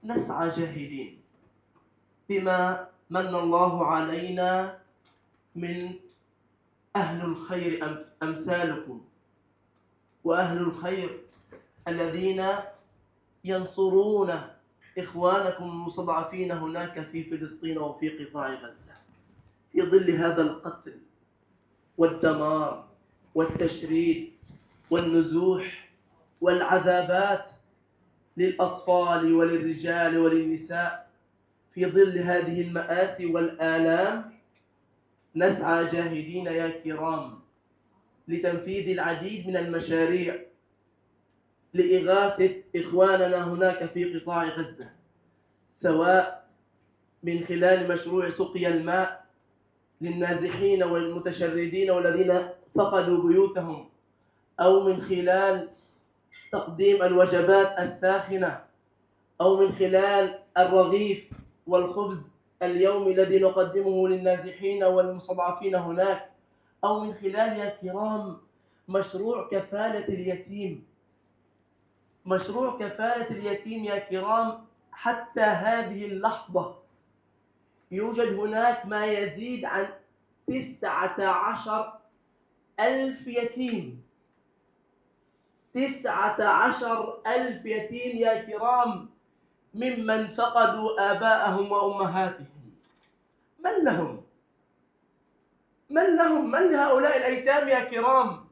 نسعى جاهدين بما من الله علينا من أهل الخير أمثالكم وأهل الخير الذين ينصرون إخوانكم المستضعفين هناك في فلسطين وفي قطاع غزة في ظل هذا القتل والدمار والتشريد والنزوح والعذابات للأطفال وللرجال وللنساء. في ظل هذه المآسي والآلام نسعى جاهدين يا كرام لتنفيذ العديد من المشاريع لإغاثة إخواننا هناك في قطاع غزة، سواء من خلال مشروع سقيا الماء للنازحين والمتشردين والذين فقدوا بيوتهم، أو من خلال تقديم الوجبات الساخنة، أو من خلال الرغيف والخبز اليومي الذي نقدمه للنازحين والمستضعفين هناك، أو من خلال يا كرام مشروع كفالة اليتيم. مشروع كفالة اليتيم يا كرام حتى هذه اللحظة يوجد هناك ما يزيد عن 19,000 يتيم. 19,000 يتيم يا كرام ممن فقدوا آباءهم وأمهاتهم. من لهم؟ من لهم؟ من لهؤلاء الأيتام يا كرام؟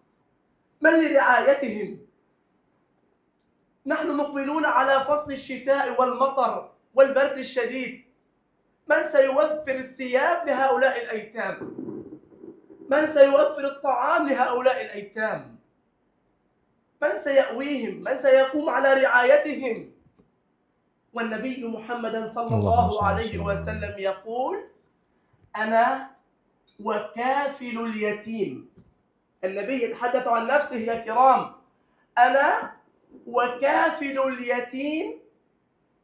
من لرعايتهم؟ نحن مقبلون على فصل الشتاء والمطر والبرد الشديد. من سيوفر الثياب لهؤلاء الأيتام؟ من سيوفر الطعام لهؤلاء الأيتام؟ من سيأويهم؟ من سيقوم على رعايتهم؟ والنبي محمد صلى الله عليه وسلم يقول أنا وكافل اليتيم. النبي يتحدث عن نفسه يا كرام، أنا وكافل اليتيم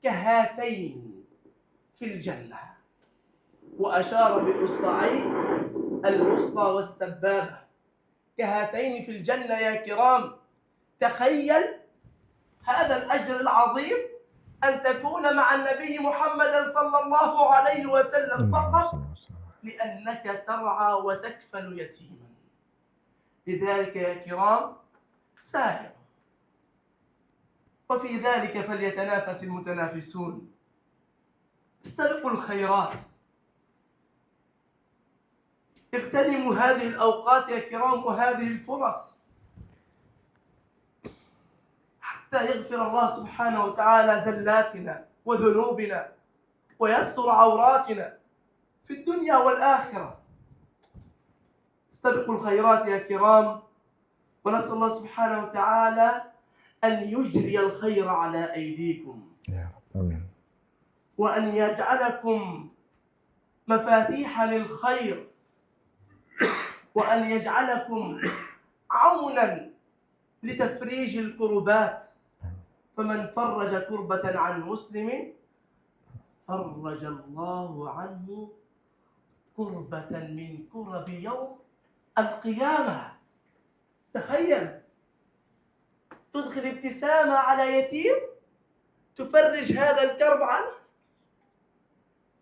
كهاتين في الجنة، وأشار بإصبعيه الوسطى والسبابة، كهاتين في الجنة يا كرام. تخيل هذا الأجر العظيم أن تكون مع النبي محمد صلى الله عليه وسلم فقط لأنك ترعى وتكفل يتيما. لذلك يا كرام سارعوا، وفي ذلك فليتنافس المتنافسون. استبقوا الخيرات، اغتنموا هذه الأوقات يا كرام وهذه الفرص حتى يغفر الله سبحانه وتعالى زلاتنا وذنوبنا ويستر عوراتنا في الدنيا والآخرة. استبقوا الخيرات يا كرام، ونسأل الله سبحانه وتعالى أن يجري الخير على أيديكم يا رب آمين. وأن يجعلكم مفاتيح للخير، وأن يجعلكم عونا لتفريج الكربات. فمن فرج كربة عن مسلم فرج الله عنه كربة من كرب يوم القيامة. تخيل تدخل ابتسامة على يتيم تفرج هذا الكرب عنه.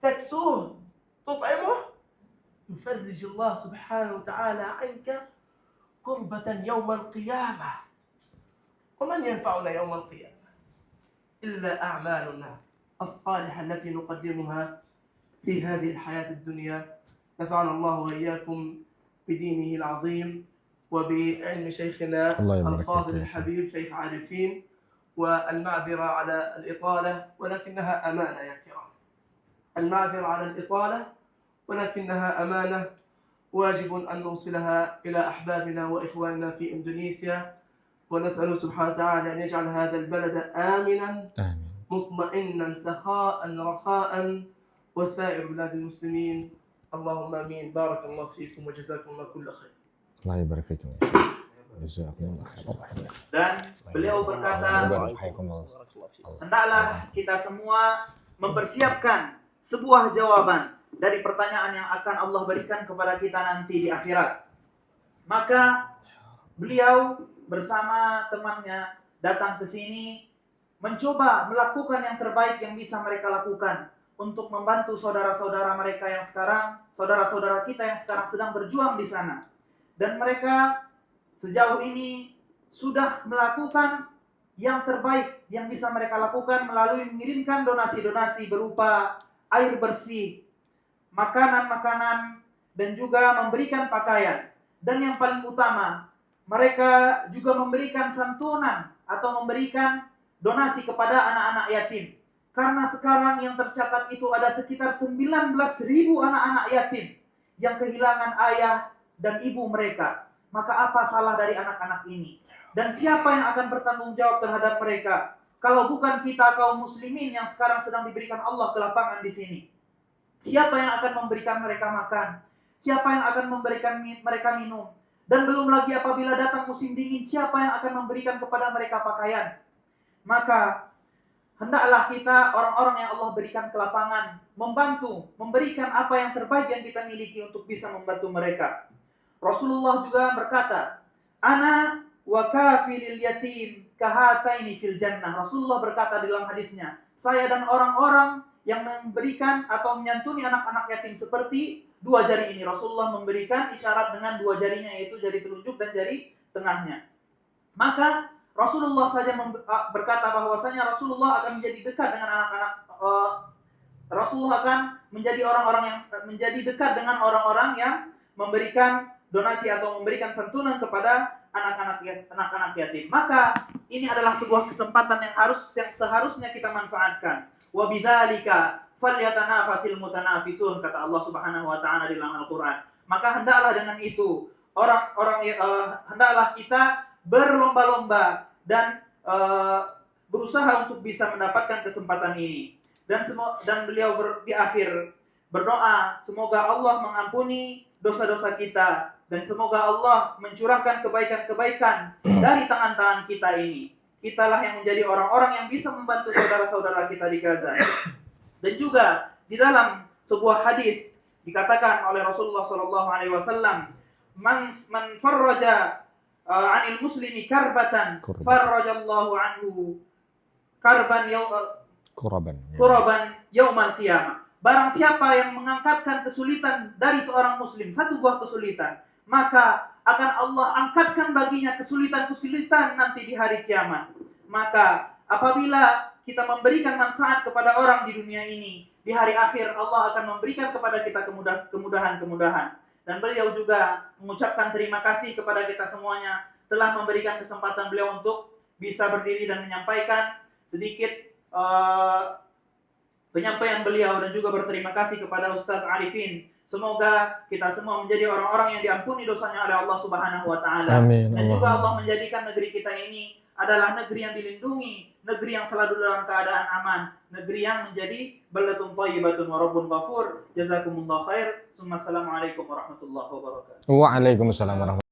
تكسوه تطعمه يفرج الله سبحانه وتعالى عنك كربة يوم القيامة. ومن ينفعنا يوم القيامة إلا أعمالنا الصالحة التي نقدمها في هذه الحياة الدنيا. نفعنا الله وإياكم بدينه العظيم وبعلم شيخنا الله يبارك الفاضل فيك يا الحبيب شيخ عارفين، والمعذرة على الإطالة ولكنها أمانة يا كرام. المعذرة على الإطالة ولكنها أمانة واجب أن نوصلها إلى أحبابنا وإخواننا في إندونيسيا، ونسأل سبحانه وتعالى أن يجعل هذا البلد آمنا آمين. مطمئنا سخاء رخاء وسائر بلاد المسلمين. اللهم آمين. بارك الله فيكم وجزاكم الله كل خير. Allah yabarik fikum ya Syekh. Jazakumullah khairan. Dan beliau berkata, hendaklah kita semua mempersiapkan sebuah jawaban dari pertanyaan yang akan Allah berikan kepada kita nanti di akhirat. Maka beliau bersama temannya datang ke sini mencoba melakukan yang terbaik yang bisa mereka lakukan untuk membantu saudara-saudara mereka yang sekarang, saudara-saudara kita yang sekarang sedang berjuang di sana. Dan mereka sejauh ini sudah melakukan yang terbaik yang bisa mereka lakukan melalui mengirimkan donasi-donasi berupa air bersih, makanan-makanan, dan juga memberikan pakaian. Dan yang paling utama, mereka juga memberikan santunan atau memberikan donasi kepada anak-anak yatim. Karena sekarang yang tercatat itu ada sekitar 19.000 anak-anak yatim yang kehilangan ayah dan ibu mereka. Maka apa salah dari anak-anak ini? Dan siapa yang akan bertanggung jawab terhadap mereka? Kalau bukan kita kaum muslimin yang sekarang sedang diberikan Allah kelapangan di sini. Siapa yang akan memberikan mereka makan? Siapa yang akan memberikan mereka minum? Dan belum lagi apabila datang musim dingin, siapa yang akan memberikan kepada mereka pakaian? Maka hendaklah kita orang-orang yang Allah berikan kelapangan membantu, memberikan apa yang terbaik yang kita miliki untuk bisa membantu mereka. Rasulullah juga berkata, "Ana wa kafilil yatim kahataini fil jannah." Rasulullah berkata di dalam hadisnya, saya dan orang-orang yang memberikan atau menyantuni anak-anak yatim seperti dua jari ini. Rasulullah memberikan isyarat dengan dua jarinya, yaitu jari telunjuk dan jari tengahnya. Maka Rasulullah saja berkata bahwasanya Rasulullah akan menjadi dekat dengan anak-anak. Rasulullah akan menjadi orang-orang yang menjadi dekat dengan orang-orang yang memberikan donasi atau memberikan santunan kepada anak-anak yatim. Maka ini adalah sebuah kesempatan yang seharusnya kita manfaatkan. Wa bidzalika falyatanafasil mutanafisun, kata Allah Subhanahu wa taala di dalam Al-Qur'an. Maka hendaklah dengan itu hendaklah kita berlomba-lomba dan berusaha untuk bisa mendapatkan kesempatan ini. Dan beliau di akhir berdoa semoga Allah mengampuni dosa-dosa kita dan semoga Allah mencurahkan kebaikan-kebaikan dari tangan-tangan kita ini. Kitalah yang menjadi orang-orang yang bisa membantu saudara-saudara kita di Gaza. Dan juga di dalam sebuah hadis dikatakan oleh Rasulullah SAW, man farraja anil muslimi karbatan farrajallahu anhu kuraban yaumal qiyamah. Barang siapa yang mengangkatkan kesulitan dari seorang muslim, satu buah kesulitan, maka akan Allah angkatkan baginya kesulitan-kesulitan nanti di hari kiamat. Maka apabila kita memberikan manfaat kepada orang di dunia ini, di hari akhir Allah akan memberikan kepada kita kemudahan-kemudahan. Dan beliau juga mengucapkan terima kasih kepada kita semuanya telah memberikan kesempatan beliau untuk bisa berdiri dan menyampaikan sedikit penyampaian beliau, dan juga berterima kasih kepada Ustaz Arifin. Semoga kita semua menjadi orang-orang yang diampuni dosanya oleh Allah Subhanahu wa taala. Dan juga Allah menjadikan negeri kita ini adalah negeri yang dilindungi, negeri yang selalu dalam keadaan aman, negeri yang menjadi baldatun thayyibatun wa rabbun ghafur. Jazakumullah khair. Assalamualaikum warahmatullahi wabarakatuh. Waalaikumsalam warahmatullahi wabarakatuh.